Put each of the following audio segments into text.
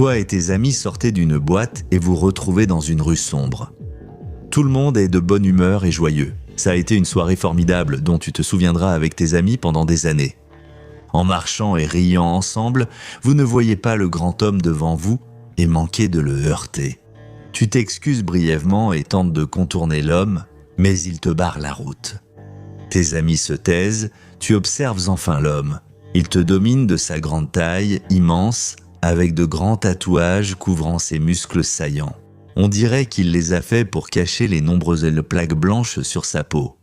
Toi et tes amis sortez d'une boîte et vous retrouvez dans une rue sombre. Tout le monde est de bonne humeur et joyeux. Ça a été une soirée formidable dont tu te souviendras avec tes amis pendant des années. En marchant et riant ensemble, vous ne voyez pas le grand homme devant vous et manquez de le heurter. Tu t'excuses brièvement et tentes de contourner l'homme, mais il te barre la route. Tes amis se taisent, tu observes enfin l'homme. Il te domine de sa grande taille, immense, avec de grands tatouages couvrant ses muscles saillants. On dirait qu'il les a faits pour cacher les nombreuses plaques blanches sur sa peau.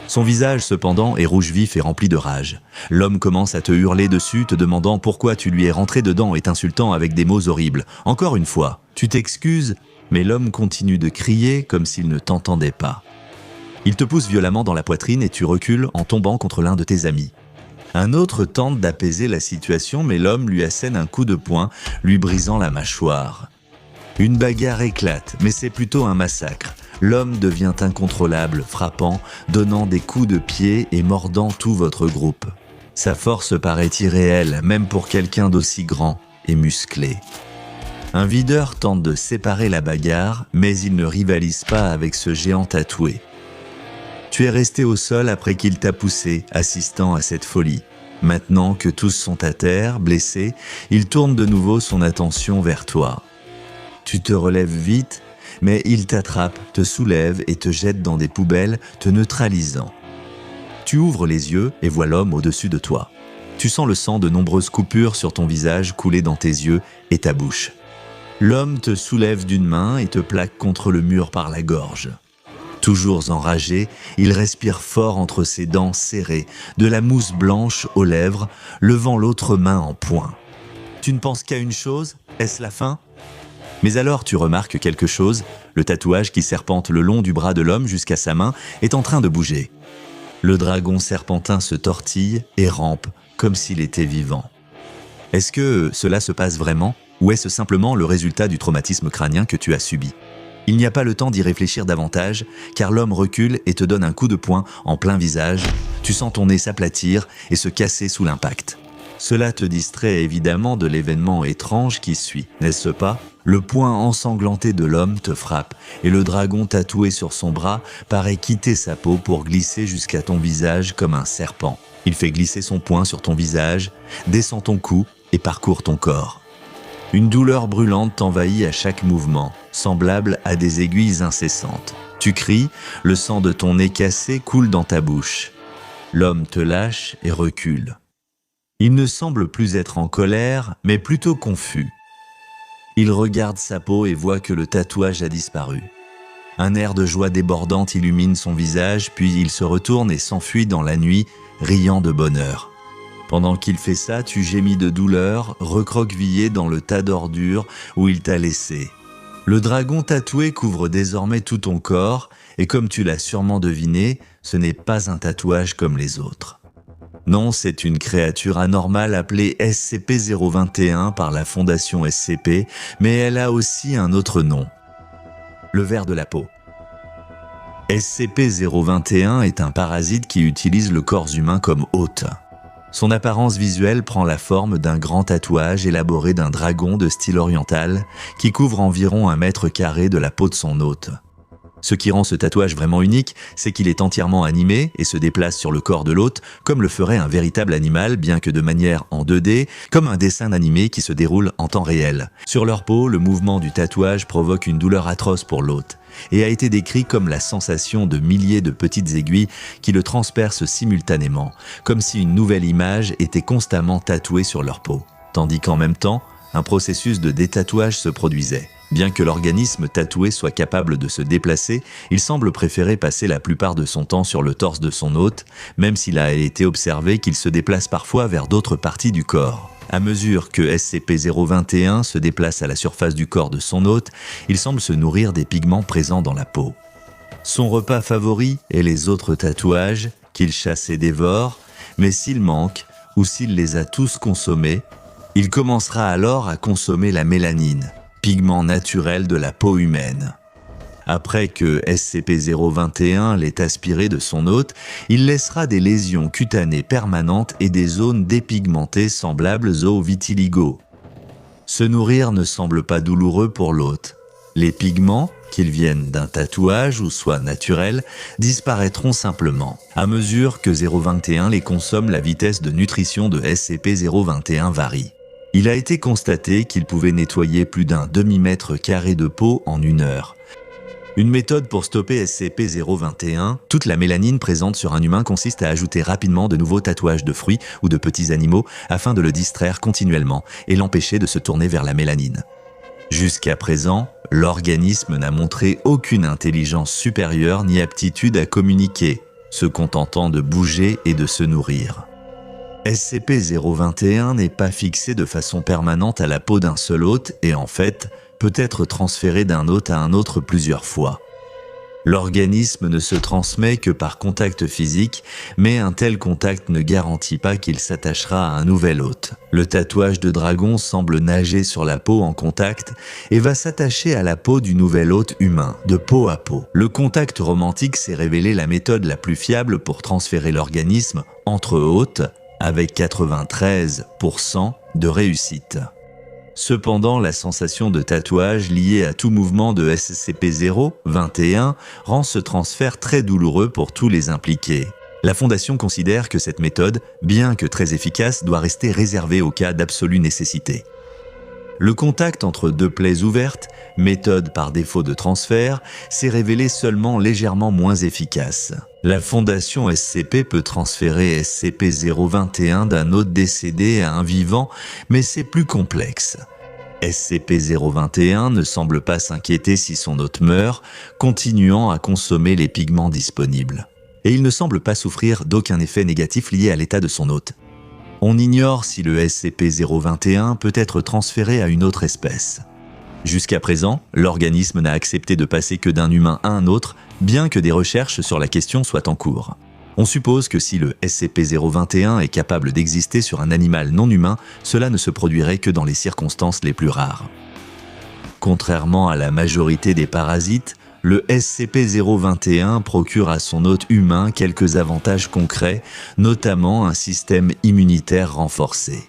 Son visage, cependant, est rouge vif et rempli de rage. L'homme commence à te hurler dessus, te demandant pourquoi tu lui es rentré dedans et t'insultant avec des mots horribles. Encore une fois, tu t'excuses, mais l'homme continue de crier comme s'il ne t'entendait pas. Il te pousse violemment dans la poitrine et tu recules en tombant contre l'un de tes amis. Un autre tente d'apaiser la situation, mais l'homme lui assène un coup de poing, lui brisant la mâchoire. Une bagarre éclate, mais c'est plutôt un massacre. L'homme devient incontrôlable, frappant, donnant des coups de pied et mordant tout votre groupe. Sa force paraît irréelle, même pour quelqu'un d'aussi grand et musclé. Un videur tente de séparer la bagarre, mais il ne rivalise pas avec ce géant tatoué. Tu es resté au sol après qu'il t'a poussé, assistant à cette folie. Maintenant que tous sont à terre, blessés, il tourne de nouveau son attention vers toi. Tu te relèves vite, mais il t'attrape, te soulève et te jette dans des poubelles, te neutralisant. Tu ouvres les yeux et vois l'homme au-dessus de toi. Tu sens le sang de nombreuses coupures sur ton visage couler dans tes yeux et ta bouche. L'homme te soulève d'une main et te plaque contre le mur par la gorge. Toujours enragé, il respire fort entre ses dents serrées, de la mousse blanche aux lèvres, levant l'autre main en poing. Tu ne penses qu'à une chose, est-ce la fin ? Mais alors tu remarques quelque chose, le tatouage qui serpente le long du bras de l'homme jusqu'à sa main est en train de bouger. Le dragon serpentin se tortille et rampe comme s'il était vivant. Est-ce que cela se passe vraiment ou est-ce simplement le résultat du traumatisme crânien que tu as subi ? Il n'y a pas le temps d'y réfléchir davantage, car l'homme recule et te donne un coup de poing en plein visage. Tu sens ton nez s'aplatir et se casser sous l'impact. Cela te distrait évidemment de l'événement étrange qui suit, n'est-ce pas ? Le poing ensanglanté de l'homme te frappe et le dragon tatoué sur son bras paraît quitter sa peau pour glisser jusqu'à ton visage comme un serpent. Il fait glisser son poing sur ton visage, descend ton cou et parcourt ton corps. Une douleur brûlante t'envahit à chaque mouvement, semblable à des aiguilles incessantes. Tu cries, le sang de ton nez cassé coule dans ta bouche. L'homme te lâche et recule. Il ne semble plus être en colère, mais plutôt confus. Il regarde sa peau et voit que le tatouage a disparu. Un air de joie débordante illumine son visage, puis il se retourne et s'enfuit dans la nuit, riant de bonheur. Pendant qu'il fait ça, tu gémis de douleur, recroquevillé dans le tas d'ordures où il t'a laissé. Le dragon tatoué couvre désormais tout ton corps, et comme tu l'as sûrement deviné, ce n'est pas un tatouage comme les autres. Non, c'est une créature anormale appelée SCP-021 par la Fondation SCP, mais elle a aussi un autre nom. Le ver de la peau. SCP-021 est un parasite qui utilise le corps humain comme hôte. Son apparence visuelle prend la forme d'un grand tatouage élaboré d'un dragon de style oriental qui couvre environ 1 mètre carré de la peau de son hôte. Ce qui rend ce tatouage vraiment unique, c'est qu'il est entièrement animé et se déplace sur le corps de l'hôte comme le ferait un véritable animal, bien que de manière en 2D, comme un dessin animé qui se déroule en temps réel. Sur leur peau, le mouvement du tatouage provoque une douleur atroce pour l'hôte et a été décrit comme la sensation de milliers de petites aiguilles qui le transpercent simultanément, comme si une nouvelle image était constamment tatouée sur leur peau. Tandis qu'en même temps, un processus de détatouage se produisait. Bien que l'organisme tatoué soit capable de se déplacer, il semble préférer passer la plupart de son temps sur le torse de son hôte, même s'il a été observé qu'il se déplace parfois vers d'autres parties du corps. À mesure que SCP-021 se déplace à la surface du corps de son hôte, il semble se nourrir des pigments présents dans la peau. Son repas favori est les autres tatouages qu'il chasse et dévore, mais s'il manque ou s'il les a tous consommés, il commencera alors à consommer la mélanine, pigment naturel de la peau humaine. Après que SCP-021 l'ait aspiré de son hôte, il laissera des lésions cutanées permanentes et des zones dépigmentées semblables au vitiligo. Se nourrir ne semble pas douloureux pour l'hôte. Les pigments, qu'ils viennent d'un tatouage ou soient naturels, disparaîtront simplement. À mesure que 021 les consomme, la vitesse de nutrition de SCP-021 varie. Il a été constaté qu'il pouvait nettoyer plus d'un demi-mètre carré de peau en 1 heure. Une méthode pour stopper SCP-021, toute la mélanine présente sur un humain consiste à ajouter rapidement de nouveaux tatouages de fruits ou de petits animaux afin de le distraire continuellement et l'empêcher de se tourner vers la mélanine. Jusqu'à présent, l'organisme n'a montré aucune intelligence supérieure ni aptitude à communiquer, se contentant de bouger et de se nourrir. SCP-021 n'est pas fixé de façon permanente à la peau d'un seul hôte et en fait, peut être transféré d'un hôte à un autre plusieurs fois. L'organisme ne se transmet que par contact physique, mais un tel contact ne garantit pas qu'il s'attachera à un nouvel hôte. Le tatouage de dragon semble nager sur la peau en contact et va s'attacher à la peau du nouvel hôte humain, de peau à peau. Le contact romantique s'est révélé la méthode la plus fiable pour transférer l'organisme entre hôtes, avec 93% de réussite. Cependant, la sensation de tatouage liée à tout mouvement de SCP-021 rend ce transfert très douloureux pour tous les impliqués. La Fondation considère que cette méthode, bien que très efficace, doit rester réservée au cas d'absolue nécessité. Le contact entre deux plaies ouvertes, méthode par défaut de transfert, s'est révélé seulement légèrement moins efficace. La Fondation SCP peut transférer SCP-021 d'un hôte décédé à un vivant, mais c'est plus complexe. SCP-021 ne semble pas s'inquiéter si son hôte meurt, continuant à consommer les pigments disponibles. Et il ne semble pas souffrir d'aucun effet négatif lié à l'état de son hôte. On ignore si le SCP-021 peut être transféré à une autre espèce. Jusqu'à présent, l'organisme n'a accepté de passer que d'un humain à un autre, bien que des recherches sur la question soient en cours. On suppose que si le SCP-021 est capable d'exister sur un animal non humain, cela ne se produirait que dans les circonstances les plus rares. Contrairement à la majorité des parasites, le SCP-021 procure à son hôte humain quelques avantages concrets, notamment un système immunitaire renforcé.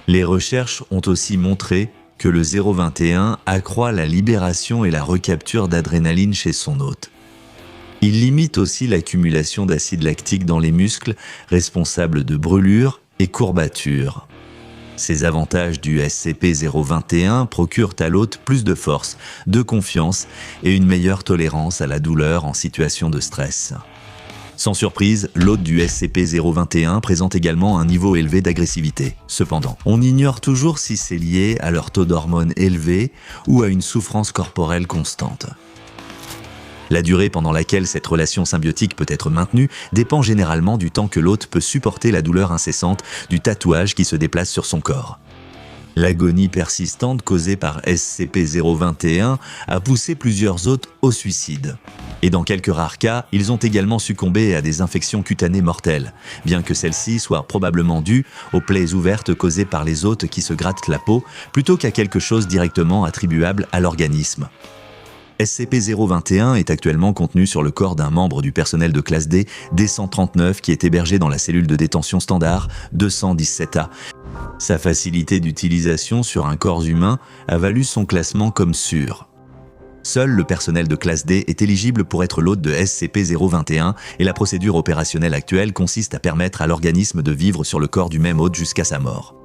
Les recherches ont aussi montré que le 021 accroît la libération et la recapture d'adrénaline chez son hôte. Il limite aussi l'accumulation d'acide lactique dans les muscles, responsable de brûlures et courbatures. Ces avantages du SCP-021 procurent à l'hôte plus de force, de confiance et une meilleure tolérance à la douleur en situation de stress. Sans surprise, l'hôte du SCP-021 présente également un niveau élevé d'agressivité. Cependant, on ignore toujours si c'est lié à leur taux d'hormones élevé ou à une souffrance corporelle constante. La durée pendant laquelle cette relation symbiotique peut être maintenue dépend généralement du temps que l'hôte peut supporter la douleur incessante du tatouage qui se déplace sur son corps. L'agonie persistante causée par SCP-021 a poussé plusieurs hôtes au suicide. Et dans quelques rares cas, ils ont également succombé à des infections cutanées mortelles, bien que celles-ci soient probablement dues aux plaies ouvertes causées par les hôtes qui se grattent la peau, plutôt qu'à quelque chose directement attribuable à l'organisme. SCP-021 est actuellement contenu sur le corps d'un membre du personnel de classe D, D139, qui est hébergé dans la cellule de détention standard 217A. Sa facilité d'utilisation sur un corps humain a valu son classement comme sûr. Seul le personnel de classe D est éligible pour être l'hôte de SCP-021 et la procédure opérationnelle actuelle consiste à permettre à l'organisme de vivre sur le corps du même hôte jusqu'à sa mort.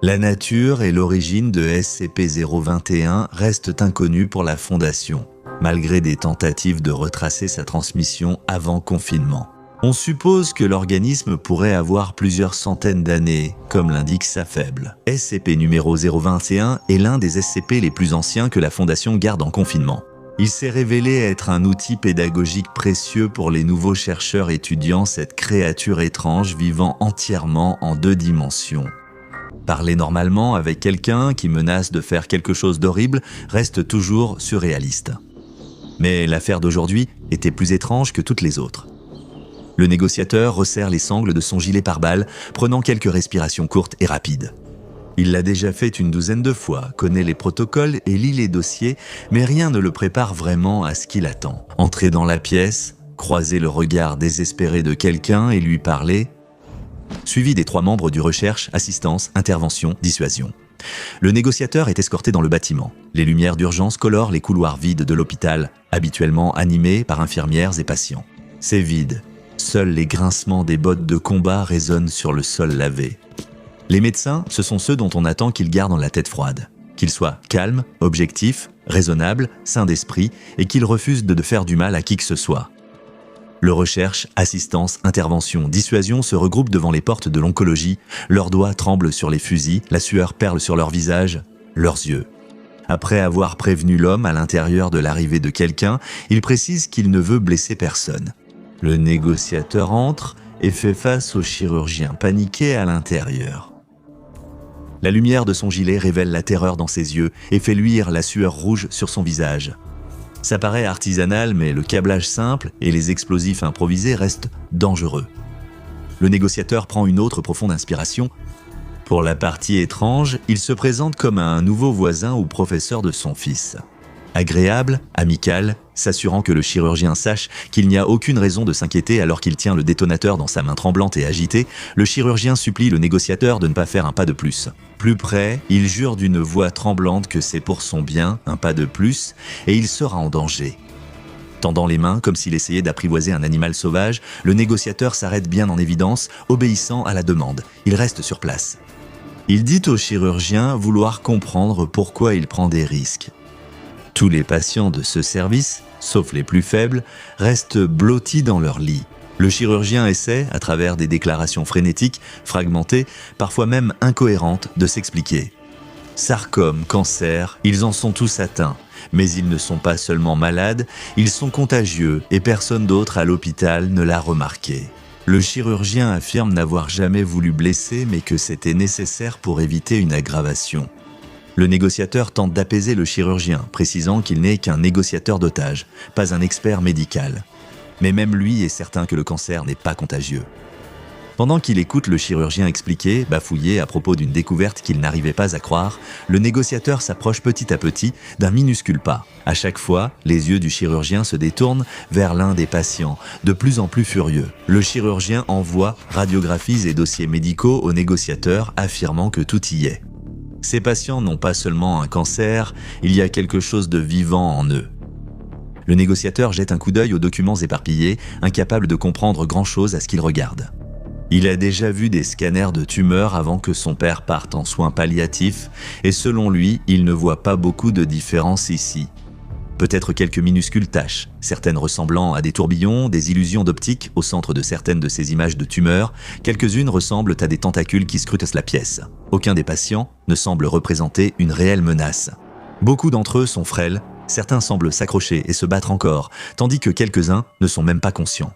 La nature et l'origine de SCP-021 restent inconnues pour la Fondation, malgré des tentatives de retracer sa transmission avant confinement. On suppose que l'organisme pourrait avoir plusieurs centaines d'années, comme l'indique sa faible. SCP numéro 021 est l'un des SCP les plus anciens que la Fondation garde en confinement. Il s'est révélé être un outil pédagogique précieux pour les nouveaux chercheurs étudiant cette créature étrange vivant entièrement en 2 dimensions. Parler normalement avec quelqu'un qui menace de faire quelque chose d'horrible reste toujours surréaliste. Mais l'affaire d'aujourd'hui était plus étrange que toutes les autres. Le négociateur resserre les sangles de son gilet pare-balles, prenant quelques respirations courtes et rapides. Il l'a déjà fait une 12aine de fois, connaît les protocoles et lit les dossiers, mais rien ne le prépare vraiment à ce qu'il attend. Entrer dans la pièce, croiser le regard désespéré de quelqu'un et lui parler, suivi des 3 membres du recherche, assistance, intervention, dissuasion. Le négociateur est escorté dans le bâtiment. Les lumières d'urgence colorent les couloirs vides de l'hôpital, habituellement animés par infirmières et patients. C'est vide. Seuls les grincements des bottes de combat résonnent sur le sol lavé. Les médecins, ce sont ceux dont on attend qu'ils gardent la tête froide, qu'ils soient calmes, objectifs, raisonnables, sains d'esprit et qu'ils refusent de faire du mal à qui que ce soit. Le recherche, assistance, intervention, dissuasion se regroupent devant les portes de l'oncologie, leurs doigts tremblent sur les fusils, la sueur perle sur leur visage, leurs yeux. Après avoir prévenu l'homme à l'intérieur de l'arrivée de quelqu'un, il précise qu'il ne veut blesser personne. Le négociateur entre et fait face au chirurgien paniqué à l'intérieur. La lumière de son gilet révèle la terreur dans ses yeux et fait luire la sueur rouge sur son visage. Ça paraît artisanal, mais le câblage simple et les explosifs improvisés restent dangereux. Le négociateur prend une autre profonde inspiration. Pour la partie étrange, il se présente comme un nouveau voisin ou professeur de son fils. Agréable, amical, s'assurant que le chirurgien sache qu'il n'y a aucune raison de s'inquiéter alors qu'il tient le détonateur dans sa main tremblante et agitée, le chirurgien supplie le négociateur de ne pas faire un pas de plus. Plus près, il jure d'une voix tremblante que c'est pour son bien, un pas de plus, et il sera en danger. Tendant les mains comme s'il essayait d'apprivoiser un animal sauvage, le négociateur s'arrête bien en évidence, obéissant à la demande. Il reste sur place. Il dit au chirurgien vouloir comprendre pourquoi il prend des risques. Tous les patients de ce service, sauf les plus faibles, restent blottis dans leur lit. Le chirurgien essaie, à travers des déclarations frénétiques, fragmentées, parfois même incohérentes, de s'expliquer. Sarcome, cancer, ils en sont tous atteints. Mais ils ne sont pas seulement malades, ils sont contagieux et personne d'autre à l'hôpital ne l'a remarqué. Le chirurgien affirme n'avoir jamais voulu blesser, mais que c'était nécessaire pour éviter une aggravation. Le négociateur tente d'apaiser le chirurgien, précisant qu'il n'est qu'un négociateur d'otages, pas un expert médical. Mais même lui est certain que le cancer n'est pas contagieux. Pendant qu'il écoute le chirurgien expliquer, bafouiller à propos d'une découverte qu'il n'arrivait pas à croire, le négociateur s'approche petit à petit d'un minuscule pas. À chaque fois, les yeux du chirurgien se détournent vers l'un des patients, de plus en plus furieux. Le chirurgien envoie radiographies et dossiers médicaux au négociateur, affirmant que tout y est. Ces patients n'ont pas seulement un cancer, il y a quelque chose de vivant en eux. Le négociateur jette un coup d'œil aux documents éparpillés, incapable de comprendre grand-chose à ce qu'il regarde. Il a déjà vu des scanners de tumeurs avant que son père parte en soins palliatifs, et selon lui, il ne voit pas beaucoup de différence ici. Peut-être quelques minuscules taches, certaines ressemblant à des tourbillons, des illusions d'optique au centre de certaines de ces images de tumeurs, quelques-unes ressemblent à des tentacules qui scrutent la pièce. Aucun des patients ne semble représenter une réelle menace. Beaucoup d'entre eux sont frêles, certains semblent s'accrocher et se battre encore, tandis que quelques-uns ne sont même pas conscients.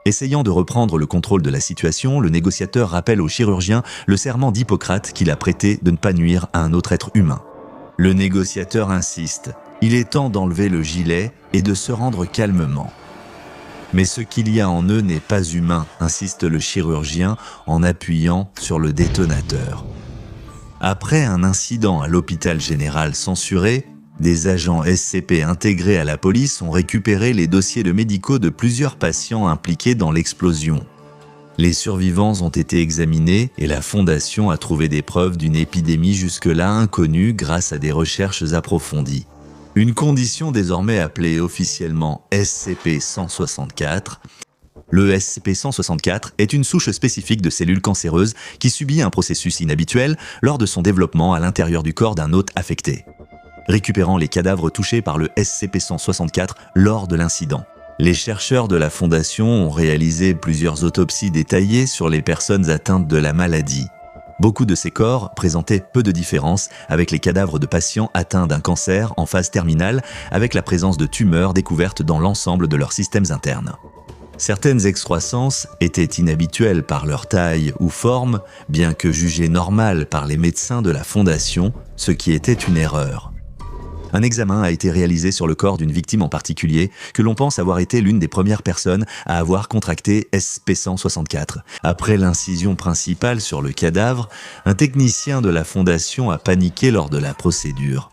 Essayant de reprendre le contrôle de la situation, le négociateur rappelle au chirurgien le serment d'Hippocrate qu'il a prêté de ne pas nuire à un autre être humain. Le négociateur insiste. Il est temps d'enlever le gilet et de se rendre calmement. Mais ce qu'il y a en eux n'est pas humain, insiste le chirurgien en appuyant sur le détonateur. Après un incident à l'hôpital général censuré, des agents SCP intégrés à la police ont récupéré les dossiers médicaux de plusieurs patients impliqués dans l'explosion. Les survivants ont été examinés et la Fondation a trouvé des preuves d'une épidémie jusque-là inconnue grâce à des recherches approfondies. Une condition désormais appelée officiellement SCP-164. Le SCP-164 est une souche spécifique de cellules cancéreuses qui subit un processus inhabituel lors de son développement à l'intérieur du corps d'un hôte affecté, récupérant les cadavres touchés par le SCP-164 lors de l'incident. Les chercheurs de la Fondation ont réalisé plusieurs autopsies détaillées sur les personnes atteintes de la maladie. Beaucoup de ces corps présentaient peu de différence avec les cadavres de patients atteints d'un cancer en phase terminale, avec la présence de tumeurs découvertes dans l'ensemble de leurs systèmes internes. Certaines excroissances étaient inhabituelles par leur taille ou forme, bien que jugées normales par les médecins de la Fondation, ce qui était une erreur. Un examen a été réalisé sur le corps d'une victime en particulier, que l'on pense avoir été l'une des premières personnes à avoir contracté SCP-164. Après l'incision principale sur le cadavre, un technicien de la Fondation a paniqué lors de la procédure.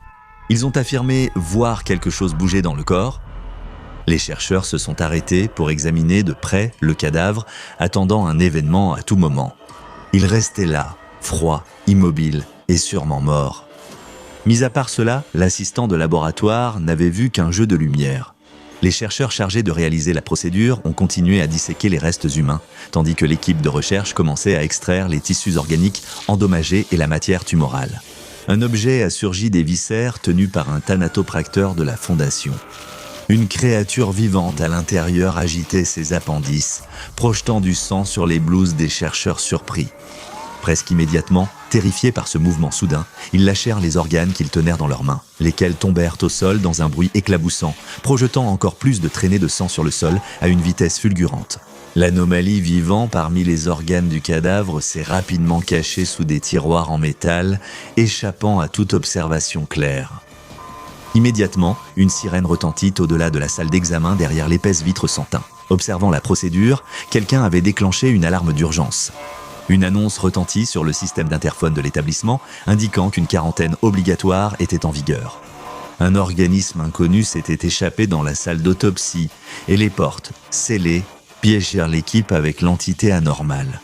Ils ont affirmé voir quelque chose bouger dans le corps. Les chercheurs se sont arrêtés pour examiner de près le cadavre, attendant un événement à tout moment. Il restait là, froid, immobile est sûrement mort. Mis à part cela, l'assistant de laboratoire n'avait vu qu'un jeu de lumière. Les chercheurs chargés de réaliser la procédure ont continué à disséquer les restes humains, tandis que l'équipe de recherche commençait à extraire les tissus organiques endommagés et la matière tumorale. Un objet a surgi des viscères tenus par un thanatopracteur de la Fondation. Une créature vivante à l'intérieur agitait ses appendices, projetant du sang sur les blouses des chercheurs surpris. Presque immédiatement, terrifiés par ce mouvement soudain, ils lâchèrent les organes qu'ils tenaient dans leurs mains, lesquels tombèrent au sol dans un bruit éclaboussant, projetant encore plus de traînées de sang sur le sol à une vitesse fulgurante. L'anomalie vivant parmi les organes du cadavre s'est rapidement cachée sous des tiroirs en métal, échappant à toute observation claire. Immédiatement, une sirène retentit au-delà de la salle d'examen derrière l'épaisse vitre sans teint. Observant la procédure, quelqu'un avait déclenché une alarme d'urgence. Une annonce retentit sur le système d'interphone de l'établissement, indiquant qu'une quarantaine obligatoire était en vigueur. Un organisme inconnu s'était échappé dans la salle d'autopsie et les portes, scellées, piégèrent l'équipe avec l'entité anormale.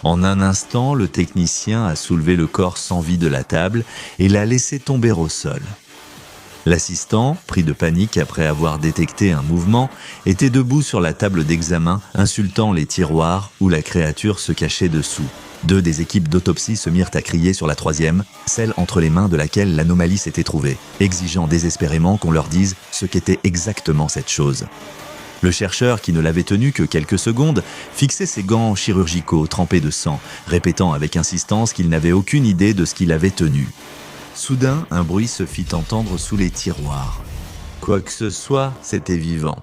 En un instant, le technicien a soulevé le corps sans vie de la table et l'a laissé tomber au sol. L'assistant, pris de panique après avoir détecté un mouvement, était debout sur la table d'examen, insultant les tiroirs où la créature se cachait dessous. Deux des équipes d'autopsie se mirent à crier sur la troisième, celle entre les mains de laquelle l'anomalie s'était trouvée, exigeant désespérément qu'on leur dise ce qu'était exactement cette chose. Le chercheur, qui ne l'avait tenu que quelques secondes, fixait ses gants chirurgicaux trempés de sang, répétant avec insistance qu'il n'avait aucune idée de ce qu'il avait tenu. Soudain, un bruit se fit entendre sous les tiroirs. Quoi que ce soit, c'était vivant.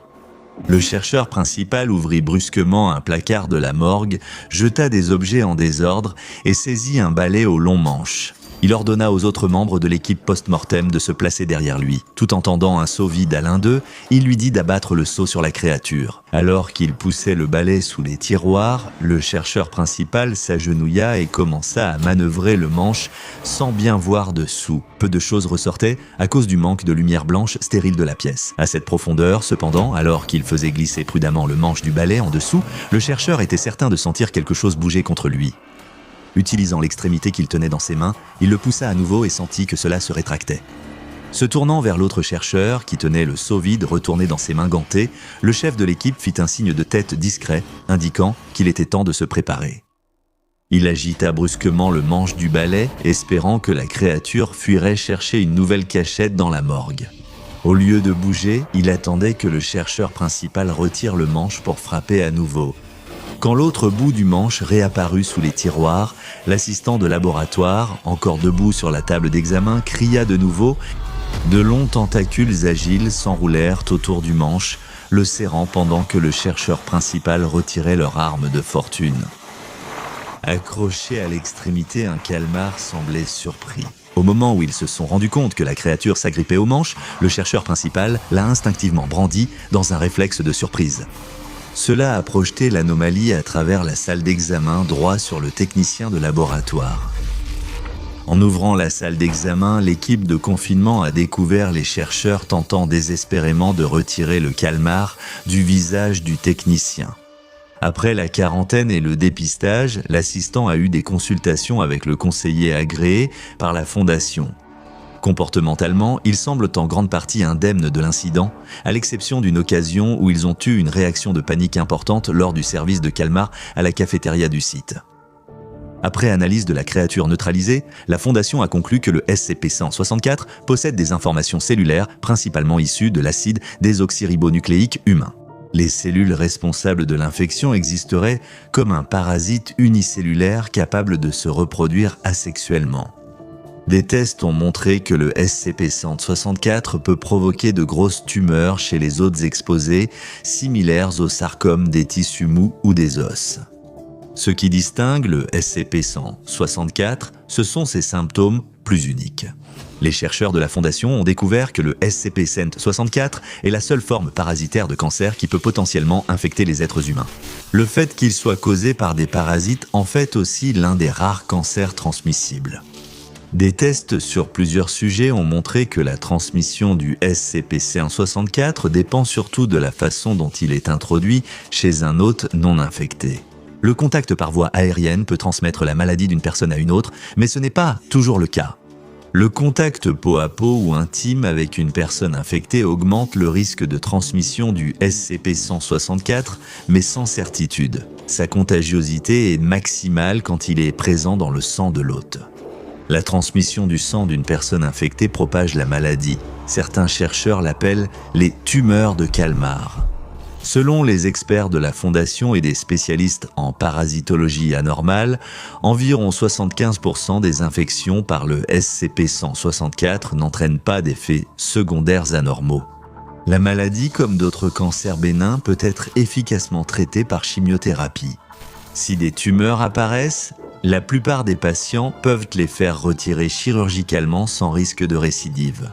Le chercheur principal ouvrit brusquement un placard de la morgue, jeta des objets en désordre et saisit un balai au long manche. Il ordonna aux autres membres de l'équipe post-mortem de se placer derrière lui. Tout en tendant un seau vide à l'un d'eux, il lui dit d'abattre le seau sur la créature. Alors qu'il poussait le balai sous les tiroirs, le chercheur principal s'agenouilla et commença à manœuvrer le manche sans bien voir dessous. Peu de choses ressortaient à cause du manque de lumière blanche stérile de la pièce. À cette profondeur, cependant, alors qu'il faisait glisser prudemment le manche du balai en dessous, le chercheur était certain de sentir quelque chose bouger contre lui. Utilisant l'extrémité qu'il tenait dans ses mains, il le poussa à nouveau et sentit que cela se rétractait. Se tournant vers l'autre chercheur, qui tenait le seau vide retourné dans ses mains gantées, le chef de l'équipe fit un signe de tête discret, indiquant qu'il était temps de se préparer. Il agita brusquement le manche du balai, espérant que la créature fuirait chercher une nouvelle cachette dans la morgue. Au lieu de bouger, il attendait que le chercheur principal retire le manche pour frapper à nouveau. Quand l'autre bout du manche réapparut sous les tiroirs, l'assistant de laboratoire, encore debout sur la table d'examen, cria de nouveau. De longs tentacules agiles s'enroulèrent autour du manche, le serrant pendant que le chercheur principal retirait leur arme de fortune. Accroché à l'extrémité, un calmar semblait surpris. Au moment où ils se sont rendus compte que la créature s'agrippait au manche, le chercheur principal l'a instinctivement brandi dans un réflexe de surprise. Cela a projeté l'anomalie à travers la salle d'examen droit sur le technicien de laboratoire. En ouvrant la salle d'examen, l'équipe de confinement a découvert les chercheurs tentant désespérément de retirer le calmar du visage du technicien. Après la quarantaine et le dépistage, l'assistant a eu des consultations avec le conseiller agréé par la Fondation. Comportementalement, ils semblent en grande partie indemnes de l'incident, à l'exception d'une occasion où ils ont eu une réaction de panique importante lors du service de calmar à la cafétéria du site. Après analyse de la créature neutralisée, la Fondation a conclu que le SCP-164 possède des informations cellulaires principalement issues de l'acide désoxyribonucléique humain. Les cellules responsables de l'infection existeraient comme un parasite unicellulaire capable de se reproduire asexuellement. Des tests ont montré que le SCP-164 peut provoquer de grosses tumeurs chez les hôtes exposés, similaires au sarcome des tissus mous ou des os. Ce qui distingue le SCP-164, ce sont ses symptômes plus uniques. Les chercheurs de la Fondation ont découvert que le SCP-164 est la seule forme parasitaire de cancer qui peut potentiellement infecter les êtres humains. Le fait qu'il soit causé par des parasites en fait aussi l'un des rares cancers transmissibles. Des tests sur plusieurs sujets ont montré que la transmission du SCP-164 dépend surtout de la façon dont il est introduit chez un hôte non infecté. Le contact par voie aérienne peut transmettre la maladie d'une personne à une autre, mais ce n'est pas toujours le cas. Le contact peau à peau ou intime avec une personne infectée augmente le risque de transmission du SCP-164, mais sans certitude. Sa contagiosité est maximale quand il est présent dans le sang de l'hôte. La transmission du sang d'une personne infectée propage la maladie. Certains chercheurs l'appellent les tumeurs de Kalmar. Selon les experts de la Fondation et des spécialistes en parasitologie anormale, environ 75% des infections par le SCP-164 n'entraînent pas d'effets secondaires anormaux. La maladie, comme d'autres cancers bénins, peut être efficacement traitée par chimiothérapie. Si des tumeurs apparaissent, la plupart des patients peuvent les faire retirer chirurgicalement sans risque de récidive.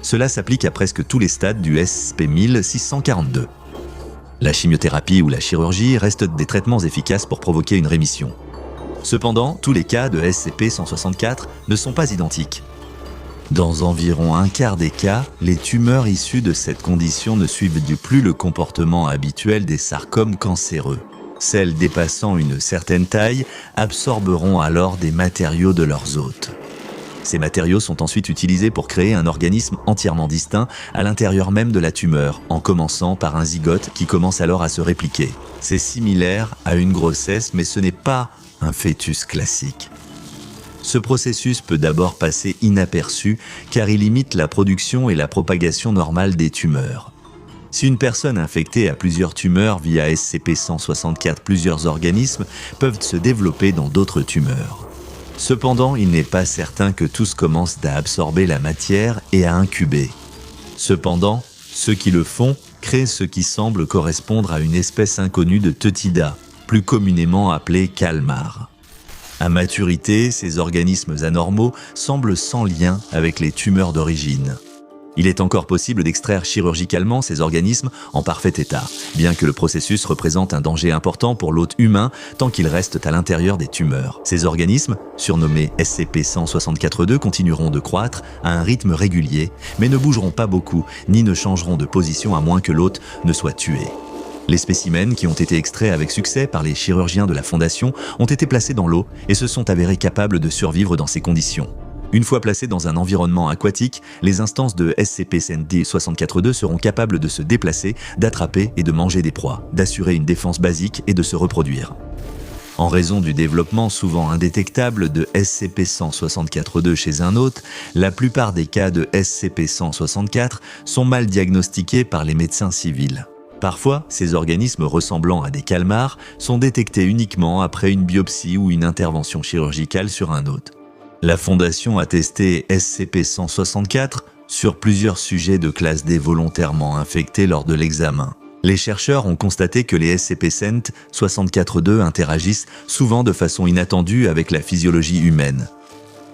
Cela s'applique à presque tous les stades du SCP-1642. La chimiothérapie ou la chirurgie restent des traitements efficaces pour provoquer une rémission. Cependant, tous les cas de SCP-164 ne sont pas identiques. Dans environ un quart des cas, les tumeurs issues de cette condition ne suivent plus le comportement habituel des sarcomes cancéreux. Celles dépassant une certaine taille absorberont alors des matériaux de leurs hôtes. Ces matériaux sont ensuite utilisés pour créer un organisme entièrement distinct à l'intérieur même de la tumeur, en commençant par un zygote qui commence alors à se répliquer. C'est similaire à une grossesse, mais ce n'est pas un fœtus classique. Ce processus peut d'abord passer inaperçu car il limite la production et la propagation normale des tumeurs. Si une personne infectée a plusieurs tumeurs via SCP-164, plusieurs organismes peuvent se développer dans d'autres tumeurs. Cependant, il n'est pas certain que tous commencent à absorber la matière et à incuber. Cependant, ceux qui le font créent ce qui semble correspondre à une espèce inconnue de Teutida, plus communément appelée Kalmar. À maturité, ces organismes anormaux semblent sans lien avec les tumeurs d'origine. Il est encore possible d'extraire chirurgicalement ces organismes en parfait état, bien que le processus représente un danger important pour l'hôte humain tant qu'ils restent à l'intérieur des tumeurs. Ces organismes, surnommés SCP-164-2, continueront de croître à un rythme régulier, mais ne bougeront pas beaucoup, ni ne changeront de position à moins que l'hôte ne soit tué. Les spécimens qui ont été extraits avec succès par les chirurgiens de la Fondation ont été placés dans l'eau et se sont avérés capables de survivre dans ces conditions. Une fois placés dans un environnement aquatique, les instances de SCP-164-2 seront capables de se déplacer, d'attraper et de manger des proies, d'assurer une défense basique et de se reproduire. En raison du développement souvent indétectable de SCP-164-2 chez un hôte, la plupart des cas de SCP-164 sont mal diagnostiqués par les médecins civils. Parfois, ces organismes ressemblant à des calmars sont détectés uniquement après une biopsie ou une intervention chirurgicale sur un hôte. La Fondation a testé SCP-164 sur plusieurs sujets de classe D volontairement infectés lors de l'examen. Les chercheurs ont constaté que les SCP-164-2 interagissent souvent de façon inattendue avec la physiologie humaine.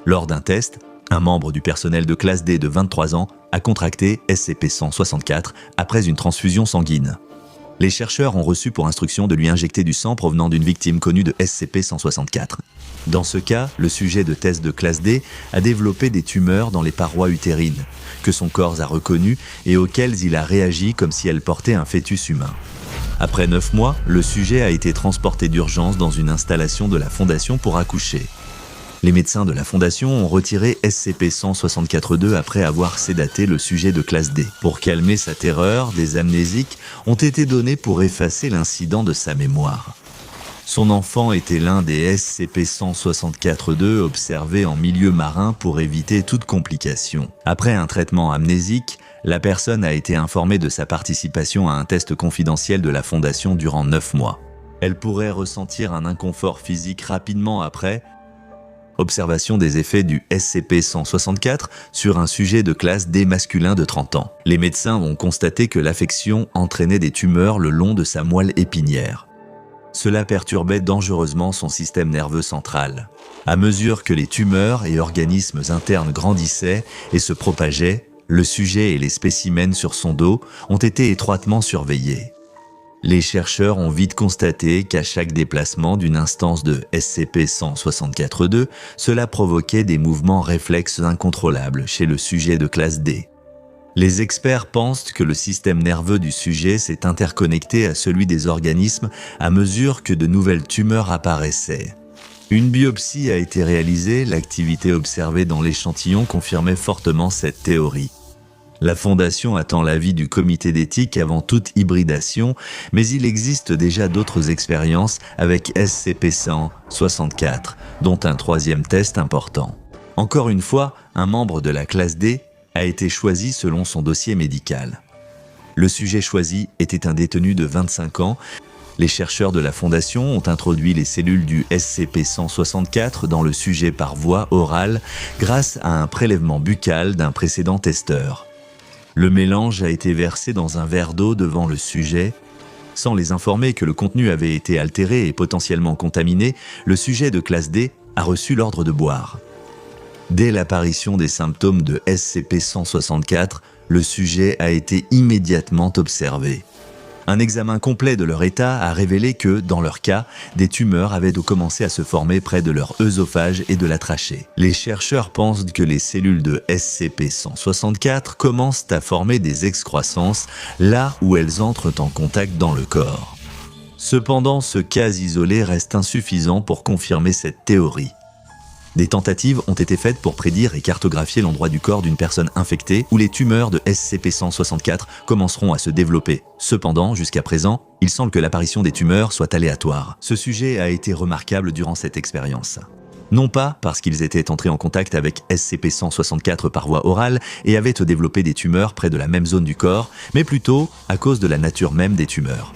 Lors d'un test, un membre du personnel de classe D de 23 ans a contracté SCP-164 après une transfusion sanguine. Les chercheurs ont reçu pour instruction de lui injecter du sang provenant d'une victime connue de SCP-164. Dans ce cas, le sujet de test de classe D a développé des tumeurs dans les parois utérines, que son corps a reconnues et auxquelles il a réagi comme si elles portaient un fœtus humain. Après 9 mois, le sujet a été transporté d'urgence dans une installation de la Fondation pour accoucher. Les médecins de la Fondation ont retiré SCP-164-2 après avoir sédaté le sujet de classe D. Pour calmer sa terreur, des amnésiques ont été donnés pour effacer l'incident de sa mémoire. Son enfant était l'un des SCP-164-2 observés en milieu marin pour éviter toute complication. Après un traitement amnésique, la personne a été informée de sa participation à un test confidentiel de la Fondation durant 9 mois. Elle pourrait ressentir un inconfort physique rapidement après. Observation des effets du SCP-164 sur un sujet de classe D masculin de 30 ans. Les médecins ont constaté que l'affection entraînait des tumeurs le long de sa moelle épinière. Cela perturbait dangereusement son système nerveux central. À mesure que les tumeurs et organismes internes grandissaient et se propageaient, le sujet et les spécimens sur son dos ont été étroitement surveillés. Les chercheurs ont vite constaté qu'à chaque déplacement d'une instance de SCP-164-2, cela provoquait des mouvements réflexes incontrôlables chez le sujet de classe D. Les experts pensent que le système nerveux du sujet s'est interconnecté à celui des organismes à mesure que de nouvelles tumeurs apparaissaient. Une biopsie a été réalisée, l'activité observée dans l'échantillon confirmait fortement cette théorie. La Fondation attend l'avis du comité d'éthique avant toute hybridation, mais il existe déjà d'autres expériences avec SCP-164, dont un troisième test important. Encore une fois, un membre de la classe D a été choisi selon son dossier médical. Le sujet choisi était un détenu de 25 ans. Les chercheurs de la Fondation ont introduit les cellules du SCP-164 dans le sujet par voie orale grâce à un prélèvement buccal d'un précédent testeur. Le mélange a été versé dans un verre d'eau devant le sujet. Sans les informer que le contenu avait été altéré et potentiellement contaminé, le sujet de classe D a reçu l'ordre de boire. Dès l'apparition des symptômes de SCP-164, le sujet a été immédiatement observé. Un examen complet de leur état a révélé que, dans leur cas, des tumeurs avaient commencé à se former près de leur œsophage et de la trachée. Les chercheurs pensent que les cellules de SCP-164 commencent à former des excroissances là où elles entrent en contact dans le corps. Cependant, ce cas isolé reste insuffisant pour confirmer cette théorie. Des tentatives ont été faites pour prédire et cartographier l'endroit du corps d'une personne infectée où les tumeurs de SCP-164 commenceront à se développer. Cependant, jusqu'à présent, il semble que l'apparition des tumeurs soit aléatoire. Ce sujet a été remarquable durant cette expérience. Non pas parce qu'ils étaient entrés en contact avec SCP-164 par voie orale et avaient développé des tumeurs près de la même zone du corps, mais plutôt à cause de la nature même des tumeurs.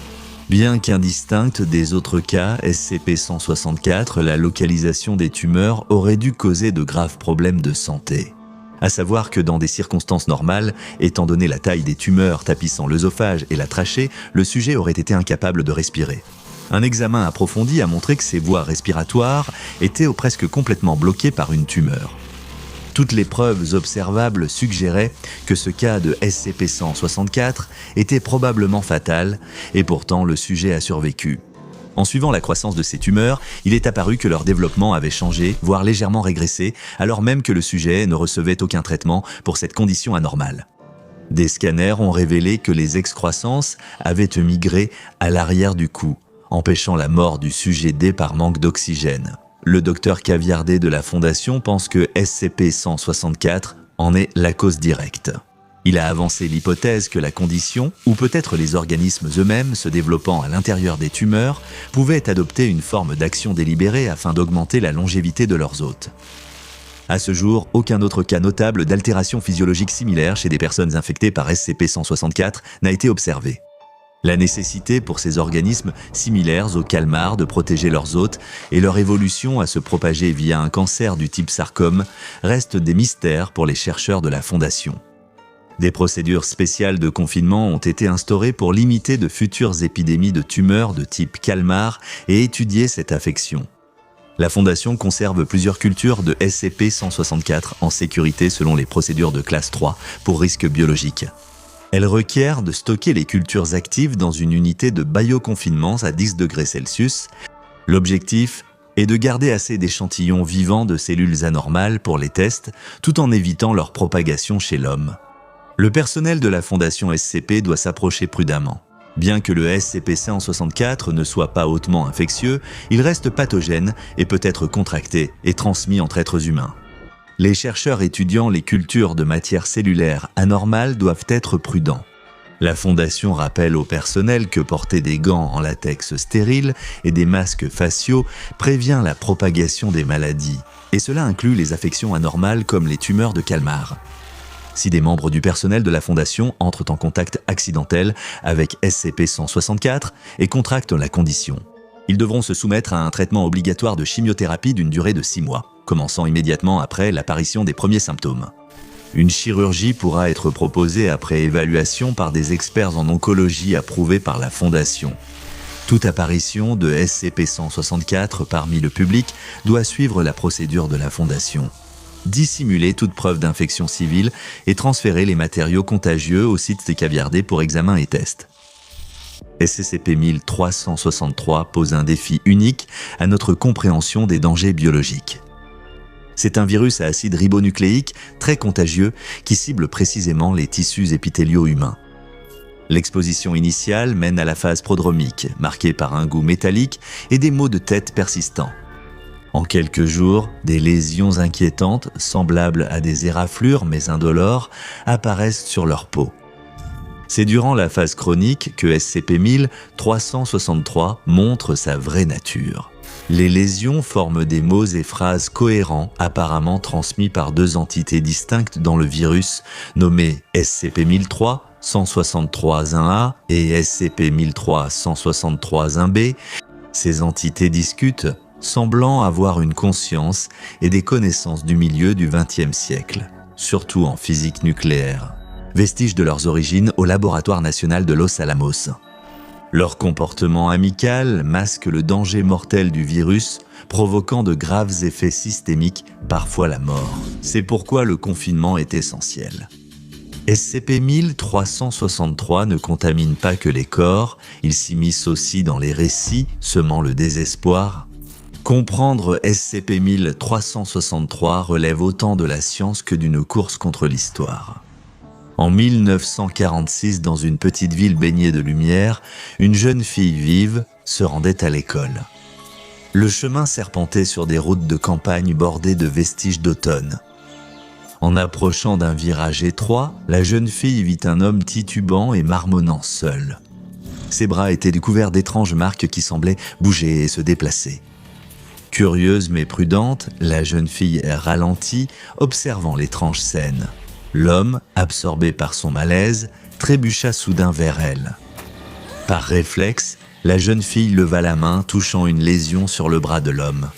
Bien qu'indistincte des autres cas, SCP-164, la localisation des tumeurs aurait dû causer de graves problèmes de santé. À savoir que dans des circonstances normales, étant donné la taille des tumeurs tapissant l'œsophage et la trachée, le sujet aurait été incapable de respirer. Un examen approfondi a montré que ses voies respiratoires étaient presque complètement bloquées par une tumeur. Toutes les preuves observables suggéraient que ce cas de SCP-164 était probablement fatal, et pourtant le sujet a survécu. En suivant la croissance de ces tumeurs, il est apparu que leur développement avait changé, voire légèrement régressé, alors même que le sujet ne recevait aucun traitement pour cette condition anormale. Des scanners ont révélé que les excroissances avaient migré à l'arrière du cou, empêchant la mort du sujet D par manque d'oxygène. Le docteur Caviardet de la Fondation pense que SCP-164 en est la cause directe. Il a avancé l'hypothèse que la condition, ou peut-être les organismes eux-mêmes se développant à l'intérieur des tumeurs, pouvaient adopter une forme d'action délibérée afin d'augmenter la longévité de leurs hôtes. À ce jour, aucun autre cas notable d'altération physiologique similaire chez des personnes infectées par SCP-164 n'a été observé. La nécessité pour ces organismes similaires aux calmars de protéger leurs hôtes et leur évolution à se propager via un cancer du type sarcome restent des mystères pour les chercheurs de la Fondation. Des procédures spéciales de confinement ont été instaurées pour limiter de futures épidémies de tumeurs de type calmar et étudier cette affection. La Fondation conserve plusieurs cultures de SCP-164 en sécurité selon les procédures de classe 3 pour risques biologiques. Elle requiert de stocker les cultures actives dans une unité de bioconfinement à 10 degrés Celsius. L'objectif est de garder assez d'échantillons vivants de cellules anormales pour les tests, tout en évitant leur propagation chez l'homme. Le personnel de la Fondation SCP doit s'approcher prudemment. Bien que le SCP-164 ne soit pas hautement infectieux, il reste pathogène et peut être contracté et transmis entre êtres humains. Les chercheurs étudiant les cultures de matière cellulaire anormale doivent être prudents. La Fondation rappelle au personnel que porter des gants en latex stérile et des masques faciaux prévient la propagation des maladies, et cela inclut les affections anormales comme les tumeurs de calmar. Si des membres du personnel de la Fondation entrent en contact accidentel avec SCP-164 et contractent la condition, ils devront se soumettre à un traitement obligatoire de chimiothérapie d'une durée de 6 mois. Commençant immédiatement après l'apparition des premiers symptômes. Une chirurgie pourra être proposée après évaluation par des experts en oncologie approuvés par la Fondation. Toute apparition de SCP-164 parmi le public doit suivre la procédure de la Fondation. Dissimuler toute preuve d'infection civile et transférer les matériaux contagieux au site des Caviardet pour examen et test. SCP-1363 pose un défi unique à notre compréhension des dangers biologiques. C'est un virus à acide ribonucléique très contagieux qui cible précisément les tissus épithéliaux humains. L'exposition initiale mène à la phase prodromique, marquée par un goût métallique et des maux de tête persistants. En quelques jours, des lésions inquiétantes, semblables à des éraflures mais indolores, apparaissent sur leur peau. C'est durant la phase chronique que SCP-1363 montre sa vraie nature. Les lésions forment des mots et phrases cohérents, apparemment transmis par deux entités distinctes dans le virus, nommées SCP-1003, 163-1A et SCP-1003-163-1B. Ces entités discutent, semblant avoir une conscience et des connaissances du milieu du XXe siècle, surtout en physique nucléaire, vestiges de leurs origines au laboratoire national de Los Alamos. Leur comportement amical masque le danger mortel du virus, provoquant de graves effets systémiques, parfois la mort. C'est pourquoi le confinement est essentiel. SCP-1363 ne contamine pas que les corps, il s'immisce aussi dans les récits, semant le désespoir. Comprendre SCP-1363 relève autant de la science que d'une course contre l'histoire. En 1946, dans une petite ville baignée de lumière, une jeune fille vive se rendait à l'école. Le chemin serpentait sur des routes de campagne bordées de vestiges d'automne. En approchant d'un virage étroit, la jeune fille vit un homme titubant et marmonnant seul. Ses bras étaient couverts d'étranges marques qui semblaient bouger et se déplacer. Curieuse mais prudente, la jeune fille ralentit, observant l'étrange scène. L'homme, absorbé par son malaise, trébucha soudain vers elle. Par réflexe, la jeune fille leva la main, touchant une lésion sur le bras de l'homme.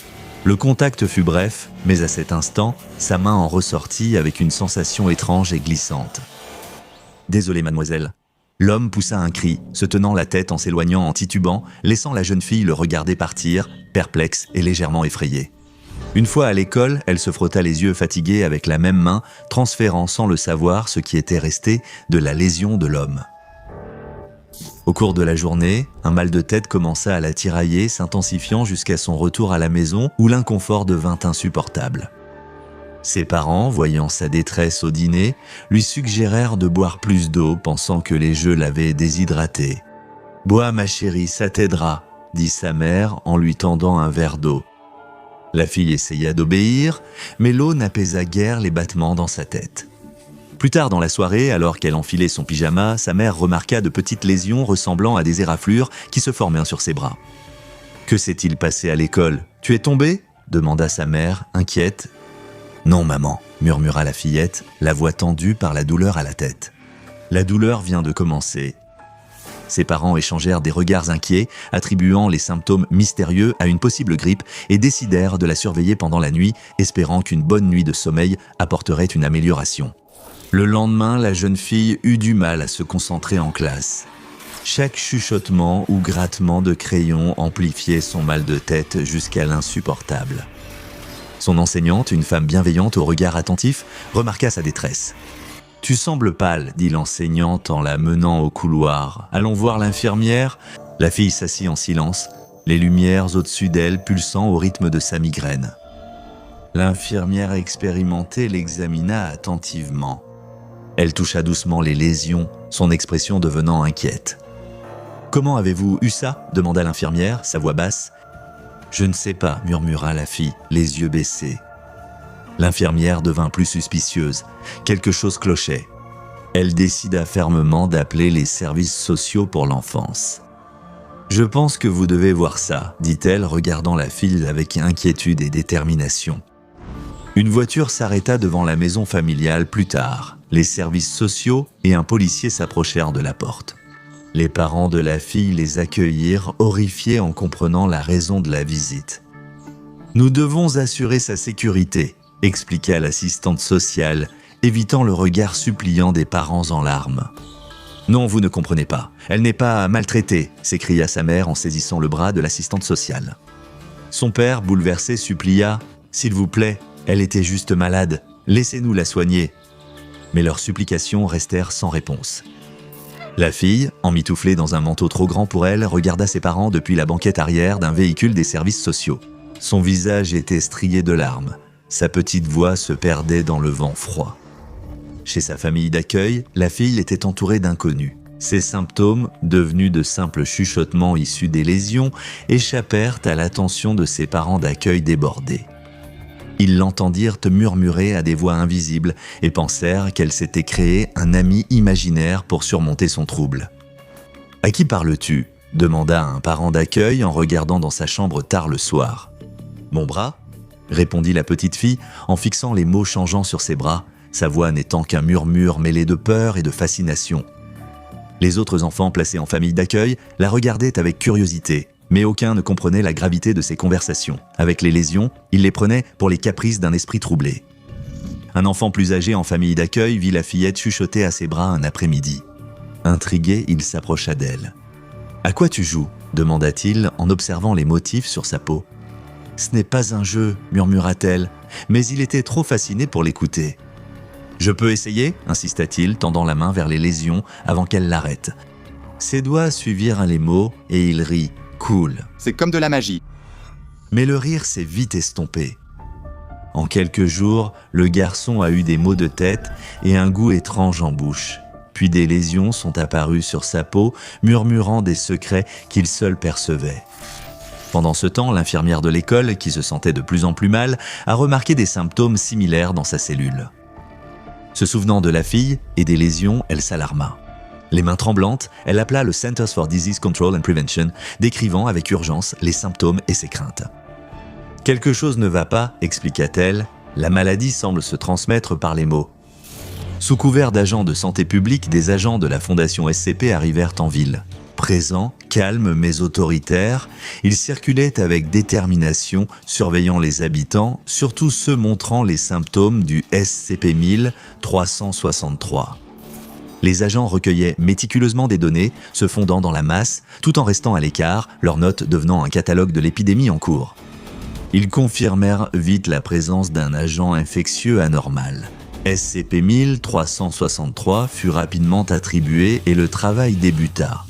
Le contact fut bref, mais à cet instant, sa main en ressortit avec une sensation étrange et glissante. « Désolé, mademoiselle. » L'homme poussa un cri, se tenant la tête en s'éloignant en titubant, laissant la jeune fille le regarder partir, perplexe et légèrement effrayée. Une fois à l'école, elle se frotta les yeux fatigués avec la même main, transférant sans le savoir ce qui était resté de la lésion de l'homme. Au cours de la journée, un mal de tête commença à la tirailler, s'intensifiant jusqu'à son retour à la maison où l'inconfort devint insupportable. Ses parents, voyant sa détresse au dîner, lui suggérèrent de boire plus d'eau, pensant que les jeux l'avaient déshydratée. « Bois, ma chérie, ça t'aidera », dit sa mère en lui tendant un verre d'eau. La fille essaya d'obéir, mais l'eau n'apaisa guère les battements dans sa tête. Plus tard dans la soirée, alors qu'elle enfilait son pyjama, sa mère remarqua de petites lésions ressemblant à des éraflures qui se formaient sur ses bras. « Que s'est-il passé à l'école? Tu es tombée ?» demanda sa mère, inquiète. « Non, maman », murmura la fillette, la voix tendue par la douleur à la tête. La douleur vient de commencer. Ses parents échangèrent des regards inquiets, attribuant les symptômes mystérieux à une possible grippe et décidèrent de la surveiller pendant la nuit, espérant qu'une bonne nuit de sommeil apporterait une amélioration. Le lendemain, la jeune fille eut du mal à se concentrer en classe. Chaque chuchotement ou grattement de crayon amplifiait son mal de tête jusqu'à l'insupportable. Son enseignante, une femme bienveillante au regard attentif, remarqua sa détresse. « Tu sembles pâle, » dit l'enseignante en la menant au couloir. « Allons voir l'infirmière ?» La fille s'assit en silence, les lumières au-dessus d'elle pulsant au rythme de sa migraine. L'infirmière expérimentée l'examina attentivement. Elle toucha doucement les lésions, son expression devenant inquiète. « Comment avez-vous eu ça ?» demanda l'infirmière, sa voix basse. « Je ne sais pas, » murmura la fille, les yeux baissés. L'infirmière devint plus suspicieuse. Quelque chose clochait. Elle décida fermement d'appeler les services sociaux pour l'enfance. « Je pense que vous devez voir ça, » dit-elle, regardant la fille avec inquiétude et détermination. Une voiture s'arrêta devant la maison familiale plus tard. Les services sociaux et un policier s'approchèrent de la porte. Les parents de la fille les accueillirent, horrifiés en comprenant la raison de la visite. « Nous devons assurer sa sécurité », expliqua l'assistante sociale, évitant le regard suppliant des parents en larmes. « Non, vous ne comprenez pas. Elle n'est pas maltraitée », s'écria sa mère en saisissant le bras de l'assistante sociale. Son père, bouleversé, supplia « S'il vous plaît, elle était juste malade. Laissez-nous la soigner. » Mais leurs supplications restèrent sans réponse. La fille, emmitouflée dans un manteau trop grand pour elle, regarda ses parents depuis la banquette arrière d'un véhicule des services sociaux. Son visage était strié de larmes. Sa petite voix se perdait dans le vent froid. Chez sa famille d'accueil, la fille était entourée d'inconnus. Ses symptômes, devenus de simples chuchotements issus des lésions, échappèrent à l'attention de ses parents d'accueil débordés. Ils l'entendirent murmurer à des voix invisibles et pensèrent qu'elle s'était créé un ami imaginaire pour surmonter son trouble. « À qui parles-tu » demanda un parent d'accueil en regardant dans sa chambre tard le soir. « Mon bras » répondit la petite fille en fixant les mots changeants sur ses bras, sa voix n'étant qu'un murmure mêlé de peur et de fascination. Les autres enfants placés en famille d'accueil la regardaient avec curiosité, mais aucun ne comprenait la gravité de ses conversations. Avec les lésions, il les prenait pour les caprices d'un esprit troublé. Un enfant plus âgé en famille d'accueil vit la fillette chuchoter à ses bras un après-midi. Intrigué, il s'approcha d'elle. « À quoi tu joues » demanda-t-il en observant les motifs sur sa peau. « Ce n'est pas un jeu » murmura-t-elle, mais il était trop fasciné pour l'écouter. « Je peux essayer » insista-t-il, tendant la main vers les lésions avant qu'elle l'arrête. Ses doigts suivirent les mots et il rit. Cool. C'est comme de la magie. Mais le rire s'est vite estompé. En quelques jours, le garçon a eu des maux de tête et un goût étrange en bouche. Puis des lésions sont apparues sur sa peau, murmurant des secrets qu'il seul percevait. Pendant ce temps, l'infirmière de l'école, qui se sentait de plus en plus mal, a remarqué des symptômes similaires dans sa cellule. Se souvenant de la fille et des lésions, elle s'alarma. Les mains tremblantes, elle appela le Centers for Disease Control and Prevention, décrivant avec urgence les symptômes et ses craintes. « Quelque chose ne va pas », expliqua-t-elle, « la maladie semble se transmettre par les mots. » Sous couvert d'agents de santé publique, des agents de la fondation SCP arrivèrent en ville. Présents, calmes mais autoritaires, ils circulaient avec détermination, surveillant les habitants, surtout ceux montrant les symptômes du SCP-1000-363. Les agents recueillaient méticuleusement des données, se fondant dans la masse, tout en restant à l'écart, leurs notes devenant un catalogue de l'épidémie en cours. Ils confirmèrent vite la présence d'un agent infectieux anormal. SCP-1000-363 fut rapidement attribué et le travail débuta.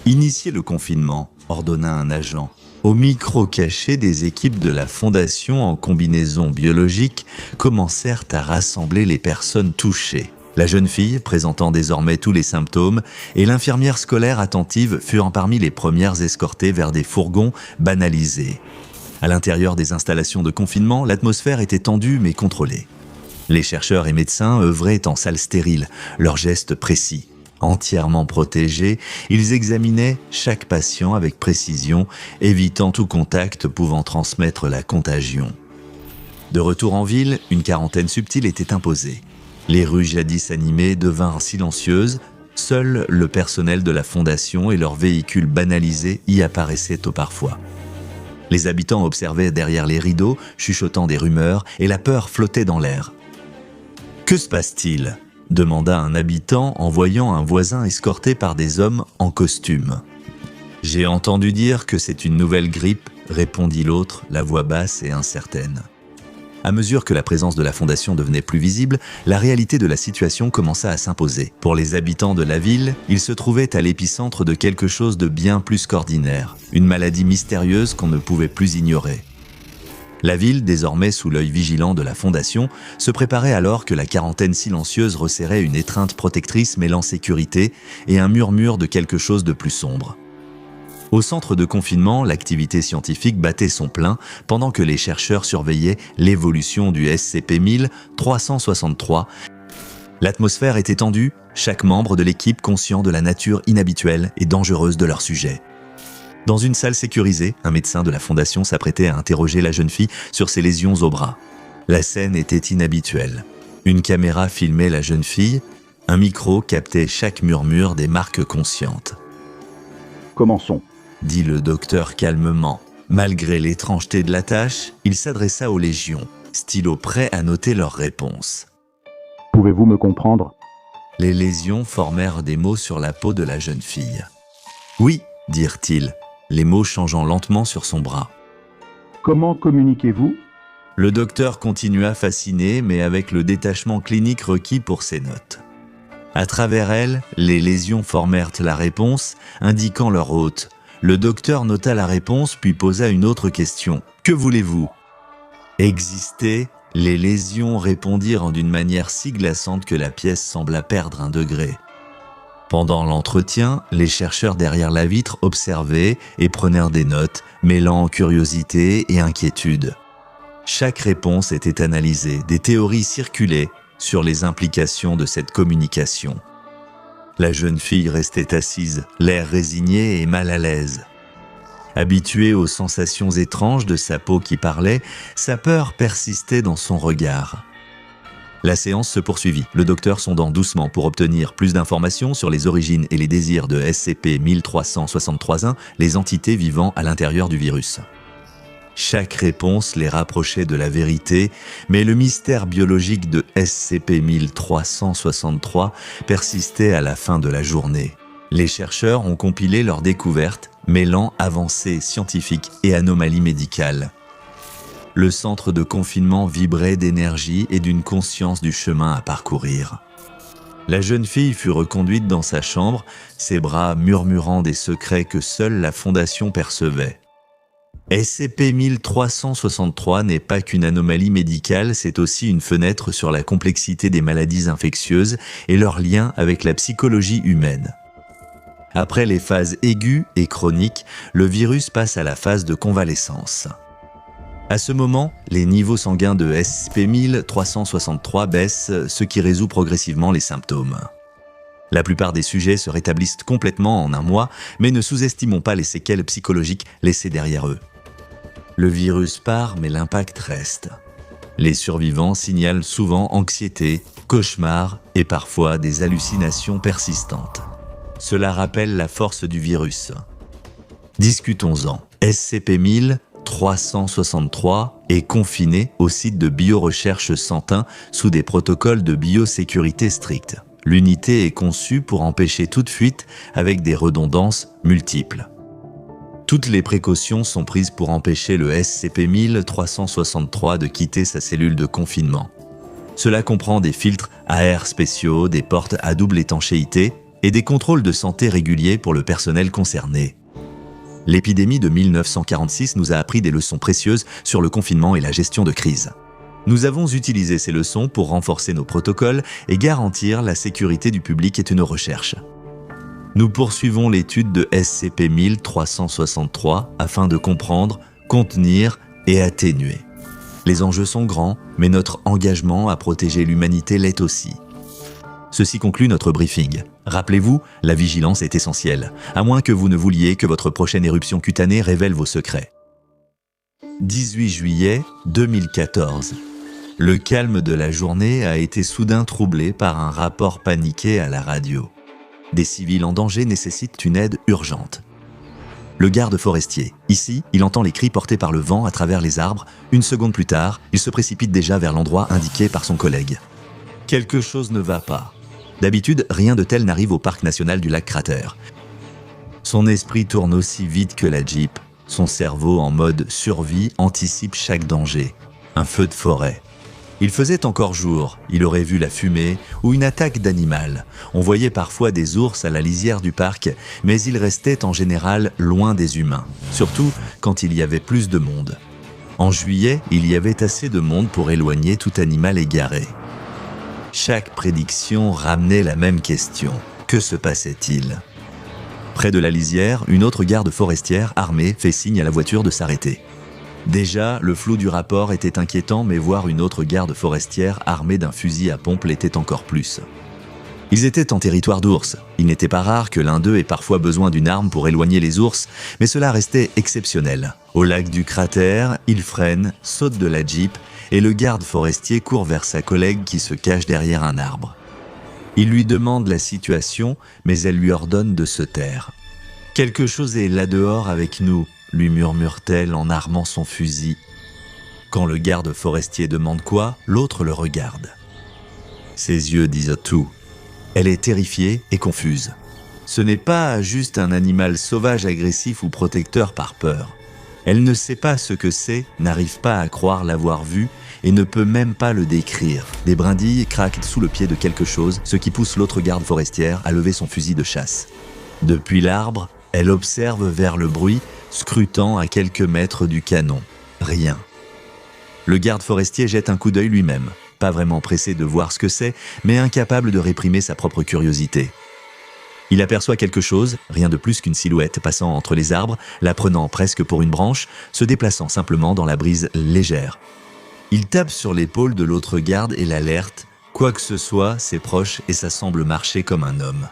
Initier le confinement, ordonna un agent. Au micro caché, des équipes de la Fondation en combinaison biologique commencèrent à rassembler les personnes touchées. La jeune fille, présentant désormais tous les symptômes, et l'infirmière scolaire attentive furent parmi les premières escortées vers des fourgons banalisés. À l'intérieur des installations de confinement, l'atmosphère était tendue mais contrôlée. Les chercheurs et médecins œuvraient en salle stérile, leurs gestes précis. Entièrement protégés, ils examinaient chaque patient avec précision, évitant tout contact pouvant transmettre la contagion. De retour en ville, une quarantaine subtile était imposée. Les rues jadis animées devinrent silencieuses, seul le personnel de la fondation et leurs véhicules banalisés y apparaissaient au parfois. Les habitants observaient derrière les rideaux, chuchotant des rumeurs, et la peur flottait dans l'air. « Que se passe-t-il » demanda un habitant en voyant un voisin escorté par des hommes en costume. « J'ai entendu dire que c'est une nouvelle grippe » répondit l'autre, la voix basse et incertaine. À mesure que la présence de la fondation devenait plus visible, la réalité de la situation commença à s'imposer. Pour les habitants de la ville, ils se trouvaient à l'épicentre de quelque chose de bien plus qu'ordinaire, une maladie mystérieuse qu'on ne pouvait plus ignorer. La ville, désormais sous l'œil vigilant de la fondation, se préparait alors que la quarantaine silencieuse resserrait une étreinte protectrice mêlant sécurité et un murmure de quelque chose de plus sombre. Au centre de confinement, l'activité scientifique battait son plein pendant que les chercheurs surveillaient l'évolution du SCP-1000-363. L'atmosphère était tendue, chaque membre de l'équipe conscient de la nature inhabituelle et dangereuse de leur sujet. Dans une salle sécurisée, un médecin de la fondation s'apprêtait à interroger la jeune fille sur ses lésions au bras. La scène était inhabituelle. Une caméra filmait la jeune fille, un micro captait chaque murmure des marques conscientes. « Commençons », dit le docteur calmement. Malgré l'étrangeté de la tâche, il s'adressa aux légions, stylo prêt à noter leurs réponses. « Pouvez-vous me comprendre ?» Les lésions formèrent des mots sur la peau de la jeune fille. « Oui », dirent-ils, les mots changeant lentement sur son bras. « Comment communiquez-vous » Le docteur continua fasciné, mais avec le détachement clinique requis pour ses notes. À travers elles, les lésions formèrent la réponse, indiquant leur hôte. Le docteur nota la réponse, puis posa une autre question. « Que voulez-vous » ? « Exister Les lésions répondirent d'une manière si glaçante que la pièce sembla perdre 1 degré. Pendant l'entretien, les chercheurs derrière la vitre observaient et prenaient des notes, mêlant curiosité et inquiétude. Chaque réponse était analysée, des théories circulaient sur les implications de cette communication. La jeune fille restait assise, l'air résigné et mal à l'aise. Habituée aux sensations étranges de sa peau qui parlait, sa peur persistait dans son regard. La séance se poursuivit, le docteur sondant doucement pour obtenir plus d'informations sur les origines et les désirs de SCP-1363-1, les entités vivant à l'intérieur du virus. Chaque réponse les rapprochait de la vérité, mais le mystère biologique de SCP-1363 persistait à la fin de la journée. Les chercheurs ont compilé leurs découvertes, mêlant avancées scientifiques et anomalies médicales. Le centre de confinement vibrait d'énergie et d'une conscience du chemin à parcourir. La jeune fille fut reconduite dans sa chambre, ses bras murmurant des secrets que seule la Fondation percevait. SCP-1363 n'est pas qu'une anomalie médicale, c'est aussi une fenêtre sur la complexité des maladies infectieuses et leur lien avec la psychologie humaine. Après les phases aiguës et chroniques, le virus passe à la phase de convalescence. À ce moment, les niveaux sanguins de SCP-1363 baissent, ce qui résout progressivement les symptômes. La plupart des sujets se rétablissent complètement en 1 mois, mais ne sous-estimons pas les séquelles psychologiques laissées derrière eux. Le virus part, mais l'impact reste. Les survivants signalent souvent anxiété, cauchemars et parfois des hallucinations persistantes. Cela rappelle la force du virus. Discutons-en. SCP-1363 est confiné au site de biorecherche Santin sous des protocoles de biosécurité stricts. L'unité est conçue pour empêcher toute fuite avec des redondances multiples. Toutes les précautions sont prises pour empêcher le SCP-1363 de quitter sa cellule de confinement. Cela comprend des filtres à air spéciaux, des portes à double étanchéité et des contrôles de santé réguliers pour le personnel concerné. L'épidémie de 1946 nous a appris des leçons précieuses sur le confinement et la gestion de crise. Nous avons utilisé ces leçons pour renforcer nos protocoles et garantir la sécurité du public et de nos recherches. Nous poursuivons l'étude de SCP-1363 afin de comprendre, contenir et atténuer. Les enjeux sont grands, mais notre engagement à protéger l'humanité l'est aussi. Ceci conclut notre briefing. Rappelez-vous, la vigilance est essentielle, à moins que vous ne vouliez que votre prochaine éruption cutanée révèle vos secrets. 18 juillet 2014. Le calme de la journée a été soudain troublé par un rapport paniqué à la radio. Des civils en danger nécessitent une aide urgente. Le garde forestier. Ici, il entend les cris portés par le vent à travers les arbres. 1 seconde plus tard, il se précipite déjà vers l'endroit indiqué par son collègue. Quelque chose ne va pas. D'habitude, rien de tel n'arrive au parc national du lac Crater. Son esprit tourne aussi vite que la Jeep. Son cerveau, en mode survie, anticipe chaque danger. Un feu de forêt. Il faisait encore jour, il aurait vu la fumée ou une attaque d'animal. On voyait parfois des ours à la lisière du parc, mais ils restaient en général loin des humains, surtout quand il y avait plus de monde. En juillet, il y avait assez de monde pour éloigner tout animal égaré. Chaque prédiction ramenait la même question. Que se passait-il ? Près de la lisière, une autre garde forestière armée fait signe à la voiture de s'arrêter. Déjà, le flou du rapport était inquiétant, mais voir une autre garde forestière armée d'un fusil à pompe l'était encore plus. Ils étaient en territoire d'ours. Il n'était pas rare que l'un d'eux ait parfois besoin d'une arme pour éloigner les ours, mais cela restait exceptionnel. Au lac du cratère, il freine, saute de la Jeep, et le garde forestier court vers sa collègue qui se cache derrière un arbre. Il lui demande la situation, mais elle lui ordonne de se taire. « Quelque chose est là dehors avec nous », lui murmure-t-elle en armant son fusil. Quand le garde forestier demande quoi, l'autre le regarde. Ses yeux disent tout. Elle est terrifiée et confuse. Ce n'est pas juste un animal sauvage, agressif ou protecteur par peur. Elle ne sait pas ce que c'est, n'arrive pas à croire l'avoir vu et ne peut même pas le décrire. Des brindilles craquent sous le pied de quelque chose, ce qui pousse l'autre garde forestière à lever son fusil de chasse. Depuis l'arbre, elle observe vers le bruit, scrutant à quelques mètres du canon. Rien. Le garde forestier jette un coup d'œil lui-même, pas vraiment pressé de voir ce que c'est, mais incapable de réprimer sa propre curiosité. Il aperçoit quelque chose, rien de plus qu'une silhouette passant entre les arbres, la prenant presque pour une branche, se déplaçant simplement dans la brise légère. Il tape sur l'épaule de l'autre garde et l'alerte. Quoi que ce soit, c'est proche et ça semble marcher comme un homme.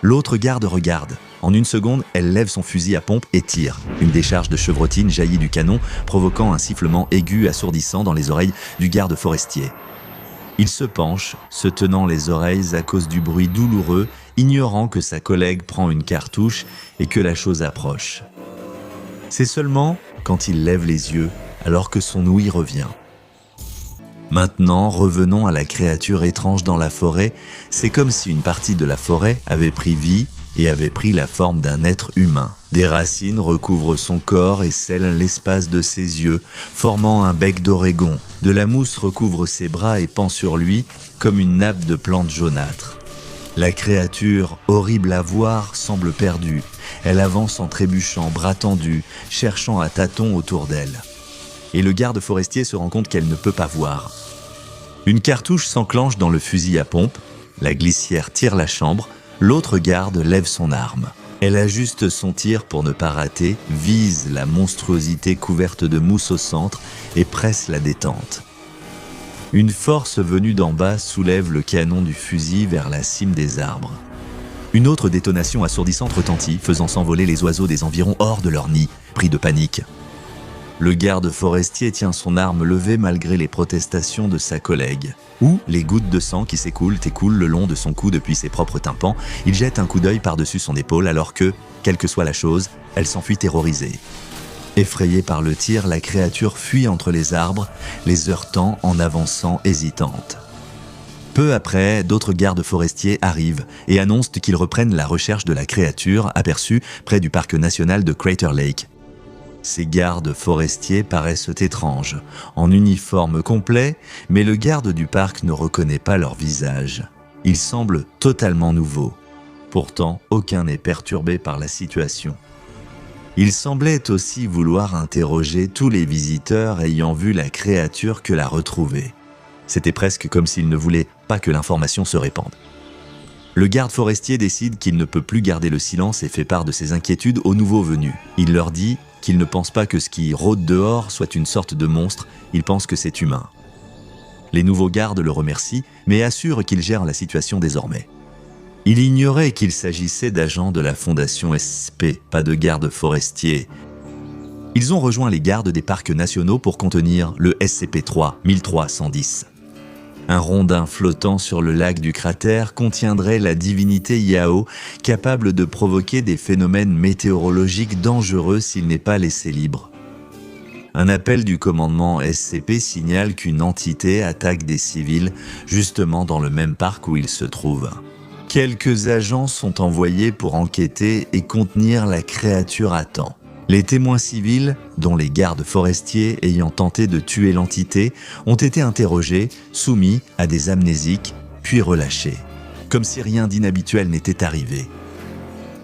L'autre garde regarde. En une seconde, elle lève son fusil à pompe et tire. Une décharge de chevrotine jaillit du canon, provoquant un sifflement aigu assourdissant dans les oreilles du garde forestier. Il se penche, se tenant les oreilles à cause du bruit douloureux, ignorant que sa collègue prend une cartouche et que la chose approche. C'est seulement quand il lève les yeux, alors que son ouïe revient. Maintenant, revenons à la créature étrange dans la forêt. C'est comme si une partie de la forêt avait pris vie et avait pris la forme d'un être humain. Des racines recouvrent son corps et scellent l'espace de ses yeux, formant un bec d'oregon. De la mousse recouvre ses bras et pend sur lui comme une nappe de plantes jaunâtres. La créature, horrible à voir, semble perdue. Elle avance en trébuchant, bras tendus, cherchant à tâtons autour d'elle. Et le garde forestier se rend compte qu'elle ne peut pas voir. Une cartouche s'enclenche dans le fusil à pompe, la glissière tire la chambre, l'autre garde lève son arme. Elle ajuste son tir pour ne pas rater, vise la monstruosité couverte de mousse au centre et presse la détente. Une force venue d'en bas soulève le canon du fusil vers la cime des arbres. Une autre détonation assourdissante retentit, faisant s'envoler les oiseaux des environs hors de leur nid, pris de panique. Le garde forestier tient son arme levée malgré les protestations de sa collègue. Ou les gouttes de sang qui s'écoulent le long de son cou depuis ses propres tympans, il jette un coup d'œil par-dessus son épaule alors que, quelle que soit la chose, elle s'enfuit terrorisée. Effrayée par le tir, la créature fuit entre les arbres, les heurtant en avançant hésitante. Peu après, d'autres gardes forestiers arrivent et annoncent qu'ils reprennent la recherche de la créature aperçue près du parc national de Crater Lake. Ces gardes forestiers paraissent étranges, en uniforme complet, mais le garde du parc ne reconnaît pas leur visage. Ils semblent totalement nouveaux. Pourtant, aucun n'est perturbé par la situation. Il semblait aussi vouloir interroger tous les visiteurs ayant vu la créature que la retrouver. C'était presque comme s'il ne voulait pas que l'information se répande. Le garde forestier décide qu'il ne peut plus garder le silence et fait part de ses inquiétudes aux nouveaux venus. Il leur dit qu'il ne pense pas que ce qui rôde dehors soit une sorte de monstre, il pense que c'est humain. Les nouveaux gardes le remercient, mais assurent qu'il gère la situation désormais. Il ignorait qu'il s'agissait d'agents de la Fondation SCP, pas de gardes forestiers. Ils ont rejoint les gardes des parcs nationaux pour contenir le SCP-3 1310. Un rondin flottant sur le lac du cratère contiendrait la divinité Yao, capable de provoquer des phénomènes météorologiques dangereux s'il n'est pas laissé libre. Un appel du commandement SCP signale qu'une entité attaque des civils, justement dans le même parc où il se trouve. Quelques agents sont envoyés pour enquêter et contenir la créature à temps. Les témoins civils, dont les gardes forestiers ayant tenté de tuer l'entité, ont été interrogés, soumis à des amnésiques, puis relâchés, comme si rien d'inhabituel n'était arrivé.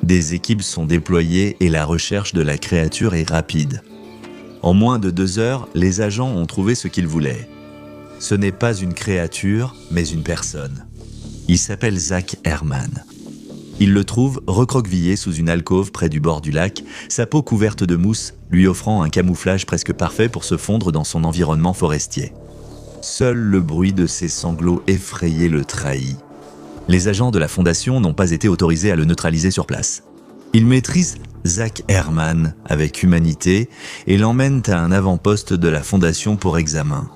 Des équipes sont déployées et la recherche de la créature est rapide. En moins de 2 heures, les agents ont trouvé ce qu'ils voulaient. Ce n'est pas une créature, mais une personne. Il s'appelle Zach Herman. Il le trouve recroquevillé sous une alcôve près du bord du lac, sa peau couverte de mousse lui offrant un camouflage presque parfait pour se fondre dans son environnement forestier. Seul le bruit de ses sanglots effrayés le trahit. Les agents de la Fondation n'ont pas été autorisés à le neutraliser sur place. Ils maîtrisent Zach Herman avec humanité et l'emmènent à un avant-poste de la Fondation pour examen.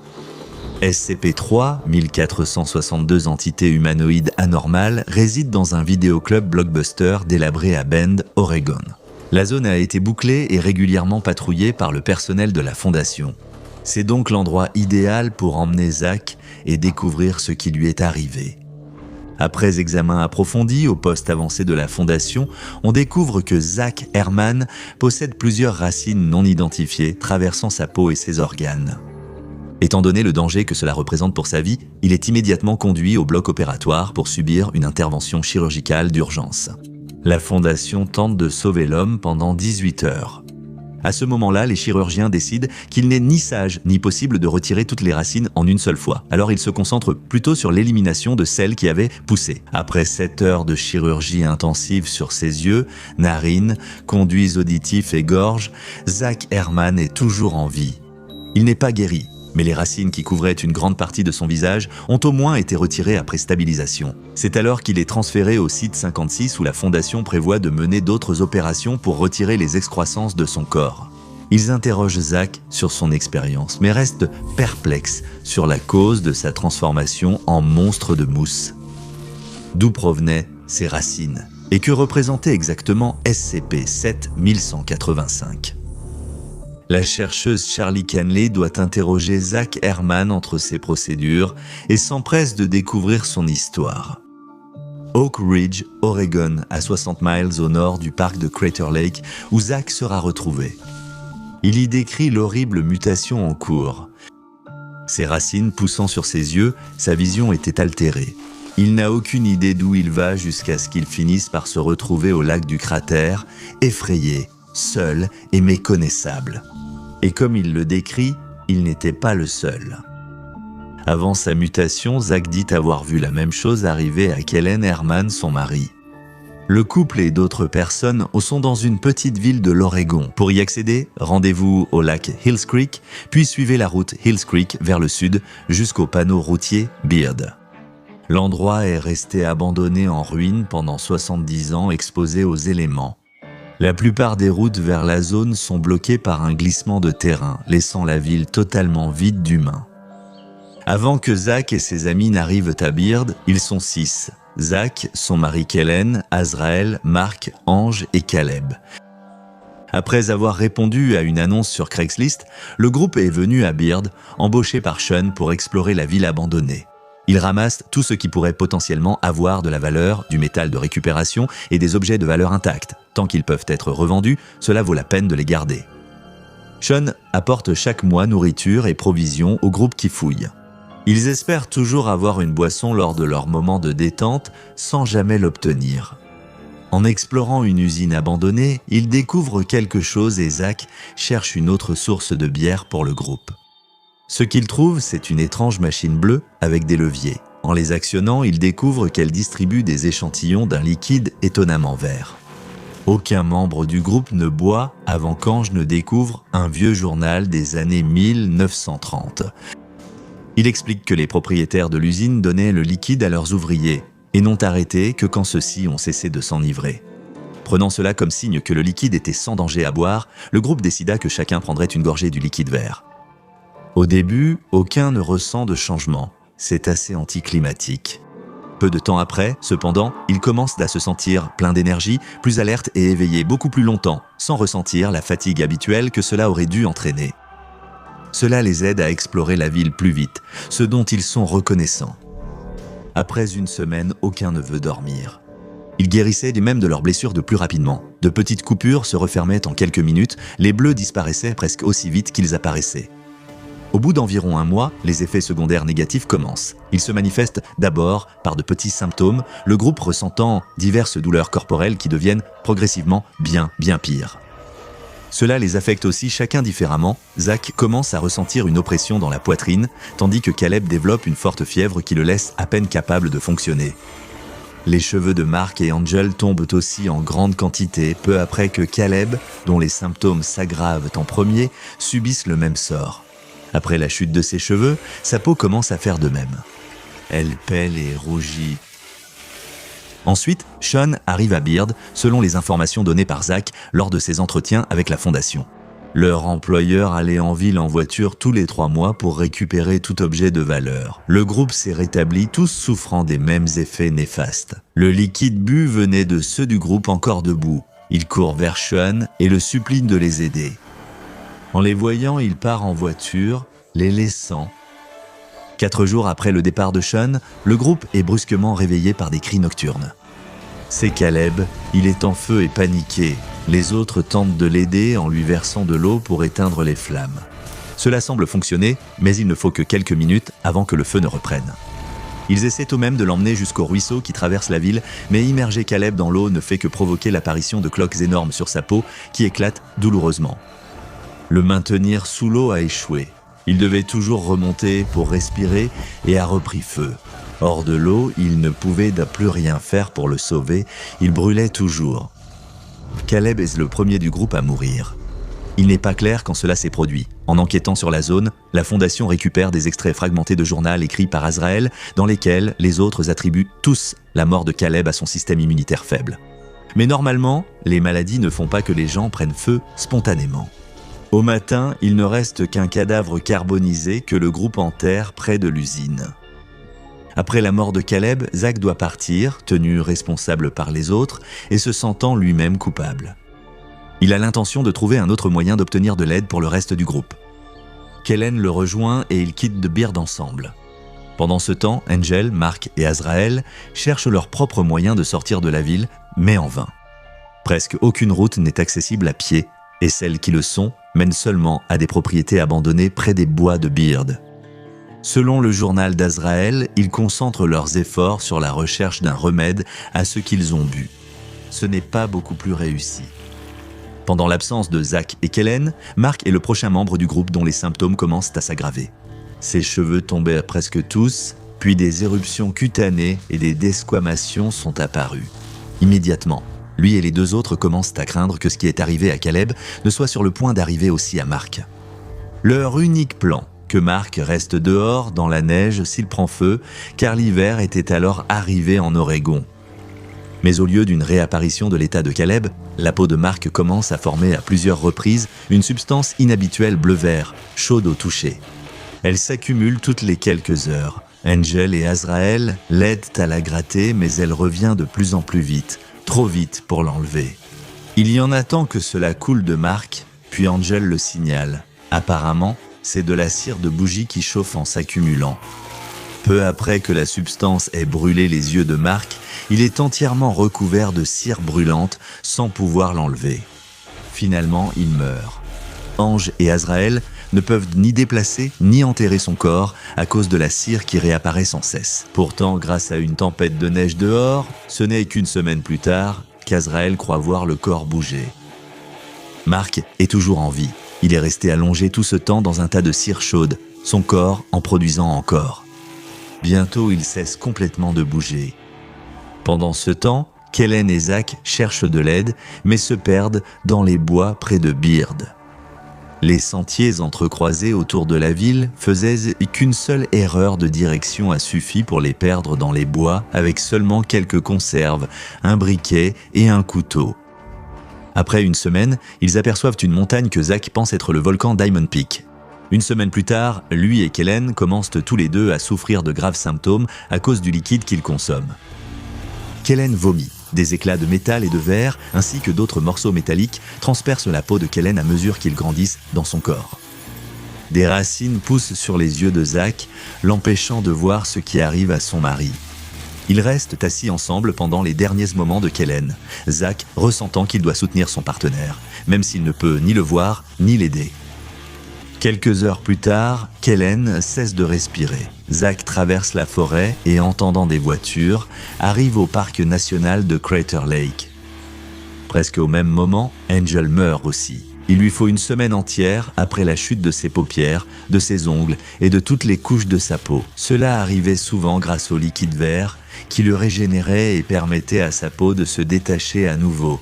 SCP-3, 1462 entités humanoïdes anormales, réside dans un vidéoclub blockbuster délabré à Bend, Oregon. La zone a été bouclée et régulièrement patrouillée par le personnel de la Fondation. C'est donc l'endroit idéal pour emmener Zach et découvrir ce qui lui est arrivé. Après examen approfondi au poste avancé de la Fondation, on découvre que Zach Herman possède plusieurs racines non identifiées traversant sa peau et ses organes. Étant donné le danger que cela représente pour sa vie, il est immédiatement conduit au bloc opératoire pour subir une intervention chirurgicale d'urgence. La Fondation tente de sauver l'homme pendant 18 heures. À ce moment-là, les chirurgiens décident qu'il n'est ni sage ni possible de retirer toutes les racines en une seule fois. Alors ils se concentrent plutôt sur l'élimination de celles qui avaient poussé. Après 7 heures de chirurgie intensive sur ses yeux, narines, conduits auditifs et gorge, Zach Herman est toujours en vie. Il n'est pas guéri, mais les racines qui couvraient une grande partie de son visage ont au moins été retirées après stabilisation. C'est alors qu'il est transféré au site 56 où la fondation prévoit de mener d'autres opérations pour retirer les excroissances de son corps. Ils interrogent Zach sur son expérience, mais restent perplexes sur la cause de sa transformation en monstre de mousse. D'où provenaient ces racines? Et que représentait exactement SCP-7185? La chercheuse Charlie Canley doit interroger Zach Herman entre ses procédures et s'empresse de découvrir son histoire. Oak Ridge, Oregon, à 60 miles au nord du parc de Crater Lake, où Zach sera retrouvé. Il y décrit l'horrible mutation en cours. Ses racines poussant sur ses yeux, sa vision était altérée. Il n'a aucune idée d'où il va jusqu'à ce qu'il finisse par se retrouver au lac du cratère, effrayé, seul et méconnaissable. Et comme il le décrit, il n'était pas le seul. Avant sa mutation, Zach dit avoir vu la même chose arriver à Kellen Herman, son mari. Le couple et d'autres personnes sont dans une petite ville de l'Oregon. Pour y accéder, rendez-vous au lac Hills Creek, puis suivez la route Hills Creek vers le sud jusqu'au panneau routier Beard. L'endroit est resté abandonné en ruine pendant 70 ans, exposé aux éléments. La plupart des routes vers la zone sont bloquées par un glissement de terrain, laissant la ville totalement vide d'humains. Avant que Zach et ses amis n'arrivent à Beard, ils sont 6. Zach, son mari Kellen, Azrael, Mark, Ange et Caleb. Après avoir répondu à une annonce sur Craigslist, le groupe est venu à Beard, embauché par Sean pour explorer la ville abandonnée. Ils ramassent tout ce qui pourrait potentiellement avoir de la valeur, du métal de récupération et des objets de valeur intacte. Tant qu'ils peuvent être revendus, cela vaut la peine de les garder. Sean apporte chaque mois nourriture et provisions au groupe qui fouille. Ils espèrent toujours avoir une boisson lors de leur moment de détente sans jamais l'obtenir. En explorant une usine abandonnée, ils découvrent quelque chose et Zach cherche une autre source de bière pour le groupe. Ce qu'ils trouvent, c'est une étrange machine bleue avec des leviers. En les actionnant, ils découvrent qu'elle distribue des échantillons d'un liquide étonnamment vert. Aucun membre du groupe ne boit avant qu'Ange ne découvre un vieux journal des années 1930. Il explique que les propriétaires de l'usine donnaient le liquide à leurs ouvriers et n'ont arrêté que quand ceux-ci ont cessé de s'enivrer. Prenant cela comme signe que le liquide était sans danger à boire, le groupe décida que chacun prendrait une gorgée du liquide vert. Au début, aucun ne ressent de changement. C'est assez anticlimatique. Peu de temps après, cependant, ils commencent à se sentir plein d'énergie, plus alertes et éveillés beaucoup plus longtemps, sans ressentir la fatigue habituelle que cela aurait dû entraîner. Cela les aide à explorer la ville plus vite, ce dont ils sont reconnaissants. Après une semaine, aucun ne veut dormir. Ils guérissaient même de leurs blessures de plus rapidement. De petites coupures se refermaient en quelques minutes, les bleus disparaissaient presque aussi vite qu'ils apparaissaient. Au bout d'environ un mois, les effets secondaires négatifs commencent. Ils se manifestent d'abord par de petits symptômes, le groupe ressentant diverses douleurs corporelles qui deviennent progressivement bien pires. Cela les affecte aussi chacun différemment. Zach commence à ressentir une oppression dans la poitrine, tandis que Caleb développe une forte fièvre qui le laisse à peine capable de fonctionner. Les cheveux de Mark et Angel tombent aussi en grande quantité, peu après que Caleb, dont les symptômes s'aggravent en premier, subisse le même sort. Après la chute de ses cheveux, sa peau commence à faire de même. Elle pèle et rougit. Ensuite, Sean arrive à Beard, selon les informations données par Zach lors de ses entretiens avec la fondation. Leur employeur allait en ville en voiture tous les 3 mois pour récupérer tout objet de valeur. Le groupe s'est rétabli, tous souffrant des mêmes effets néfastes. Le liquide bu venait de ceux du groupe encore debout. Il court vers Sean et le supplie de les aider. En les voyant, il part en voiture, les laissant. 4 jours après le départ de Sean, le groupe est brusquement réveillé par des cris nocturnes. C'est Caleb, il est en feu et paniqué. Les autres tentent de l'aider en lui versant de l'eau pour éteindre les flammes. Cela semble fonctionner, mais il ne faut que quelques minutes avant que le feu ne reprenne. Ils essaient tout de même de l'emmener jusqu'au ruisseau qui traverse la ville, mais immerger Caleb dans l'eau ne fait que provoquer l'apparition de cloques énormes sur sa peau qui éclatent douloureusement. Le maintenir sous l'eau a échoué. Il devait toujours remonter pour respirer et a repris feu. Hors de l'eau, il ne pouvait plus rien faire pour le sauver, il brûlait toujours. Caleb est le premier du groupe à mourir. Il n'est pas clair quand cela s'est produit. En enquêtant sur la zone, la Fondation récupère des extraits fragmentés de journal écrits par Azraël, dans lesquels les autres attribuent tous la mort de Caleb à son système immunitaire faible. Mais normalement, les maladies ne font pas que les gens prennent feu spontanément. Au matin, il ne reste qu'un cadavre carbonisé que le groupe enterre près de l'usine. Après la mort de Caleb, Zach doit partir, tenu responsable par les autres et se sentant lui-même coupable. Il a l'intention de trouver un autre moyen d'obtenir de l'aide pour le reste du groupe. Kellen le rejoint et ils quittent The Beard ensemble. Pendant ce temps, Angel, Mark et Azrael cherchent leur propre moyen de sortir de la ville, mais en vain. Presque aucune route n'est accessible à pied, et celles qui le sont mènent seulement à des propriétés abandonnées près des bois de Beard. Selon le journal d'Azrael, ils concentrent leurs efforts sur la recherche d'un remède à ce qu'ils ont bu. Ce n'est pas beaucoup plus réussi. Pendant l'absence de Zach et Kellen, Mark est le prochain membre du groupe dont les symptômes commencent à s'aggraver. Ses cheveux tombaient presque tous, puis des éruptions cutanées et des desquamations sont apparues. Immédiatement, lui et les deux autres commencent à craindre que ce qui est arrivé à Caleb ne soit sur le point d'arriver aussi à Mark. Leur unique plan, que Mark reste dehors dans la neige s'il prend feu, car l'hiver était alors arrivé en Oregon. Mais au lieu d'une réapparition de l'état de Caleb, la peau de Mark commence à former à plusieurs reprises une substance inhabituelle bleu-vert, chaude au toucher. Elle s'accumule toutes les quelques heures. Angel et Azrael l'aident à la gratter, mais elle revient de plus en plus vite, trop vite pour l'enlever. Il y en a tant que cela coule de Mark, puis Angel le signale. Apparemment, c'est de la cire de bougie qui chauffe en s'accumulant. Peu après que la substance ait brûlé les yeux de Mark, il est entièrement recouvert de cire brûlante sans pouvoir l'enlever. Finalement, il meurt. Ange et Azrael ne peuvent ni déplacer ni enterrer son corps à cause de la cire qui réapparaît sans cesse. Pourtant, grâce à une tempête de neige dehors, ce n'est qu'une semaine plus tard qu'Azrael croit voir le corps bouger. Mark est toujours en vie. Il est resté allongé tout ce temps dans un tas de cire chaude, son corps en produisant encore. Bientôt, il cesse complètement de bouger. Pendant ce temps, Kellen et Zach cherchent de l'aide, mais se perdent dans les bois près de Beard. Les sentiers entrecroisés autour de la ville faisaient qu'une seule erreur de direction a suffi pour les perdre dans les bois avec seulement quelques conserves, un briquet et un couteau. Après une semaine, ils aperçoivent une montagne que Zach pense être le volcan Diamond Peak. Une semaine plus tard, lui et Kellen commencent tous les deux à souffrir de graves symptômes à cause du liquide qu'ils consomment. Kellen vomit. Des éclats de métal et de verre, ainsi que d'autres morceaux métalliques, transpercent la peau de Kellen à mesure qu'ils grandissent dans son corps. Des racines poussent sur les yeux de Zach, l'empêchant de voir ce qui arrive à son mari. Ils restent assis ensemble pendant les derniers moments de Kellen, Zach ressentant qu'il doit soutenir son partenaire, même s'il ne peut ni le voir ni l'aider. Quelques heures plus tard, Kellen cesse de respirer. Zach traverse la forêt et, entendant des voitures, arrive au parc national de Crater Lake. Presque au même moment, Angel meurt aussi. Il lui faut une semaine entière après la chute de ses paupières, de ses ongles et de toutes les couches de sa peau. Cela arrivait souvent grâce au liquide vert qui le régénérait et permettait à sa peau de se détacher à nouveau.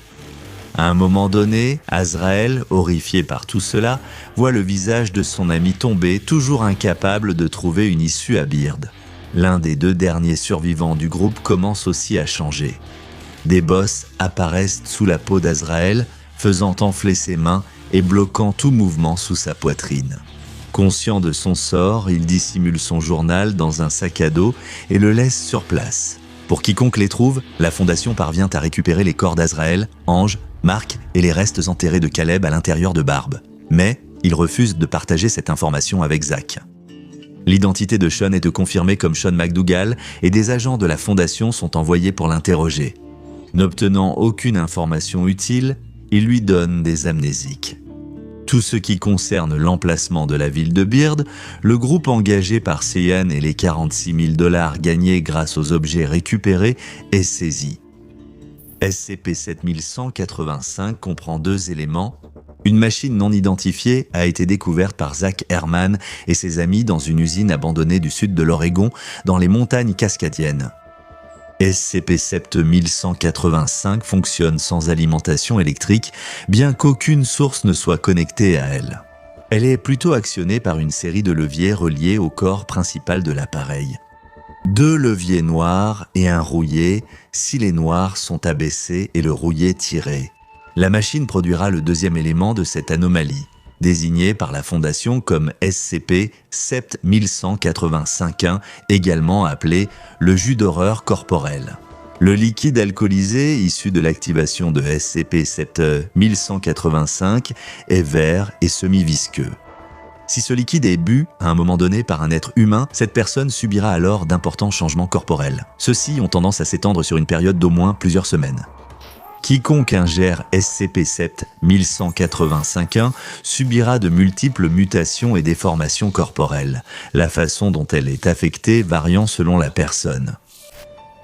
À un moment donné, Azrael, horrifié par tout cela, voit le visage de son ami tomber, toujours incapable de trouver une issue à Beard. L'un des deux derniers survivants du groupe commence aussi à changer. Des bosses apparaissent sous la peau d'Azrael, faisant enfler ses mains et bloquant tout mouvement sous sa poitrine. Conscient de son sort, il dissimule son journal dans un sac à dos et le laisse sur place. Pour quiconque les trouve, la Fondation parvient à récupérer les corps d'Azrael, Ange, Mark et les restes enterrés de Caleb à l'intérieur de Barbe. Mais il refuse de partager cette information avec Zach. L'identité de Sean est confirmée comme Sean McDougall et des agents de la Fondation sont envoyés pour l'interroger. N'obtenant aucune information utile, il lui donne des amnésiques. Tout ce qui concerne l'emplacement de la ville de Beard, le groupe engagé par Cyan et les 46 000 $ gagnés grâce aux objets récupérés est saisi. SCP-7185 comprend 2 éléments, Une machine non identifiée a été découverte par Zach Herman et ses amis dans une usine abandonnée du sud de l'Oregon, dans les montagnes cascadiennes. SCP-7185 fonctionne sans alimentation électrique, bien qu'aucune source ne soit connectée à elle. Elle est plutôt actionnée par une série de leviers reliés au corps principal de l'appareil. 2 leviers noirs et un rouillé, si les noirs sont abaissés et le rouillé tiré. La machine produira le deuxième élément de cette anomalie, désigné par la Fondation comme SCP-7185-1, également appelé le jus d'horreur corporel. Le liquide alcoolisé issu de l'activation de SCP-7185 est vert et semi-visqueux. Si ce liquide est bu à un moment donné par un être humain, cette personne subira alors d'importants changements corporels. Ceux-ci ont tendance à s'étendre sur une période d'au moins plusieurs semaines. Quiconque ingère SCP-7185-1 subira de multiples mutations et déformations corporelles, la façon dont elle est affectée variant selon la personne.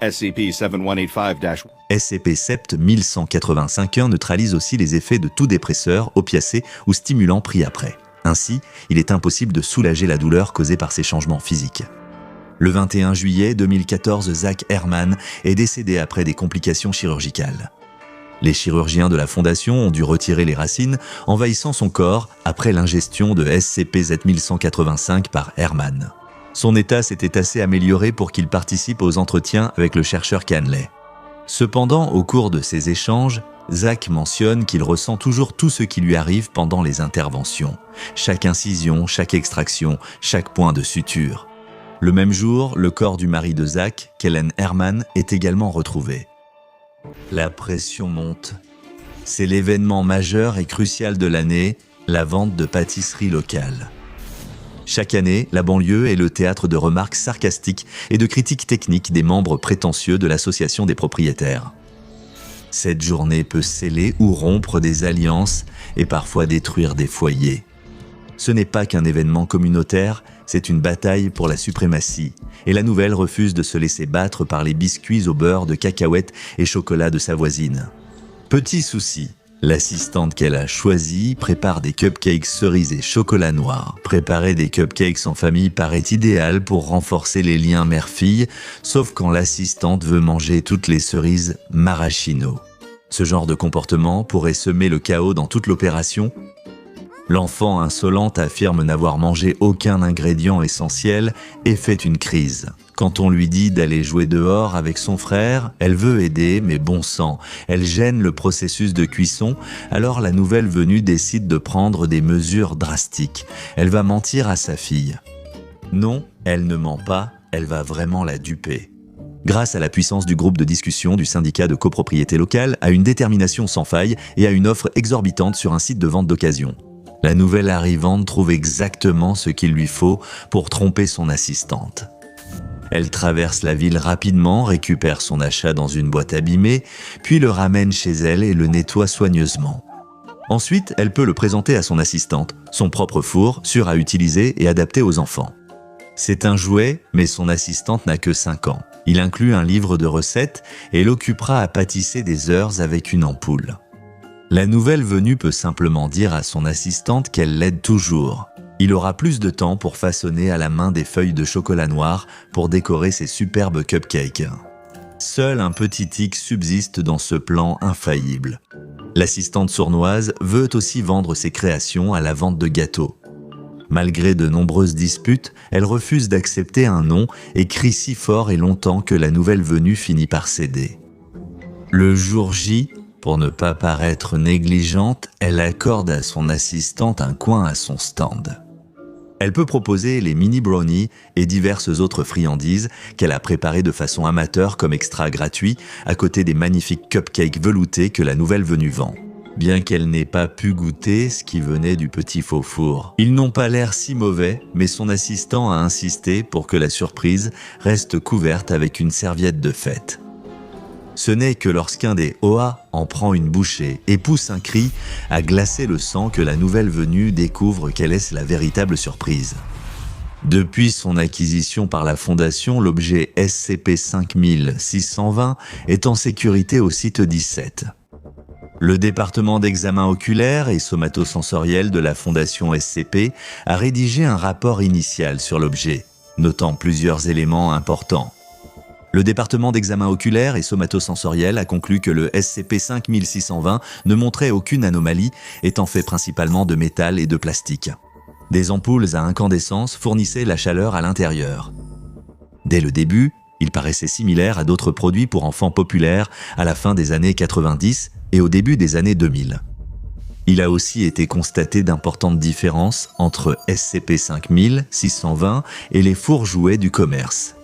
SCP-7185-1 neutralise aussi les effets de tout dépresseur, opiacé ou stimulant pris après. Ainsi, il est impossible de soulager la douleur causée par ces changements physiques. Le 21 juillet 2014, Zach Herman est décédé après des complications chirurgicales. Les chirurgiens de la Fondation ont dû retirer les racines, envahissant son corps après l'ingestion de SCP-7185 par Herman. Son état s'était assez amélioré pour qu'il participe aux entretiens avec le chercheur Canley. Cependant, au cours de ces échanges, Zach mentionne qu'il ressent toujours tout ce qui lui arrive pendant les interventions. Chaque incision, chaque extraction, chaque point de suture. Le même jour, le corps du mari de Zach, Kellen Herman, est également retrouvé. La pression monte. C'est l'événement majeur et crucial de l'année, la vente de pâtisseries locales. Chaque année, la banlieue est le théâtre de remarques sarcastiques et de critiques techniques des membres prétentieux de l'association des propriétaires. Cette journée peut sceller ou rompre des alliances et parfois détruire des foyers. Ce n'est pas qu'un événement communautaire, c'est une bataille pour la suprématie. Et la nouvelle refuse de se laisser battre par les biscuits au beurre de cacahuètes et chocolat de sa voisine. Petit souci, l'assistante qu'elle a choisie prépare des cupcakes cerises et chocolat noir. Préparer des cupcakes en famille paraît idéal pour renforcer les liens mère-fille, sauf quand l'assistante veut manger toutes les cerises maraschino. Ce genre de comportement pourrait semer le chaos dans toute l'opération. L'enfant insolente affirme n'avoir mangé aucun ingrédient essentiel et fait une crise. Quand on lui dit d'aller jouer dehors avec son frère, elle veut aider, mais bon sang, elle gêne le processus de cuisson, alors la nouvelle venue décide de prendre des mesures drastiques. Elle va mentir à sa fille. Non, elle ne ment pas, elle va vraiment la duper. Grâce à la puissance du groupe de discussion du syndicat de copropriété locale, à une détermination sans faille et à une offre exorbitante sur un site de vente d'occasion. La nouvelle arrivante trouve exactement ce qu'il lui faut pour tromper son assistante. Elle traverse la ville rapidement, récupère son achat dans une boîte abîmée, puis le ramène chez elle et le nettoie soigneusement. Ensuite, elle peut le présenter à son assistante, son propre four, sûr à utiliser et adapté aux enfants. C'est un jouet, mais son assistante n'a que 5 ans. Il inclut un livre de recettes et l'occupera à pâtisser des heures avec une ampoule. La nouvelle venue peut simplement dire à son assistante qu'elle l'aide toujours. Il aura plus de temps pour façonner à la main des feuilles de chocolat noir pour décorer ses superbes cupcakes. Seul un petit tic subsiste dans ce plan infaillible. L'assistante sournoise veut aussi vendre ses créations à la vente de gâteaux. Malgré de nombreuses disputes, elle refuse d'accepter un non et crie si fort et longtemps que la nouvelle venue finit par céder. Le jour J, pour ne pas paraître négligente, elle accorde à son assistante un coin à son stand. Elle peut proposer les mini brownies et diverses autres friandises qu'elle a préparées de façon amateur comme extra gratuit à côté des magnifiques cupcakes veloutés que la nouvelle venue vend. Bien qu'elle n'ait pas pu goûter ce qui venait du petit faux four. Ils n'ont pas l'air si mauvais, mais son assistant a insisté pour que la surprise reste couverte avec une serviette de fête. Ce n'est que lorsqu'un des Oa en prend une bouchée et pousse un cri à glacer le sang que la nouvelle venue découvre qu'elle est la véritable surprise. Depuis son acquisition par la Fondation, l'objet SCP-5620 est en sécurité au site 17. Le département d'examen oculaire et somatosensoriel de la Fondation SCP a rédigé un rapport initial sur l'objet, notant plusieurs éléments importants. Le département d'examen oculaire et somatosensoriel a conclu que le SCP-5620 ne montrait aucune anomalie, étant fait principalement de métal et de plastique. Des ampoules à incandescence fournissaient la chaleur à l'intérieur. Dès le début, il paraissait similaire à d'autres produits pour enfants populaires à la fin des années 90 et au début des années 2000. Il a aussi été constaté d'importantes différences entre SCP-5620 et les fours jouets du commerce.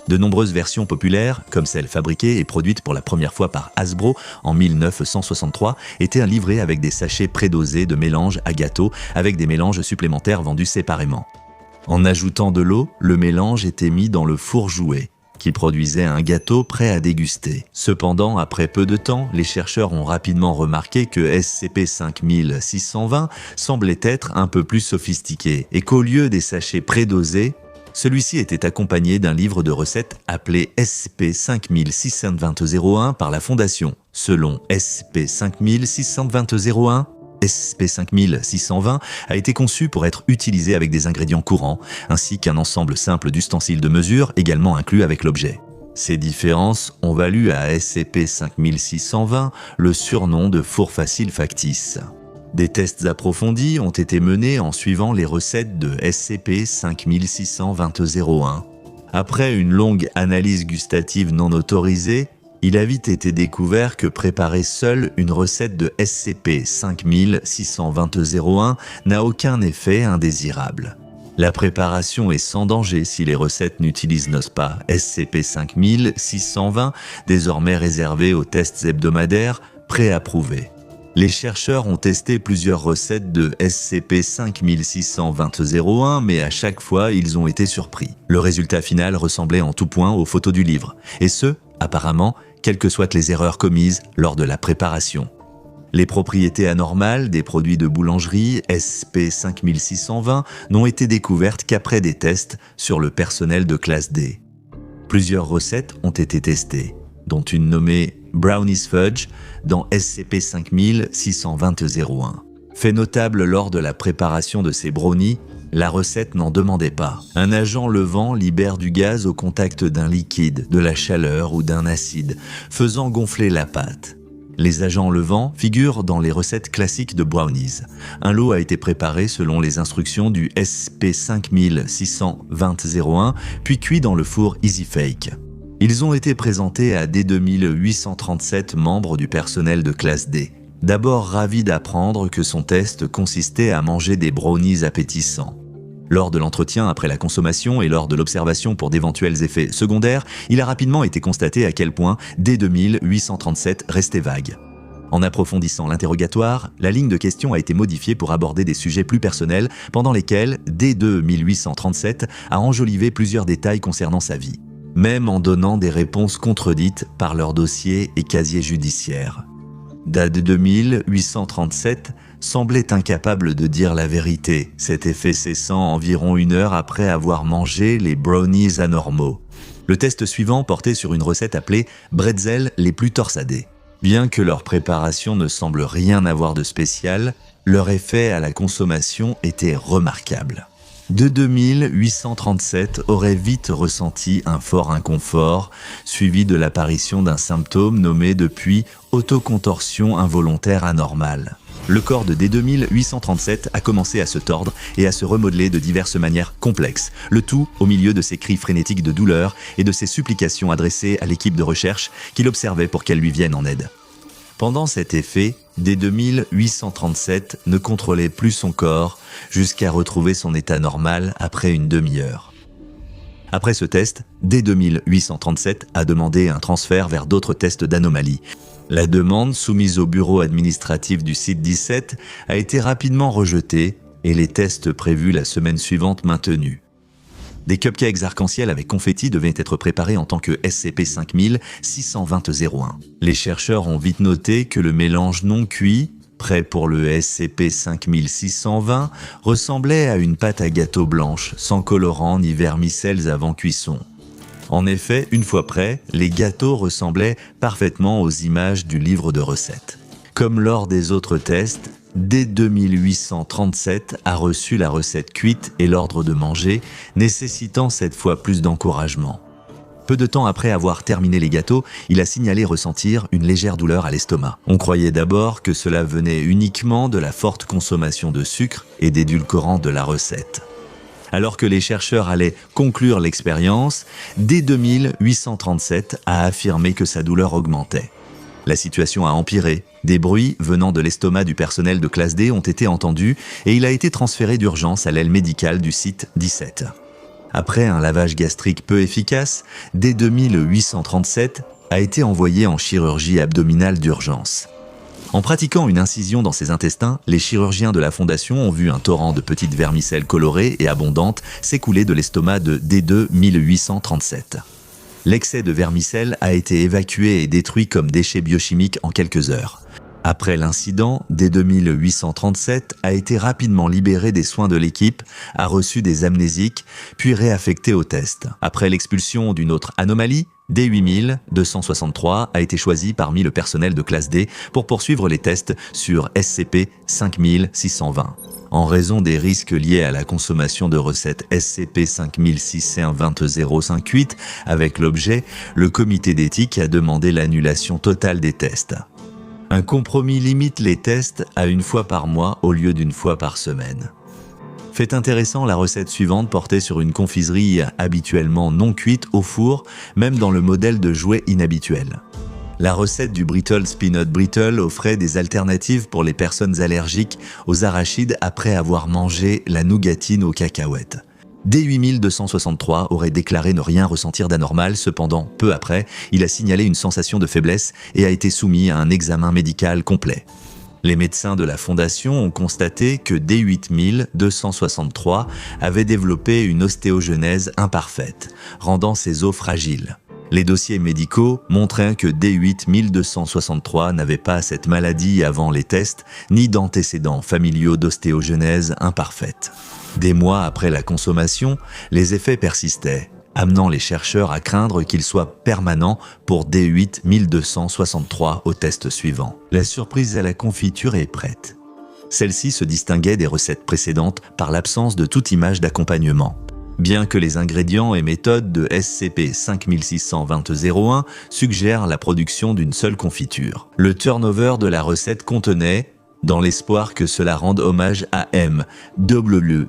De nombreuses versions populaires, comme celle fabriquée et produite pour la première fois par Hasbro en 1963, étaient livrées avec des sachets prédosés de mélange à gâteau avec des mélanges supplémentaires vendus séparément. En ajoutant de l'eau, le mélange était mis dans le four jouet, qui produisait un gâteau prêt à déguster. Cependant, après peu de temps, les chercheurs ont rapidement remarqué que SCP-5620 semblait être un peu plus sophistiqué et qu'au lieu des sachets prédosés, celui-ci était accompagné d'un livre de recettes appelé SCP-5620-01 par la Fondation. Selon SCP-5620-01, SCP-5620 a été conçu pour être utilisé avec des ingrédients courants, ainsi qu'un ensemble simple d'ustensiles de mesure également inclus avec l'objet. Ces différences ont valu à SCP-5620 le surnom de four facile factice. Des tests approfondis ont été menés en suivant les recettes de SCP-5620-01. Après une longue analyse gustative non autorisée, il a vite été découvert que préparer seule une recette de SCP-5620-01 n'a aucun effet indésirable. La préparation est sans danger si les recettes n'utilisent pas SCP-5620, désormais réservé aux tests hebdomadaires préapprouvés. Les chercheurs ont testé plusieurs recettes de SCP-5620-01, mais à chaque fois, ils ont été surpris. Le résultat final ressemblait en tout point aux photos du livre, et ce, apparemment, quelles que soient les erreurs commises lors de la préparation. Les propriétés anormales des produits de boulangerie SCP-5620 n'ont été découvertes qu'après des tests sur le personnel de classe D. Plusieurs recettes ont été testées, dont une nommée Brownies Fudge dans SCP-5620-01. Fait notable lors de la préparation de ces brownies, la recette n'en demandait pas. Un agent levant libère du gaz au contact d'un liquide, de la chaleur ou d'un acide, faisant gonfler la pâte. Les agents levants figurent dans les recettes classiques de brownies. Un lot a été préparé selon les instructions du SCP-5620-01, puis cuit dans le four EasyFake. Ils ont été présentés à D2837 membres du personnel de classe D. D'abord ravi d'apprendre que son test consistait à manger des brownies appétissants. Lors de l'entretien après la consommation et lors de l'observation pour d'éventuels effets secondaires, il a rapidement été constaté à quel point D2837 restait vague. En approfondissant l'interrogatoire, la ligne de questions a été modifiée pour aborder des sujets plus personnels pendant lesquels D2837 a enjolivé plusieurs détails concernant sa vie, même en donnant des réponses contredites par leur dossier et casier judiciaire. D2837 semblait incapable de dire la vérité, cet effet cessant environ 1 heure après avoir mangé les brownies anormaux. Le test suivant portait sur une recette appelée « Bretzel les plus torsadés ». Bien que leur préparation ne semble rien avoir de spécial, leur effet à la consommation était remarquable. D2837 aurait vite ressenti un fort inconfort, suivi de l'apparition d'un symptôme nommé depuis autocontorsion involontaire anormale. Le corps de D2837 a commencé à se tordre et à se remodeler de diverses manières complexes, le tout au milieu de ses cris frénétiques de douleur et de ses supplications adressées à l'équipe de recherche qu'il observait pour qu'elle lui vienne en aide. Pendant cet effet, D2837 ne contrôlait plus son corps jusqu'à retrouver son état normal après une demi-heure. Après ce test, D2837 a demandé un transfert vers d'autres tests d'anomalies. La demande, soumise au bureau administratif du site 17, a été rapidement rejetée et les tests prévus la semaine suivante maintenus. Des cupcakes arc-en-ciel avec confetti devaient être préparés en tant que SCP-5620-01. Les chercheurs ont vite noté que le mélange non cuit, prêt pour le SCP-5620, ressemblait à une pâte à gâteau blanche, sans colorant ni vermicelles avant cuisson. En effet, une fois prêts, les gâteaux ressemblaient parfaitement aux images du livre de recettes. Comme lors des autres tests, D2837 a reçu la recette cuite et l'ordre de manger, nécessitant cette fois plus d'encouragement. Peu de temps après avoir terminé les gâteaux, il a signalé ressentir une légère douleur à l'estomac. On croyait d'abord que cela venait uniquement de la forte consommation de sucre et d'édulcorants de la recette. Alors que les chercheurs allaient conclure l'expérience, D2837 a affirmé que sa douleur augmentait. La situation a empiré. Des bruits venant de l'estomac du personnel de classe D ont été entendus et il a été transféré d'urgence à l'aile médicale du site 17. Après un lavage gastrique peu efficace, D2837 a été envoyé en chirurgie abdominale d'urgence. En pratiquant une incision dans ses intestins, les chirurgiens de la Fondation ont vu un torrent de petites vermicelles colorées et abondantes s'écouler de l'estomac de D2837. L'excès de vermicelles a été évacué et détruit comme déchets biochimiques en quelques heures. Après l'incident, D2837 a été rapidement libéré des soins de l'équipe, a reçu des amnésiques, puis réaffecté au test. Après l'expulsion d'une autre anomalie, D8263 a été choisi parmi le personnel de classe D pour poursuivre les tests sur SCP-5620. En raison des risques liés à la consommation de recettes SCP-5620-058 avec l'objet, le comité d'éthique a demandé l'annulation totale des tests. Un compromis limite les tests à une fois par mois au lieu d'une fois par semaine. Fait intéressant, la recette suivante portait sur une confiserie habituellement non cuite au four, même dans le modèle de jouet inhabituel. La recette du Brittle Peanut Brittle offrait des alternatives pour les personnes allergiques aux arachides après avoir mangé la nougatine aux cacahuètes. D8263 aurait déclaré ne rien ressentir d'anormal, cependant, peu après, il a signalé une sensation de faiblesse et a été soumis à un examen médical complet. Les médecins de la Fondation ont constaté que D8263 avait développé une ostéogenèse imparfaite, rendant ses os fragiles. Les dossiers médicaux montraient que D8263 n'avait pas cette maladie avant les tests, ni d'antécédents familiaux d'ostéogenèse imparfaite. Des mois après la consommation, les effets persistaient, amenant les chercheurs à craindre qu'il soit permanent pour D8263 au test suivant. La surprise à la confiture est prête. Celle-ci se distinguait des recettes précédentes par l'absence de toute image d'accompagnement. Bien que les ingrédients et méthodes de SCP-5620-01 suggèrent la production d'une seule confiture, le turnover de la recette contenait, dans l'espoir que cela rende hommage à M. W.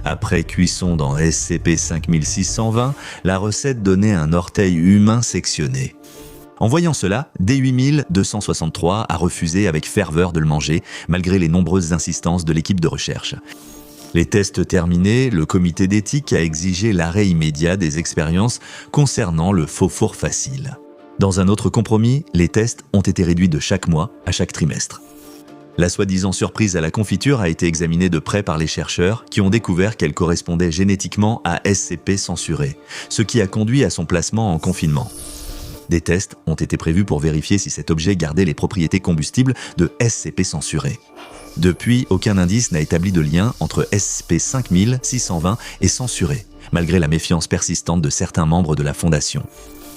Après cuisson dans SCP-5620, la recette donnait un orteil humain sectionné. En voyant cela, D8263 a refusé avec ferveur de le manger, malgré les nombreuses insistances de l'équipe de recherche. Les tests terminés, le comité d'éthique a exigé l'arrêt immédiat des expériences concernant le faux four facile. Dans un autre compromis, les tests ont été réduits de chaque mois à chaque trimestre. La soi-disant surprise à la confiture a été examinée de près par les chercheurs qui ont découvert qu'elle correspondait génétiquement à SCP censuré, ce qui a conduit à son placement en confinement. Des tests ont été prévus pour vérifier si cet objet gardait les propriétés combustibles de SCP censuré. Depuis, aucun indice n'a établi de lien entre SCP-5620 et censuré, malgré la méfiance persistante de certains membres de la Fondation.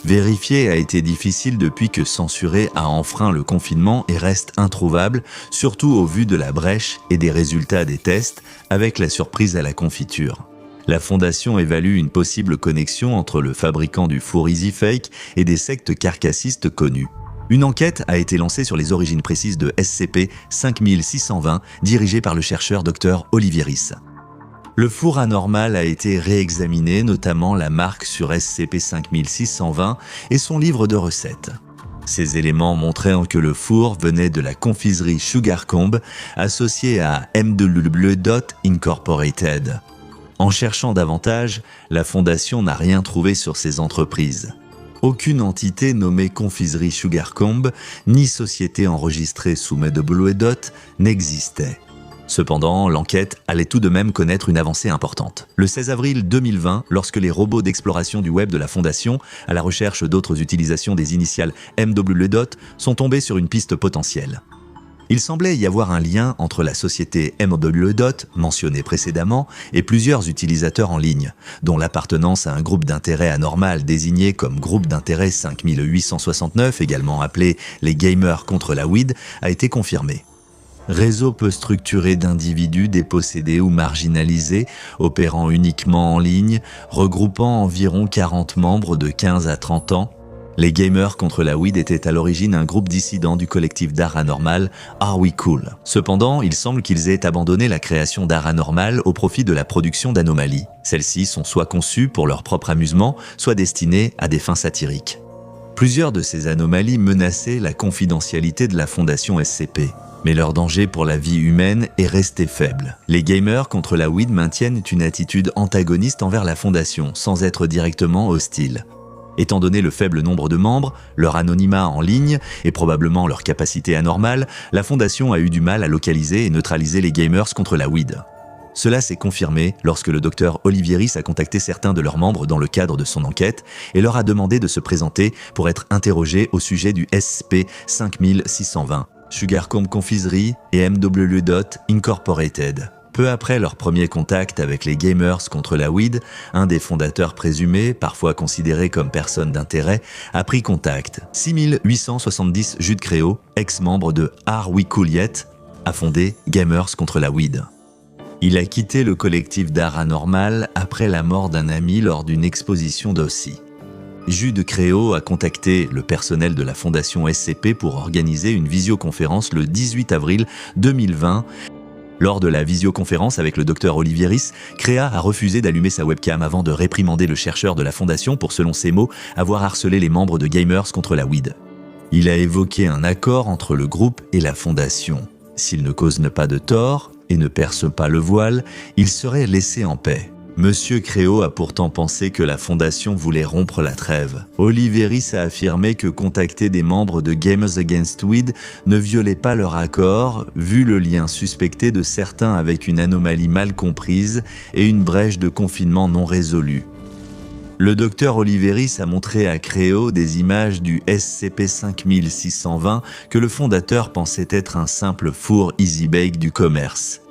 Vérifier a été difficile depuis que censuré a enfreint le confinement et reste introuvable, surtout au vu de la brèche et des résultats des tests, avec la surprise à la confiture. La Fondation évalue une possible connexion entre le fabricant du four EasyFake et des sectes carcassistes connues. Une enquête a été lancée sur les origines précises de SCP-5620, dirigée par le chercheur Dr Olivieris. Le four anormal a été réexaminé, notamment la marque sur SCP-5620 et son livre de recettes. Ces éléments montraient que le four venait de la confiserie Sugarcomb, associée à MW. Incorporated. En cherchant davantage, la Fondation n'a rien trouvé sur ces entreprises. Aucune entité nommée Confiserie Sugarcomb, ni société enregistrée sous MW. N'existait. Cependant, l'enquête allait tout de même connaître une avancée importante. Le 16 avril 2020, lorsque les robots d'exploration du web de la Fondation, à la recherche d'autres utilisations des initiales MW. Sont tombés sur une piste potentielle. Il semblait y avoir un lien entre la société MW.Dot, mentionnée précédemment, et plusieurs utilisateurs en ligne, dont l'appartenance à un groupe d'intérêt anormal désigné comme groupe d'intérêt 5869, également appelé les gamers contre la weed, a été confirmée. Réseau peu structuré d'individus dépossédés ou marginalisés, opérant uniquement en ligne, regroupant environ 40 membres de 15 à 30 ans, les gamers contre la weed étaient à l'origine un groupe dissident du collectif d'art anormal Are We Cool. Cependant, il semble qu'ils aient abandonné la création d'art anormal au profit de la production d'anomalies. Celles-ci sont soit conçues pour leur propre amusement, soit destinées à des fins satiriques. Plusieurs de ces anomalies menaçaient la confidentialité de la fondation SCP. Mais leur danger pour la vie humaine est resté faible. Les gamers contre la weed maintiennent une attitude antagoniste envers la fondation, sans être directement hostiles. Étant donné le faible nombre de membres, leur anonymat en ligne et probablement leur capacité anormale, la fondation a eu du mal à localiser et neutraliser les gamers contre la weed. Cela s'est confirmé lorsque le docteur Olivieris a contacté certains de leurs membres dans le cadre de son enquête et leur a demandé de se présenter pour être interrogés au sujet du SCP-5620, Sugarcomb Confiserie et MW.Dot Incorporated. Peu après leur premier contact avec les gamers contre la weed, un des fondateurs présumés, parfois considéré comme personne d'intérêt, a pris contact. 6870 Jude Créo, ex-membre de Are We Cool Yet, a fondé Gamers contre la weed. Il a quitté le collectif d'art anormal après la mort d'un ami lors d'une exposition d'Aussie. Jude Créo a contacté le personnel de la fondation SCP pour organiser une visioconférence le 18 avril 2020. Lors de la visioconférence avec le docteur Olivieris, Créa a refusé d'allumer sa webcam avant de réprimander le chercheur de la fondation pour, selon ses mots, avoir harcelé les membres de Gamers contre la weed. Il a évoqué un accord entre le groupe et la fondation. S'il ne cause pas de tort et ne perce pas le voile, il serait laissé en paix. Monsieur Créo a pourtant pensé que la fondation voulait rompre la trêve. Olivieris a affirmé que contacter des membres de Gamers Against Weed ne violait pas leur accord, vu le lien suspecté de certains avec une anomalie mal comprise et une brèche de confinement non résolue. Le docteur Olivieris a montré à Créo des images du SCP-5620 que le fondateur pensait être un simple four Easy Bake du commerce.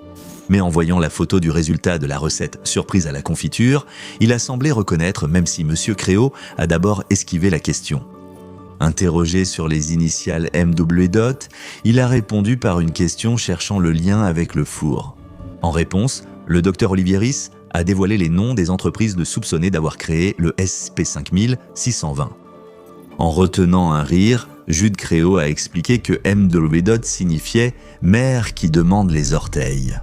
Mais en voyant la photo du résultat de la recette surprise à la confiture, il a semblé reconnaître, même si Monsieur Créo a d'abord esquivé la question. Interrogé sur les initiales MW.Dot, il a répondu par une question cherchant le lien avec le four. En réponse, le docteur Olivieris a dévoilé les noms des entreprises soupçonnées d'avoir créé le SCP-5620. En retenant un rire, Jude Créo a expliqué que MW.Dot signifiait « mère qui demande les orteils ».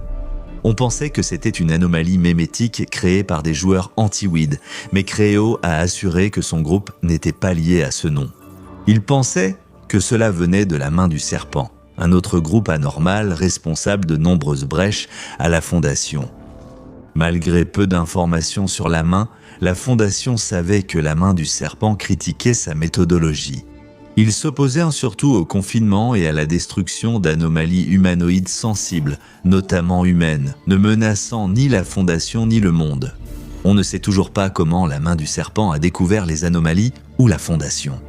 On pensait que c'était une anomalie mémétique créée par des joueurs anti-weed, mais Créo a assuré que son groupe n'était pas lié à ce nom. Il pensait que cela venait de la main du serpent, un autre groupe anormal responsable de nombreuses brèches à la fondation. Malgré peu d'informations sur la main, la fondation savait que la main du serpent critiquait sa méthodologie. Il s'opposait surtout au confinement et à la destruction d'anomalies humanoïdes sensibles, notamment humaines, ne menaçant ni la fondation ni le monde. On ne sait toujours pas comment la main du serpent a découvert les anomalies ou la fondation.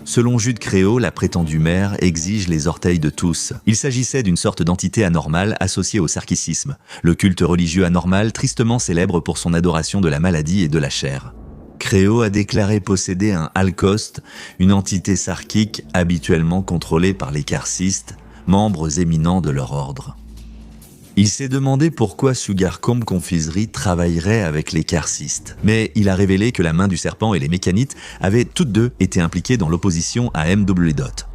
Selon Jude Créo, la prétendue mère exige les orteils de tous. Il s'agissait d'une sorte d'entité anormale associée au sarkicisme, le culte religieux anormal tristement célèbre pour son adoration de la maladie et de la chair. Créo a déclaré posséder un Alcost, une entité sarkique habituellement contrôlée par les carcistes, membres éminents de leur ordre. Il s'est demandé pourquoi Sugarcomb Confiserie travaillerait avec les carcistes, mais il a révélé que la main du serpent et les mécanites avaient toutes deux été impliquées dans l'opposition à MW.Dot.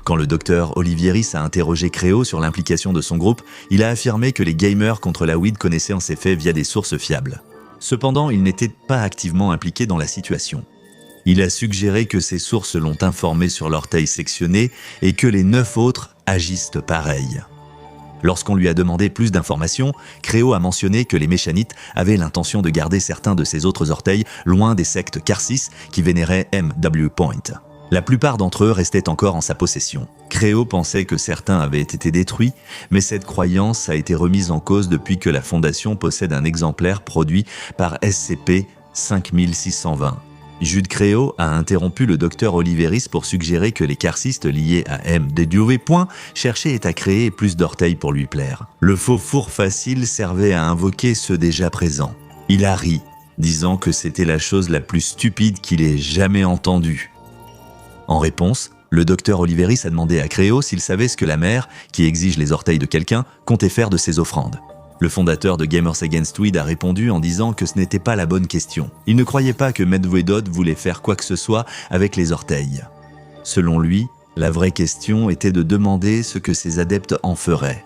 Quand le docteur Olivieris a interrogé Créo sur l'implication de son groupe, il a affirmé que les gamers contre la weed connaissaient en ces faits via des sources fiables. Cependant, il n'était pas activement impliqué dans la situation. Il a suggéré que ces sources l'ont informé sur l'orteil sectionné et que les 9 autres agissent pareil. Lorsqu'on lui a demandé plus d'informations, Créo a mentionné que les méchanites avaient l'intention de garder certains de ces autres orteils loin des sectes Carcis qui vénéraient MW. La plupart d'entre eux restaient encore en sa possession. Créo pensait que certains avaient été détruits, mais cette croyance a été remise en cause depuis que la Fondation possède un exemplaire produit par SCP-5620. Jude Créo a interrompu le docteur Oliveris pour suggérer que les carcistes liés à M. de Dewey cherchaient à créer plus d'orteils pour lui plaire. Le faux four facile servait à invoquer ceux déjà présents. Il a ri, disant que c'était la chose la plus stupide qu'il ait jamais entendue. En réponse, le docteur Oliveris a demandé à Créo s'il savait ce que la mère, qui exige les orteils de quelqu'un, comptait faire de ses offrandes. Le fondateur de Gamers Against Weed a répondu en disant que ce n'était pas la bonne question. Il ne croyait pas que Medvedod voulait faire quoi que ce soit avec les orteils. Selon lui, la vraie question était de demander ce que ses adeptes en feraient.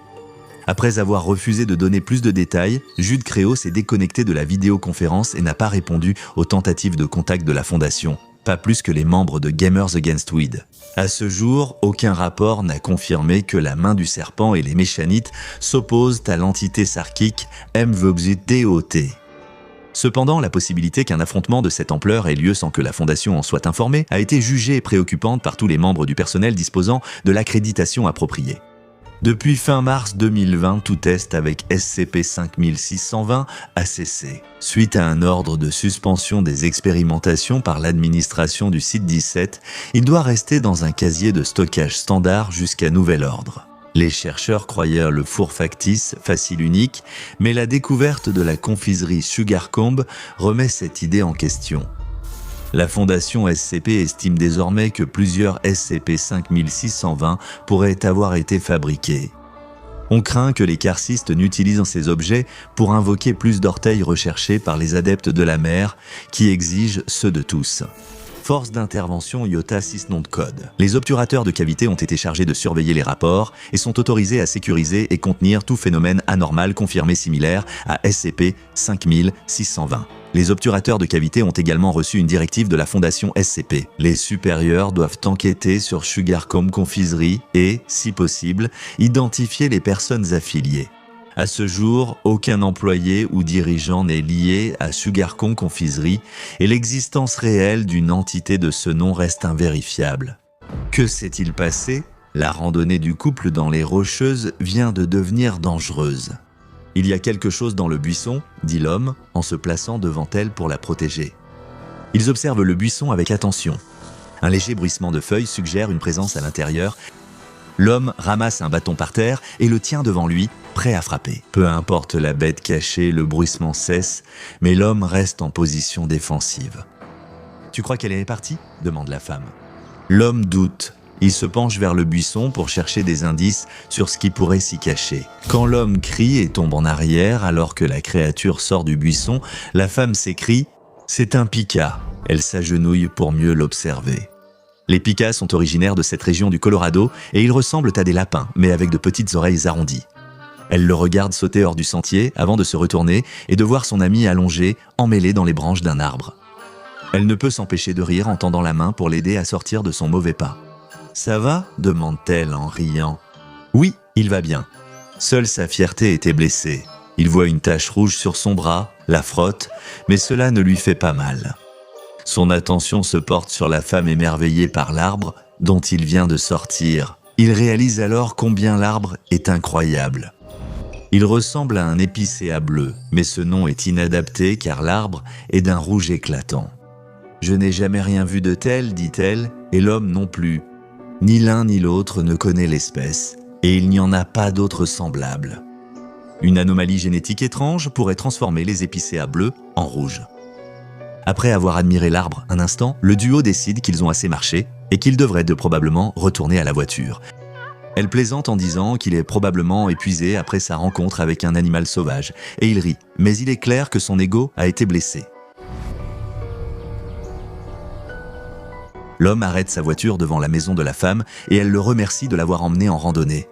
Après avoir refusé de donner plus de détails, Jude Créo s'est déconnecté de la vidéoconférence et n'a pas répondu aux tentatives de contact de la fondation, pas plus que les membres de Gamers Against Weed. À ce jour, aucun rapport n'a confirmé que la main du serpent et les méchanites s'opposent à l'entité sarkique MVOXUT. Cependant, la possibilité qu'un affrontement de cette ampleur ait lieu sans que la Fondation en soit informée a été jugée préoccupante par tous les membres du personnel disposant de l'accréditation appropriée. Depuis fin mars 2020, tout test avec SCP-5620 a cessé. Suite à un ordre de suspension des expérimentations par l'administration du site 17, il doit rester dans un casier de stockage standard jusqu'à nouvel ordre. Les chercheurs croyaient le four factice, facile unique, mais la découverte de la confiserie Sugarcomb remet cette idée en question. La fondation SCP estime désormais que plusieurs SCP-5620 pourraient avoir été fabriqués. On craint que les carcistes n'utilisent ces objets pour invoquer plus d'orteils recherchés par les adeptes de la mer qui exigent ceux de tous. Force d'intervention IOTA 6 nom de code. Les obturateurs de cavités ont été chargés de surveiller les rapports et sont autorisés à sécuriser et contenir tout phénomène anormal confirmé similaire à SCP-5620. Les obturateurs de cavités ont également reçu une directive de la fondation SCP. Les supérieurs doivent enquêter sur Sugarcomb Confiserie et, si possible, identifier les personnes affiliées. À ce jour, aucun employé ou dirigeant n'est lié à Sugarcomb Confiserie et l'existence réelle d'une entité de ce nom reste invérifiable. Que s'est-il passé? La randonnée du couple dans les Rocheuses vient de devenir dangereuse. Il y a quelque chose dans le buisson, dit l'homme, en se plaçant devant elle pour la protéger. Ils observent le buisson avec attention. Un léger bruissement de feuilles suggère une présence à l'intérieur. L'homme ramasse un bâton par terre et le tient devant lui, prêt à frapper. Peu importe la bête cachée, le bruissement cesse, mais l'homme reste en position défensive. « Tu crois qu'elle est partie ?» demande la femme. L'homme doute. Il se penche vers le buisson pour chercher des indices sur ce qui pourrait s'y cacher. Quand l'homme crie et tombe en arrière alors que la créature sort du buisson, la femme s'écrie « C'est un pika ». Elle s'agenouille pour mieux l'observer. Les pikas sont originaires de cette région du Colorado et ils ressemblent à des lapins, mais avec de petites oreilles arrondies. Elle le regarde sauter hors du sentier avant de se retourner et de voir son ami allongé, emmêlé dans les branches d'un arbre. Elle ne peut s'empêcher de rire en tendant la main pour l'aider à sortir de son mauvais pas. « Ça va ?» demande-t-elle en riant. « Oui, il va bien. » Seule sa fierté était blessée. Il voit une tache rouge sur son bras, la frotte, mais cela ne lui fait pas mal. Son attention se porte sur la femme émerveillée par l'arbre dont il vient de sortir. Il réalise alors combien l'arbre est incroyable. Il ressemble à un épicéa bleu, mais ce nom est inadapté car l'arbre est d'un rouge éclatant. « Je n'ai jamais rien vu de tel, dit-elle, et l'homme non plus. Ni l'un ni l'autre ne connaît l'espèce, et il n'y en a pas d'autre semblable. Une anomalie génétique étrange pourrait transformer les épicéas bleus en rouge. » Après avoir admiré l'arbre un instant, le duo décide qu'ils ont assez marché et qu'ils devraient probablement retourner à la voiture. Elle plaisante en disant qu'il est probablement épuisé après sa rencontre avec un animal sauvage, et il rit, mais il est clair que son ego a été blessé. L'homme arrête sa voiture devant la maison de la femme et elle le remercie de l'avoir emmené en randonnée.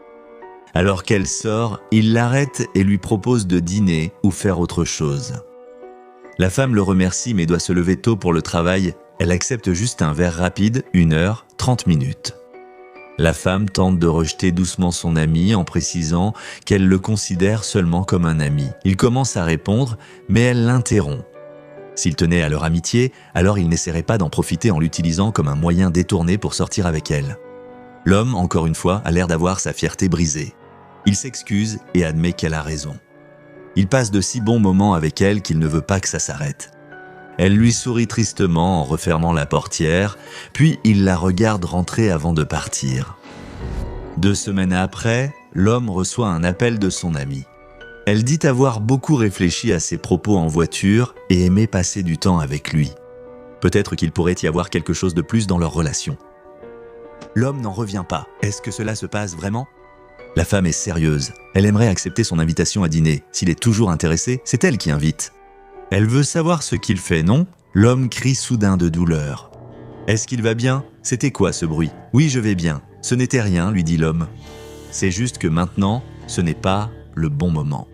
Alors qu'elle sort, il l'arrête et lui propose de dîner ou faire autre chose. La femme le remercie mais doit se lever tôt pour le travail. Elle accepte juste un verre rapide, 1 heure, 30 minutes. La femme tente de rejeter doucement son ami en précisant qu'elle le considère seulement comme un ami. Il commence à répondre, mais elle l'interrompt. S'il tenait à leur amitié, alors il n'essaierait pas d'en profiter en l'utilisant comme un moyen détourné pour sortir avec elle. L'homme, encore une fois, a l'air d'avoir sa fierté brisée. Il s'excuse et admet qu'elle a raison. Il passe de si bons moments avec elle qu'il ne veut pas que ça s'arrête. Elle lui sourit tristement en refermant la portière, puis il la regarde rentrer avant de partir. 2 semaines après, l'homme reçoit un appel de son amie. Elle dit avoir beaucoup réfléchi à ses propos en voiture et aimé passer du temps avec lui. Peut-être qu'il pourrait y avoir quelque chose de plus dans leur relation. L'homme n'en revient pas. Est-ce que cela se passe vraiment ? La femme est sérieuse. Elle aimerait accepter son invitation à dîner. S'il est toujours intéressé, c'est elle qui invite. Elle veut savoir ce qu'il fait, non ? L'homme crie soudain de douleur. Est-ce qu'il va bien ? C'était quoi ce bruit ? Oui, je vais bien. Ce n'était rien, lui dit l'homme. C'est juste que maintenant, ce n'est pas le bon moment.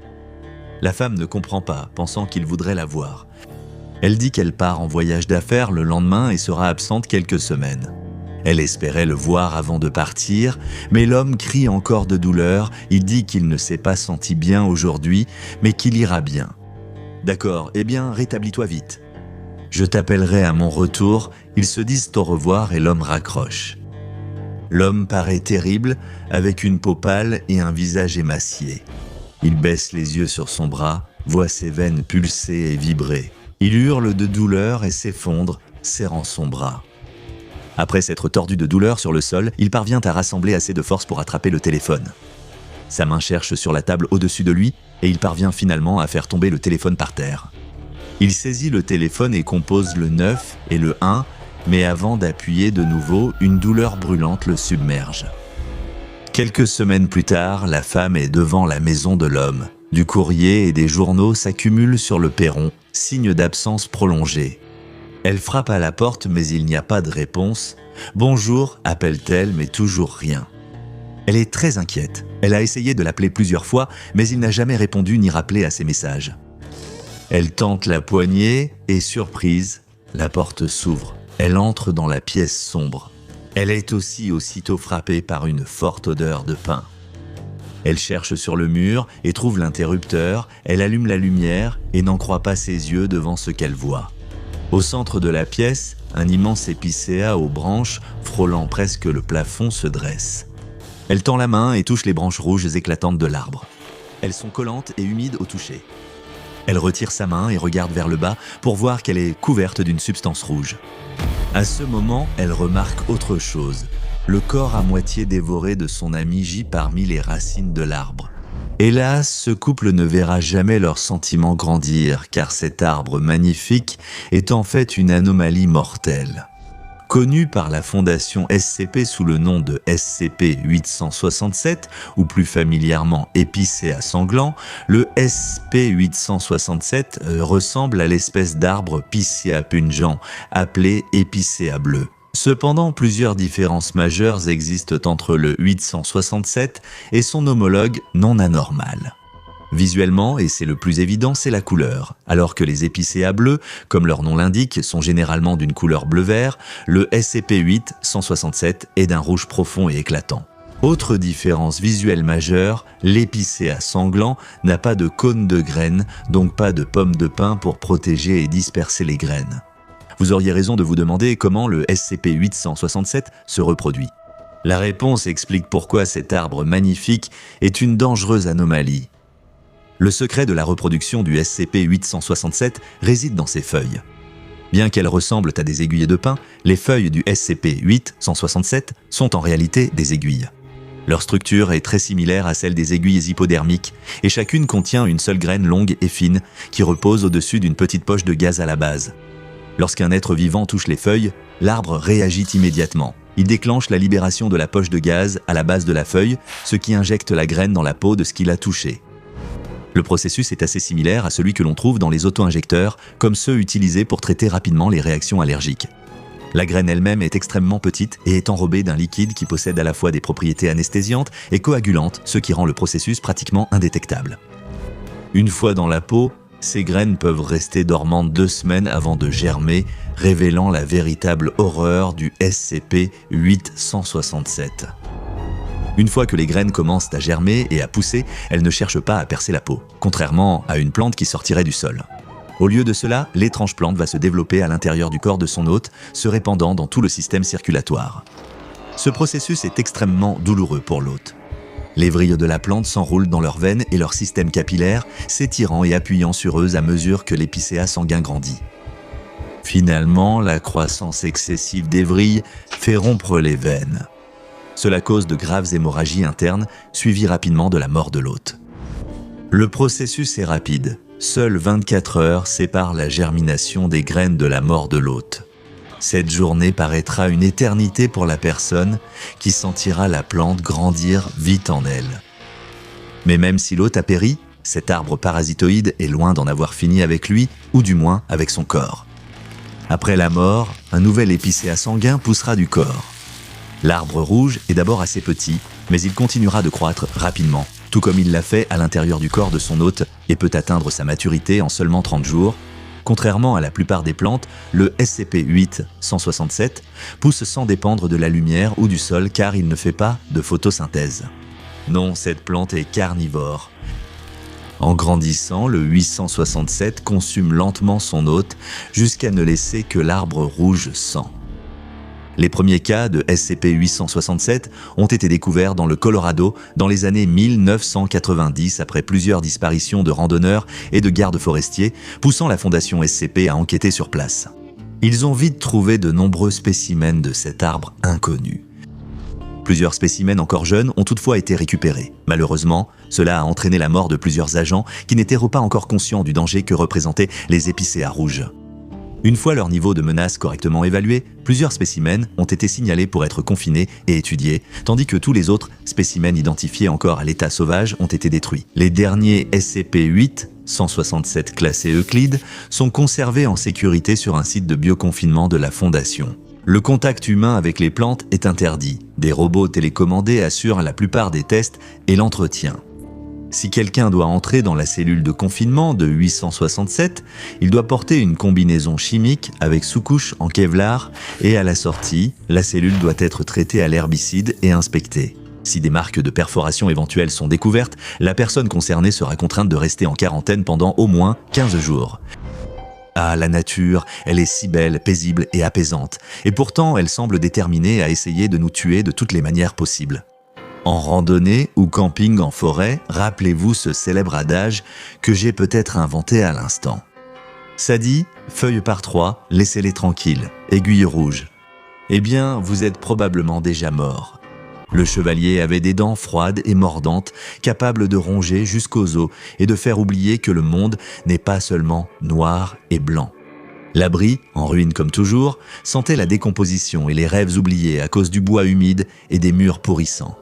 La femme ne comprend pas, pensant qu'il voudrait la voir. Elle dit qu'elle part en voyage d'affaires le lendemain et sera absente quelques semaines. Elle espérait le voir avant de partir, mais l'homme crie encore de douleur. Il dit qu'il ne s'est pas senti bien aujourd'hui, mais qu'il ira bien. D'accord, eh bien, rétablis-toi vite. Je t'appellerai à mon retour. Ils se disent au revoir et l'homme raccroche. L'homme paraît terrible, avec une peau pâle et un visage émacié. Il baisse les yeux sur son bras, voit ses veines pulser et vibrer. Il hurle de douleur et s'effondre, serrant son bras. Après s'être tordu de douleur sur le sol, il parvient à rassembler assez de force pour attraper le téléphone. Sa main cherche sur la table au-dessus de lui et il parvient finalement à faire tomber le téléphone par terre. Il saisit le téléphone et compose le 9 et le 1, mais avant d'appuyer de nouveau, une douleur brûlante le submerge. Quelques semaines plus tard, la femme est devant la maison de l'homme. Du courrier et des journaux s'accumulent sur le perron, signe d'absence prolongée. Elle frappe à la porte, mais il n'y a pas de réponse. « Bonjour » appelle-t-elle, mais toujours rien. Elle est très inquiète. Elle a essayé de l'appeler plusieurs fois, mais il n'a jamais répondu ni rappelé à ses messages. Elle tente la poignée et, surprise, la porte s'ouvre. Elle entre dans la pièce sombre. Elle est aussi aussitôt frappée par une forte odeur de pain. Elle cherche sur le mur et trouve l'interrupteur. Elle allume la lumière et n'en croit pas ses yeux devant ce qu'elle voit. Au centre de la pièce, un immense épicéa aux branches, frôlant presque le plafond, se dresse. Elle tend la main et touche les branches rouges éclatantes de l'arbre. Elles sont collantes et humides au toucher. Elle retire sa main et regarde vers le bas pour voir qu'elle est couverte d'une substance rouge. À ce moment, elle remarque autre chose. Le corps à moitié dévoré de son ami gît parmi les racines de l'arbre. Hélas, ce couple ne verra jamais leurs sentiments grandir, car cet arbre magnifique est en fait une anomalie mortelle. Connu par la fondation SCP sous le nom de SCP-867, ou plus familièrement Épicéa sanglant, le SCP-867 ressemble à l'espèce d'arbre Picea pungens, appelé Épicéa bleu. Cependant, plusieurs différences majeures existent entre le 867 et son homologue non anormal. Visuellement, et c'est le plus évident, c'est la couleur. Alors que les épicéas bleus, comme leur nom l'indique, sont généralement d'une couleur bleu-vert, le SCP-867 est d'un rouge profond et éclatant. Autre différence visuelle majeure, l'épicéa sanglant n'a pas de cône de graines, donc pas de pomme de pin pour protéger et disperser les graines. Vous auriez raison de vous demander comment le SCP-867 se reproduit. La réponse explique pourquoi cet arbre magnifique est une dangereuse anomalie. Le secret de la reproduction du SCP-867 réside dans ses feuilles. Bien qu'elles ressemblent à des aiguilles de pin, les feuilles du SCP-867 sont en réalité des aiguilles. Leur structure est très similaire à celle des aiguilles hypodermiques et chacune contient une seule graine longue et fine qui repose au-dessus d'une petite poche de gaz à la base. Lorsqu'un être vivant touche les feuilles, l'arbre réagit immédiatement. Il déclenche la libération de la poche de gaz à la base de la feuille, ce qui injecte la graine dans la peau de ce qui l'a touché. Le processus est assez similaire à celui que l'on trouve dans les auto-injecteurs, comme ceux utilisés pour traiter rapidement les réactions allergiques. La graine elle-même est extrêmement petite et est enrobée d'un liquide qui possède à la fois des propriétés anesthésiantes et coagulantes, ce qui rend le processus pratiquement indétectable. Une fois dans la peau, ces graines peuvent rester dormantes 2 semaines avant de germer, révélant la véritable horreur du SCP-867. Une fois que les graines commencent à germer et à pousser, elles ne cherchent pas à percer la peau, contrairement à une plante qui sortirait du sol. Au lieu de cela, l'étrange plante va se développer à l'intérieur du corps de son hôte, se répandant dans tout le système circulatoire. Ce processus est extrêmement douloureux pour l'hôte. Les vrilles de la plante s'enroulent dans leurs veines et leur système capillaire, s'étirant et appuyant sur eux à mesure que l'épicéa sanguin grandit. Finalement, la croissance excessive des vrilles fait rompre les veines. Cela cause de graves hémorragies internes, suivies rapidement de la mort de l'hôte. Le processus est rapide. Seules 24 heures séparent la germination des graines de la mort de l'hôte. Cette journée paraîtra une éternité pour la personne qui sentira la plante grandir vite en elle. Mais même si l'hôte a péri, cet arbre parasitoïde est loin d'en avoir fini avec lui, ou du moins avec son corps. Après la mort, un nouvel épicéa sanguin poussera du corps. L'arbre rouge est d'abord assez petit, mais il continuera de croître rapidement, tout comme il l'a fait à l'intérieur du corps de son hôte et peut atteindre sa maturité en seulement 30 jours. Contrairement à la plupart des plantes, le SCP-8-167 pousse sans dépendre de la lumière ou du sol car il ne fait pas de photosynthèse. Non, cette plante est carnivore. En grandissant, le 867 consume lentement son hôte jusqu'à ne laisser que l'arbre rouge sang. Les premiers cas de SCP-867 ont été découverts dans le Colorado dans les années 1990 après plusieurs disparitions de randonneurs et de gardes forestiers, poussant la fondation SCP à enquêter sur place. Ils ont vite trouvé de nombreux spécimens de cet arbre inconnu. Plusieurs spécimens encore jeunes ont toutefois été récupérés. Malheureusement, cela a entraîné la mort de plusieurs agents qui n'étaient pas encore conscients du danger que représentaient les épicéas rouges. Une fois leur niveau de menace correctement évalué, plusieurs spécimens ont été signalés pour être confinés et étudiés, tandis que tous les autres spécimens identifiés encore à l'état sauvage ont été détruits. Les derniers SCP-8-167 classés Euclide sont conservés en sécurité sur un site de bioconfinement de la Fondation. Le contact humain avec les plantes est interdit. Des robots télécommandés assurent la plupart des tests et l'entretien. Si quelqu'un doit entrer dans la cellule de confinement de 867, il doit porter une combinaison chimique avec sous-couche en Kevlar et à la sortie, la cellule doit être traitée à l'herbicide et inspectée. Si des marques de perforation éventuelles sont découvertes, la personne concernée sera contrainte de rester en quarantaine pendant au moins 15 jours. Ah, la nature, elle est si belle, paisible et apaisante, et pourtant elle semble déterminée à essayer de nous tuer de toutes les manières possibles. En randonnée ou camping en forêt, rappelez-vous ce célèbre adage que j'ai peut-être inventé à l'instant. Ça dit, feuilles par 3, laissez-les tranquilles, aiguille rouge. Eh bien, vous êtes probablement déjà mort. Le chevalier avait des dents froides et mordantes, capables de ronger jusqu'aux os et de faire oublier que le monde n'est pas seulement noir et blanc. L'abri, en ruine comme toujours, sentait la décomposition et les rêves oubliés à cause du bois humide et des murs pourrissants.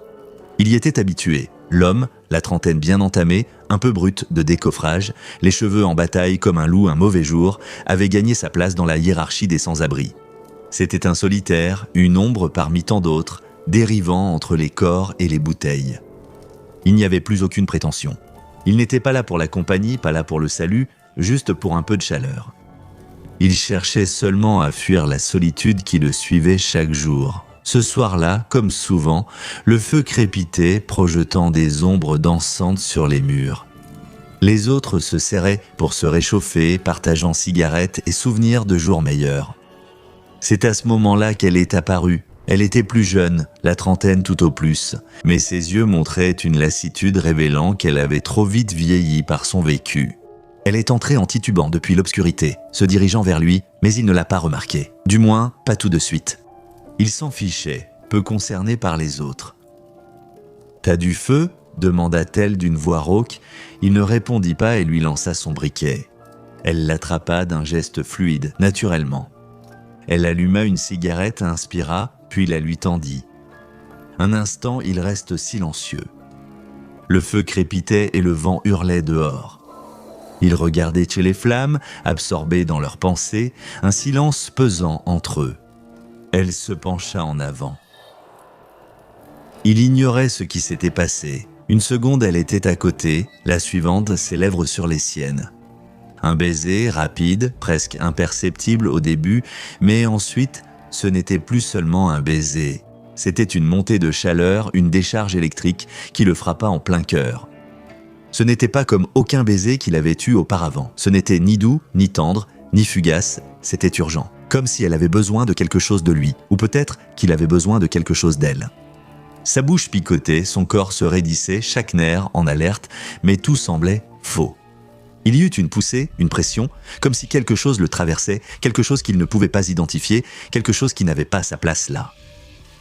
Il y était habitué. L'homme, la trentaine bien entamée, un peu brute de décoffrage, les cheveux en bataille comme un loup un mauvais jour, avait gagné sa place dans la hiérarchie des sans-abri. C'était un solitaire, une ombre parmi tant d'autres, dérivant entre les corps et les bouteilles. Il n'y avait plus aucune prétention. Il n'était pas là pour la compagnie, pas là pour le salut, juste pour un peu de chaleur. Il cherchait seulement à fuir la solitude qui le suivait chaque jour. Ce soir-là, comme souvent, le feu crépitait, projetant des ombres dansantes sur les murs. Les autres se serraient pour se réchauffer, partageant cigarettes et souvenirs de jours meilleurs. C'est à ce moment-là qu'elle est apparue. Elle était plus jeune, la trentaine tout au plus, mais ses yeux montraient une lassitude révélant qu'elle avait trop vite vieilli par son vécu. Elle est entrée en titubant depuis l'obscurité, se dirigeant vers lui, mais il ne l'a pas remarqué. Du moins, pas tout de suite. Il s'en fichait, peu concerné par les autres. « T'as du feu ?» demanda-t-elle d'une voix rauque. Il ne répondit pas et lui lança son briquet. Elle l'attrapa d'un geste fluide, naturellement. Elle alluma une cigarette, inspira, puis la lui tendit. Un instant, il reste silencieux. Le feu crépitait et le vent hurlait dehors. Ils regardaient chez les flammes, absorbés dans leurs pensées, un silence pesant entre eux. Elle se pencha en avant. Il ignorait ce qui s'était passé. Une seconde, elle était à côté, la suivante, ses lèvres sur les siennes. Un baiser rapide, presque imperceptible au début, mais ensuite, ce n'était plus seulement un baiser. C'était une montée de chaleur, une décharge électrique qui le frappa en plein cœur. Ce n'était pas comme aucun baiser qu'il avait eu auparavant. Ce n'était ni doux, ni tendre, ni fugace, c'était urgent. Comme si elle avait besoin de quelque chose de lui, ou peut-être qu'il avait besoin de quelque chose d'elle. Sa bouche picotait, son corps se raidissait, chaque nerf en alerte, mais tout semblait faux. Il y eut une poussée, une pression, comme si quelque chose le traversait, quelque chose qu'il ne pouvait pas identifier, quelque chose qui n'avait pas sa place là.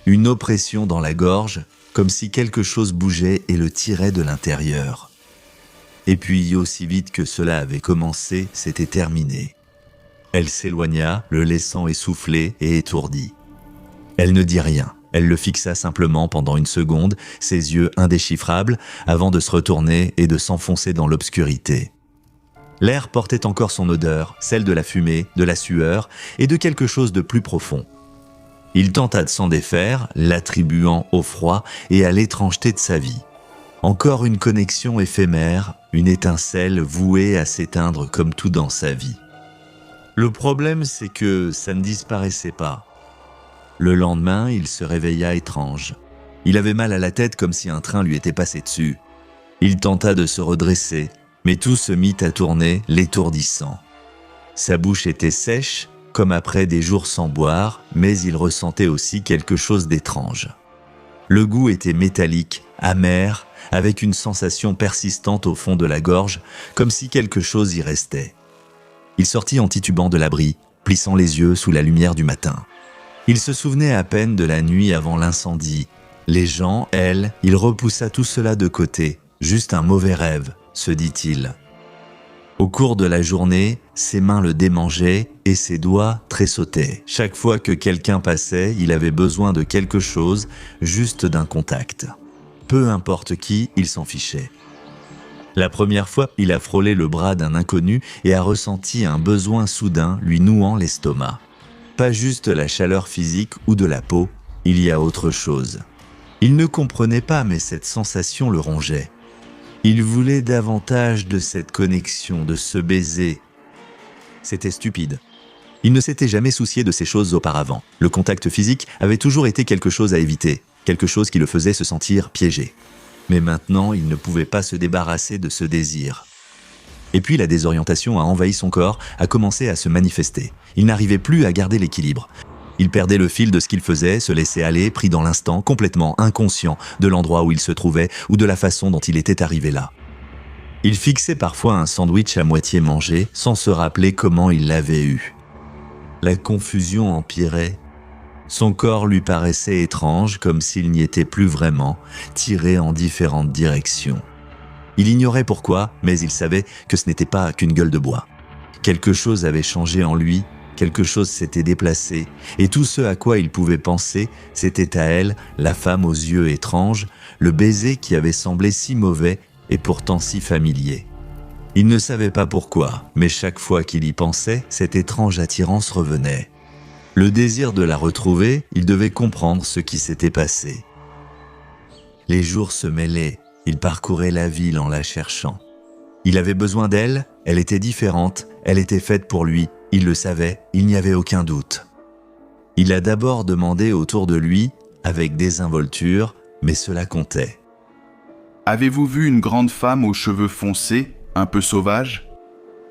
Une oppression dans la gorge, comme si quelque chose bougeait et le tirait de l'intérieur. Et puis, aussi vite que cela avait commencé, c'était terminé. Elle s'éloigna, le laissant essoufflé et étourdi. Elle ne dit rien. Elle le fixa simplement pendant une seconde, ses yeux indéchiffrables, avant de se retourner et de s'enfoncer dans l'obscurité. L'air portait encore son odeur, celle de la fumée, de la sueur et de quelque chose de plus profond. Il tenta de s'en défaire, l'attribuant au froid et à l'étrangeté de sa vie. Encore une connexion éphémère, une étincelle vouée à s'éteindre comme tout dans sa vie. Le problème, c'est que ça ne disparaissait pas. Le lendemain, il se réveilla étrange. Il avait mal à la tête comme si un train lui était passé dessus. Il tenta de se redresser, mais tout se mit à tourner, l'étourdissant. Sa bouche était sèche, comme après des jours sans boire, mais il ressentait aussi quelque chose d'étrange. Le goût était métallique, amer, avec une sensation persistante au fond de la gorge, comme si quelque chose y restait. Il sortit en titubant de l'abri, plissant les yeux sous la lumière du matin. Il se souvenait à peine de la nuit avant l'incendie. Les gens, elle, il repoussa tout cela de côté, juste un mauvais rêve, se dit-il. Au cours de la journée, ses mains le démangeaient et ses doigts tressautaient. Chaque fois que quelqu'un passait, il avait besoin de quelque chose, juste d'un contact. Peu importe qui, il s'en fichait. La première fois, il a frôlé le bras d'un inconnu et a ressenti un besoin soudain lui nouant l'estomac. Pas juste la chaleur physique ou de la peau, il y a autre chose. Il ne comprenait pas, mais cette sensation le rongeait. Il voulait davantage de cette connexion, de ce baiser. C'était stupide. Il ne s'était jamais soucié de ces choses auparavant. Le contact physique avait toujours été quelque chose à éviter, quelque chose qui le faisait se sentir piégé. Mais maintenant, il ne pouvait pas se débarrasser de ce désir. Et puis la désorientation a envahi son corps, a commencé à se manifester. Il n'arrivait plus à garder l'équilibre. Il perdait le fil de ce qu'il faisait, se laissait aller, pris dans l'instant, complètement inconscient de l'endroit où il se trouvait ou de la façon dont il était arrivé là. Il fixait parfois un sandwich à moitié mangé, sans se rappeler comment il l'avait eu. La confusion empirait. Son corps lui paraissait étrange, comme s'il n'y était plus vraiment, tiré en différentes directions. Il ignorait pourquoi, mais il savait que ce n'était pas qu'une gueule de bois. Quelque chose avait changé en lui, quelque chose s'était déplacé, et tout ce à quoi il pouvait penser, c'était à elle, la femme aux yeux étranges, le baiser qui avait semblé si mauvais et pourtant si familier. Il ne savait pas pourquoi, mais chaque fois qu'il y pensait, cette étrange attirance revenait. Le désir de la retrouver, il devait comprendre ce qui s'était passé. Les jours se mêlaient, il parcourait la ville en la cherchant. Il avait besoin d'elle, elle était différente, elle était faite pour lui, il le savait, il n'y avait aucun doute. Il a d'abord demandé autour de lui, avec désinvolture, mais cela comptait. « Avez-vous vu une grande femme aux cheveux foncés, un peu sauvage ?»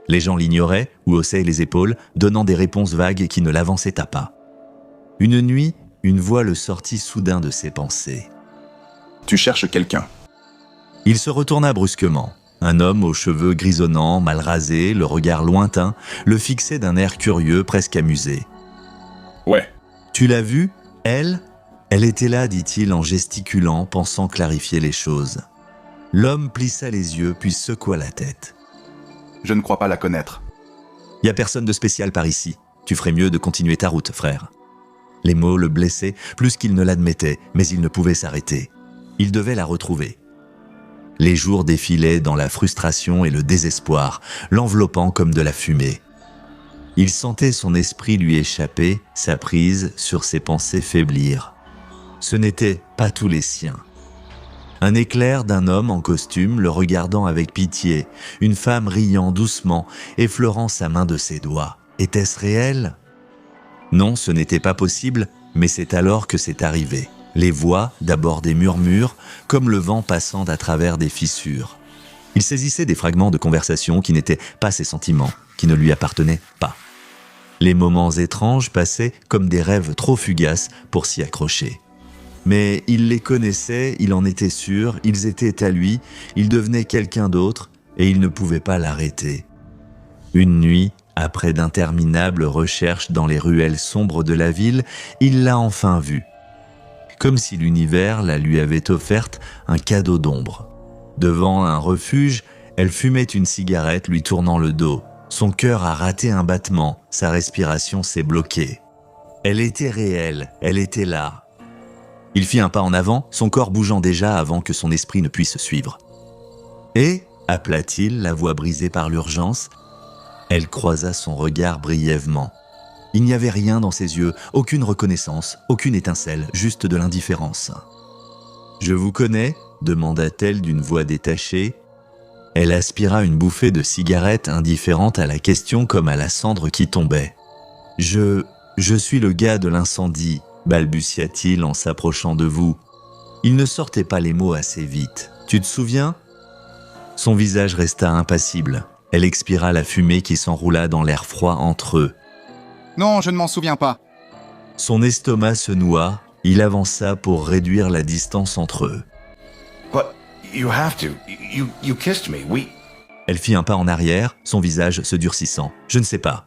Les gens l'ignoraient ou haussaient les épaules, donnant des réponses vagues qui ne l'avançaient à pas. Une nuit, une voix le sortit soudain de ses pensées. « Tu cherches quelqu'un. » Il se retourna brusquement. Un homme aux cheveux grisonnants, mal rasés, le regard lointain, le fixait d'un air curieux, presque amusé. « Ouais. »« Tu l'as vue, elle ? Elle était là, dit-il en gesticulant, pensant clarifier les choses. L'homme plissa les yeux, puis secoua la tête. « Je ne crois pas la connaître. » « Y a personne de spécial par ici. Tu ferais mieux de continuer ta route, frère. » Les mots le blessaient plus qu'il ne l'admettait, mais il ne pouvait s'arrêter. Il devait la retrouver. Les jours défilaient dans la frustration et le désespoir, l'enveloppant comme de la fumée. Il sentait son esprit lui échapper, sa prise sur ses pensées faiblir. Ce n'étaient pas tous les siens. Un éclair d'un homme en costume le regardant avec pitié, une femme riant doucement, effleurant sa main de ses doigts. Était-ce réel ? Non, ce n'était pas possible, mais c'est alors que c'est arrivé. Les voix, d'abord des murmures, comme le vent passant à travers des fissures. Il saisissait des fragments de conversation qui n'étaient pas ses sentiments, qui ne lui appartenaient pas. Les moments étranges passaient comme des rêves trop fugaces pour s'y accrocher. Mais il les connaissait, il en était sûr, ils étaient à lui, il devenait quelqu'un d'autre, et il ne pouvait pas l'arrêter. Une nuit, après d'interminables recherches dans les ruelles sombres de la ville, il l'a enfin vue. Comme si l'univers la lui avait offerte un cadeau d'ombre. Devant un refuge, elle fumait une cigarette lui tournant le dos. Son cœur a raté un battement, sa respiration s'est bloquée. Elle était réelle, elle était là. Il fit un pas en avant, son corps bougeant déjà avant que son esprit ne puisse suivre. Et, appela-t-il, la voix brisée par l'urgence, elle croisa son regard brièvement. Il n'y avait rien dans ses yeux, aucune reconnaissance, aucune étincelle, juste de l'indifférence. « Je vous connais ?» demanda-t-elle d'une voix détachée. Elle aspira une bouffée de cigarette indifférente à la question comme à la cendre qui tombait. « Je suis le gars de l'incendie », balbutia-t-il en s'approchant de vous. Il ne sortait pas les mots assez vite. « Tu te souviens ?» Son visage resta impassible. Elle expira la fumée qui s'enroula dans l'air froid entre eux. « Non, je ne m'en souviens pas. » Son estomac se noua, il avança pour réduire la distance entre eux. « But you have to. You kissed me. Elle fit un pas en arrière, son visage se durcissant. « Je ne sais pas. »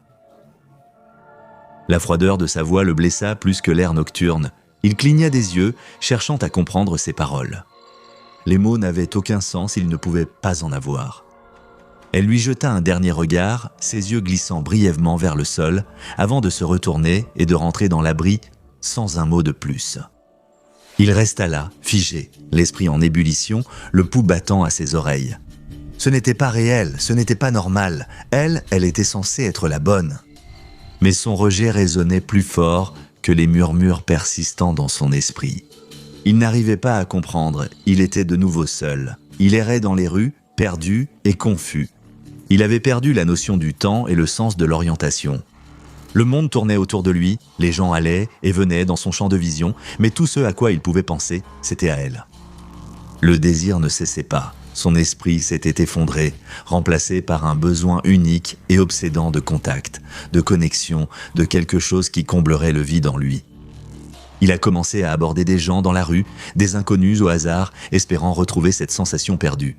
La froideur de sa voix le blessa plus que l'air nocturne. Il cligna des yeux, cherchant à comprendre ses paroles. Les mots n'avaient aucun sens, il ne pouvait pas en avoir. Elle lui jeta un dernier regard, ses yeux glissant brièvement vers le sol, avant de se retourner et de rentrer dans l'abri sans un mot de plus. Il resta là, figé, l'esprit en ébullition, le pouls battant à ses oreilles. Ce n'était pas réel, ce n'était pas normal. Elle était censée être la bonne. Mais son rejet résonnait plus fort que les murmures persistants dans son esprit. Il n'arrivait pas à comprendre, il était de nouveau seul. Il errait dans les rues, perdu et confus. Il avait perdu la notion du temps et le sens de l'orientation. Le monde tournait autour de lui, les gens allaient et venaient dans son champ de vision, mais tout ce à quoi il pouvait penser, c'était à elle. Le désir ne cessait pas. Son esprit s'était effondré, remplacé par un besoin unique et obsédant de contact, de connexion, de quelque chose qui comblerait le vide en lui. Il a commencé à aborder des gens dans la rue, des inconnus au hasard, espérant retrouver cette sensation perdue.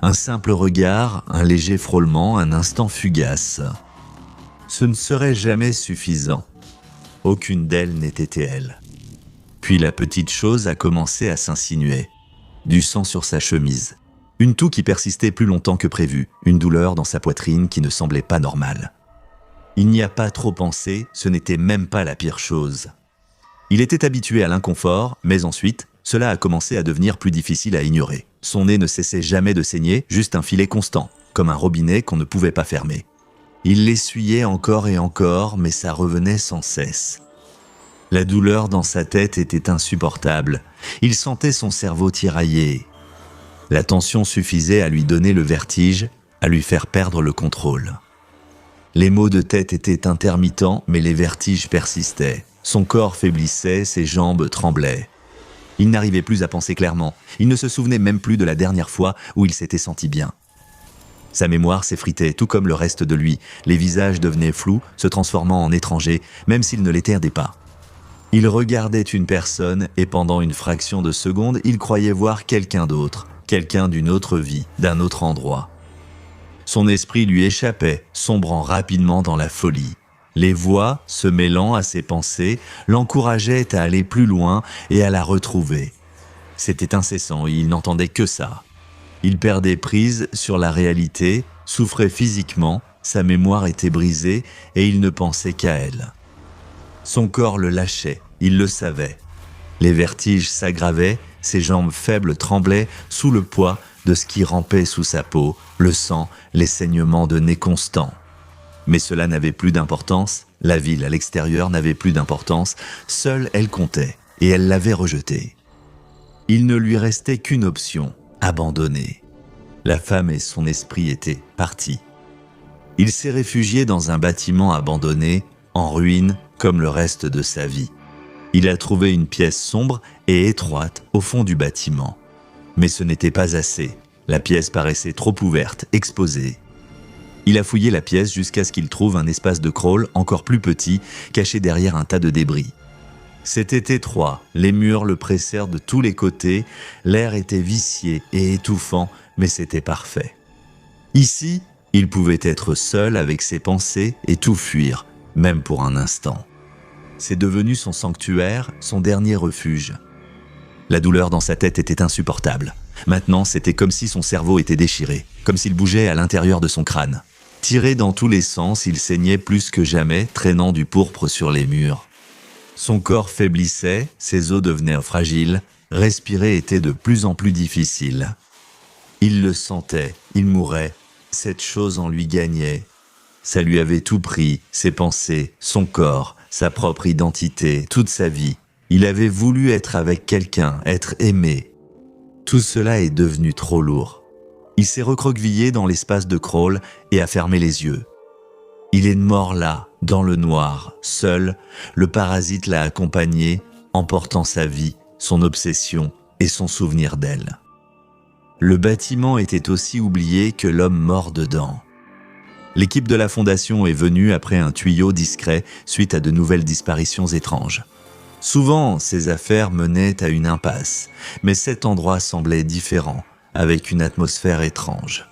Un simple regard, un léger frôlement, un instant fugace. Ce ne serait jamais suffisant. Aucune d'elles n'était elle. Puis la petite chose a commencé à s'insinuer. Du sang sur sa chemise. Une toux qui persistait plus longtemps que prévu, une douleur dans sa poitrine qui ne semblait pas normale. Il n'y a pas trop pensé, ce n'était même pas la pire chose. Il était habitué à l'inconfort, mais ensuite, cela a commencé à devenir plus difficile à ignorer. Son nez ne cessait jamais de saigner, juste un filet constant, comme un robinet qu'on ne pouvait pas fermer. Il l'essuyait encore et encore, mais ça revenait sans cesse. La douleur dans sa tête était insupportable. Il sentait son cerveau tiraillé. La tension suffisait à lui donner le vertige, à lui faire perdre le contrôle. Les maux de tête étaient intermittents, mais les vertiges persistaient. Son corps faiblissait, ses jambes tremblaient. Il n'arrivait plus à penser clairement. Il ne se souvenait même plus de la dernière fois où il s'était senti bien. Sa mémoire s'effritait, tout comme le reste de lui. Les visages devenaient flous, se transformant en étrangers, même s'ils ne l'étaient pas. Il regardait une personne et pendant une fraction de seconde, il croyait voir quelqu'un d'autre, quelqu'un d'une autre vie, d'un autre endroit. Son esprit lui échappait, sombrant rapidement dans la folie. Les voix, se mêlant à ses pensées, l'encourageaient à aller plus loin et à la retrouver. C'était incessant et il n'entendait que ça. Il perdait prise sur la réalité, souffrait physiquement, sa mémoire était brisée et il ne pensait qu'à elle. Son corps le lâchait, il le savait. Les vertiges s'aggravaient, ses jambes faibles tremblaient sous le poids de ce qui rampait sous sa peau, le sang, les saignements de nez constants. Mais cela n'avait plus d'importance, la ville à l'extérieur n'avait plus d'importance, seule elle comptait, et elle l'avait rejetée. Il ne lui restait qu'une option, abandonner. La femme et son esprit étaient partis. Il s'est réfugié dans un bâtiment abandonné, en ruine comme le reste de sa vie. Il a trouvé une pièce sombre et étroite au fond du bâtiment. Mais ce n'était pas assez, la pièce paraissait trop ouverte, exposée. Il a fouillé la pièce jusqu'à ce qu'il trouve un espace de crawl encore plus petit, caché derrière un tas de débris. C'était étroit, les murs le pressèrent de tous les côtés, l'air était vicié et étouffant, mais c'était parfait. Ici, il pouvait être seul avec ses pensées et tout fuir, même pour un instant. C'est devenu son sanctuaire, son dernier refuge. La douleur dans sa tête était insupportable. Maintenant, c'était comme si son cerveau était déchiré, comme s'il bougeait à l'intérieur de son crâne. Tiré dans tous les sens, il saignait plus que jamais, traînant du pourpre sur les murs. Son corps faiblissait, ses os devenaient fragiles, respirer était de plus en plus difficile. Il le sentait, il mourait, cette chose en lui gagnait. Ça lui avait tout pris, ses pensées, son corps, sa propre identité, toute sa vie. Il avait voulu être avec quelqu'un, être aimé. Tout cela est devenu trop lourd. Il s'est recroquevillé dans l'espace de crawl et a fermé les yeux. Il est mort là, dans le noir, seul. Le parasite l'a accompagné, emportant sa vie, son obsession et son souvenir d'elle. Le bâtiment était aussi oublié que l'homme mort dedans. L'équipe de la fondation est venue après un tuyau discret suite à de nouvelles disparitions étranges. Souvent, ces affaires menaient à une impasse, mais cet endroit semblait différent, avec une atmosphère étrange.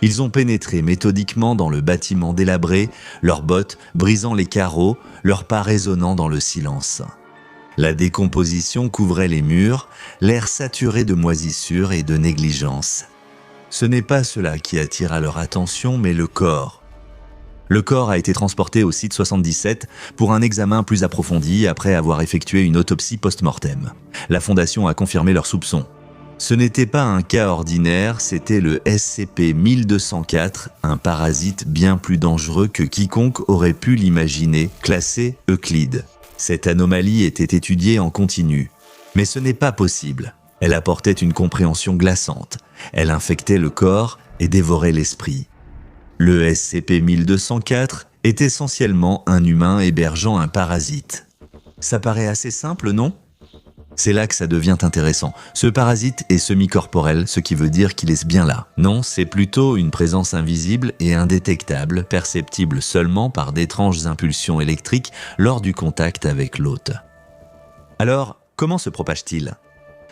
Ils ont pénétré méthodiquement dans le bâtiment délabré, leurs bottes brisant les carreaux, leurs pas résonnant dans le silence. La décomposition couvrait les murs, l'air saturé de moisissure et de négligence. Ce n'est pas cela qui attira leur attention, mais le corps. Le corps a été transporté au site 77 pour un examen plus approfondi après avoir effectué une autopsie post-mortem. La fondation a confirmé leurs soupçons. Ce n'était pas un cas ordinaire, c'était le SCP-1204, un parasite bien plus dangereux que quiconque aurait pu l'imaginer, classé Euclide. Cette anomalie était étudiée en continu. Mais ce n'est pas possible. Elle apportait une compréhension glaçante. Elle infectait le corps et dévorait l'esprit. Le SCP-1204 est essentiellement un humain hébergeant un parasite. Ça paraît assez simple, non ? C'est là que ça devient intéressant. Ce parasite est semi-corporel, ce qui veut dire qu'il est bien là. Non, c'est plutôt une présence invisible et indétectable, perceptible seulement par d'étranges impulsions électriques lors du contact avec l'hôte. Alors, comment se propage-t-il ?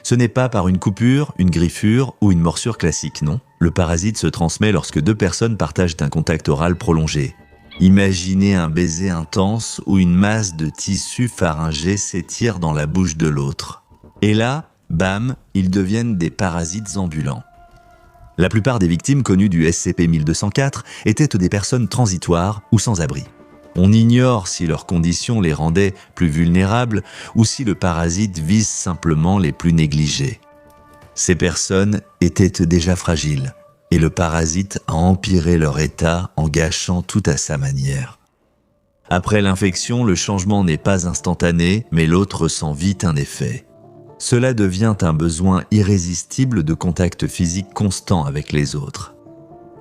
Ce n'est pas par une coupure, une griffure ou une morsure classique, non. Le parasite se transmet lorsque deux personnes partagent un contact oral prolongé. Imaginez un baiser intense où une masse de tissu pharyngé s'étire dans la bouche de l'autre. Et là, bam, ils deviennent des parasites ambulants. La plupart des victimes connues du SCP-1204 étaient des personnes transitoires ou sans abri. On ignore si leurs conditions les rendaient plus vulnérables ou si le parasite vise simplement les plus négligés. Ces personnes étaient déjà fragiles et le parasite a empiré leur état en gâchant tout à sa manière. Après l'infection, le changement n'est pas instantané, mais l'autre ressent vite un effet. Cela devient un besoin irrésistible de contact physique constant avec les autres.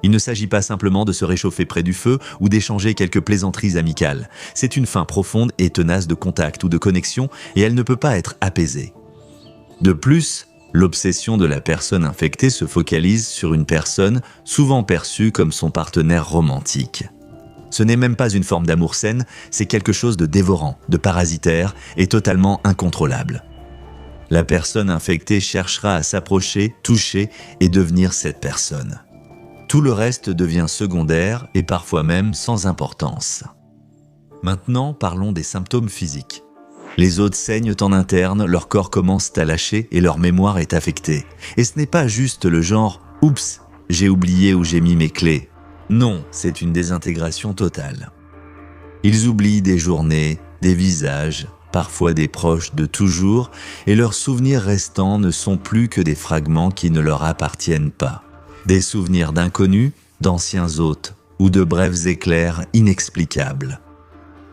Il ne s'agit pas simplement de se réchauffer près du feu ou d'échanger quelques plaisanteries amicales. C'est une faim profonde et tenace de contact ou de connexion et elle ne peut pas être apaisée. De plus, l'obsession de la personne infectée se focalise sur une personne souvent perçue comme son partenaire romantique. Ce n'est même pas une forme d'amour saine, c'est quelque chose de dévorant, de parasitaire et totalement incontrôlable. La personne infectée cherchera à s'approcher, toucher et devenir cette personne. Tout le reste devient secondaire et parfois même sans importance. Maintenant, parlons des symptômes physiques. Les os saignent en interne, leur corps commence à lâcher et leur mémoire est affectée. Et ce n'est pas juste le genre « Oups, j'ai oublié où j'ai mis mes clés ». Non, c'est une désintégration totale. Ils oublient des journées, des visages, parfois des proches de toujours, et leurs souvenirs restants ne sont plus que des fragments qui ne leur appartiennent pas. Des souvenirs d'inconnus, d'anciens hôtes ou de brefs éclairs inexplicables.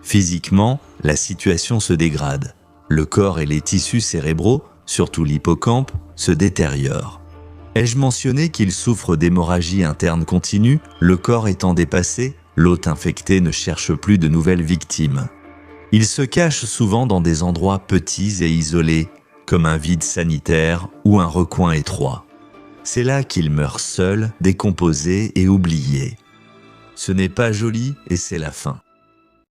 Physiquement, la situation se dégrade. Le corps et les tissus cérébraux, surtout l'hippocampe, se détériorent. Ai-je mentionné qu'il souffre d'hémorragie interne continue, le corps étant dépassé, l'hôte infecté ne cherche plus de nouvelles victimes. Il se cache souvent dans des endroits petits et isolés, comme un vide sanitaire ou un recoin étroit. C'est là qu'il meurt seul, décomposé et oublié. Ce n'est pas joli et c'est la fin.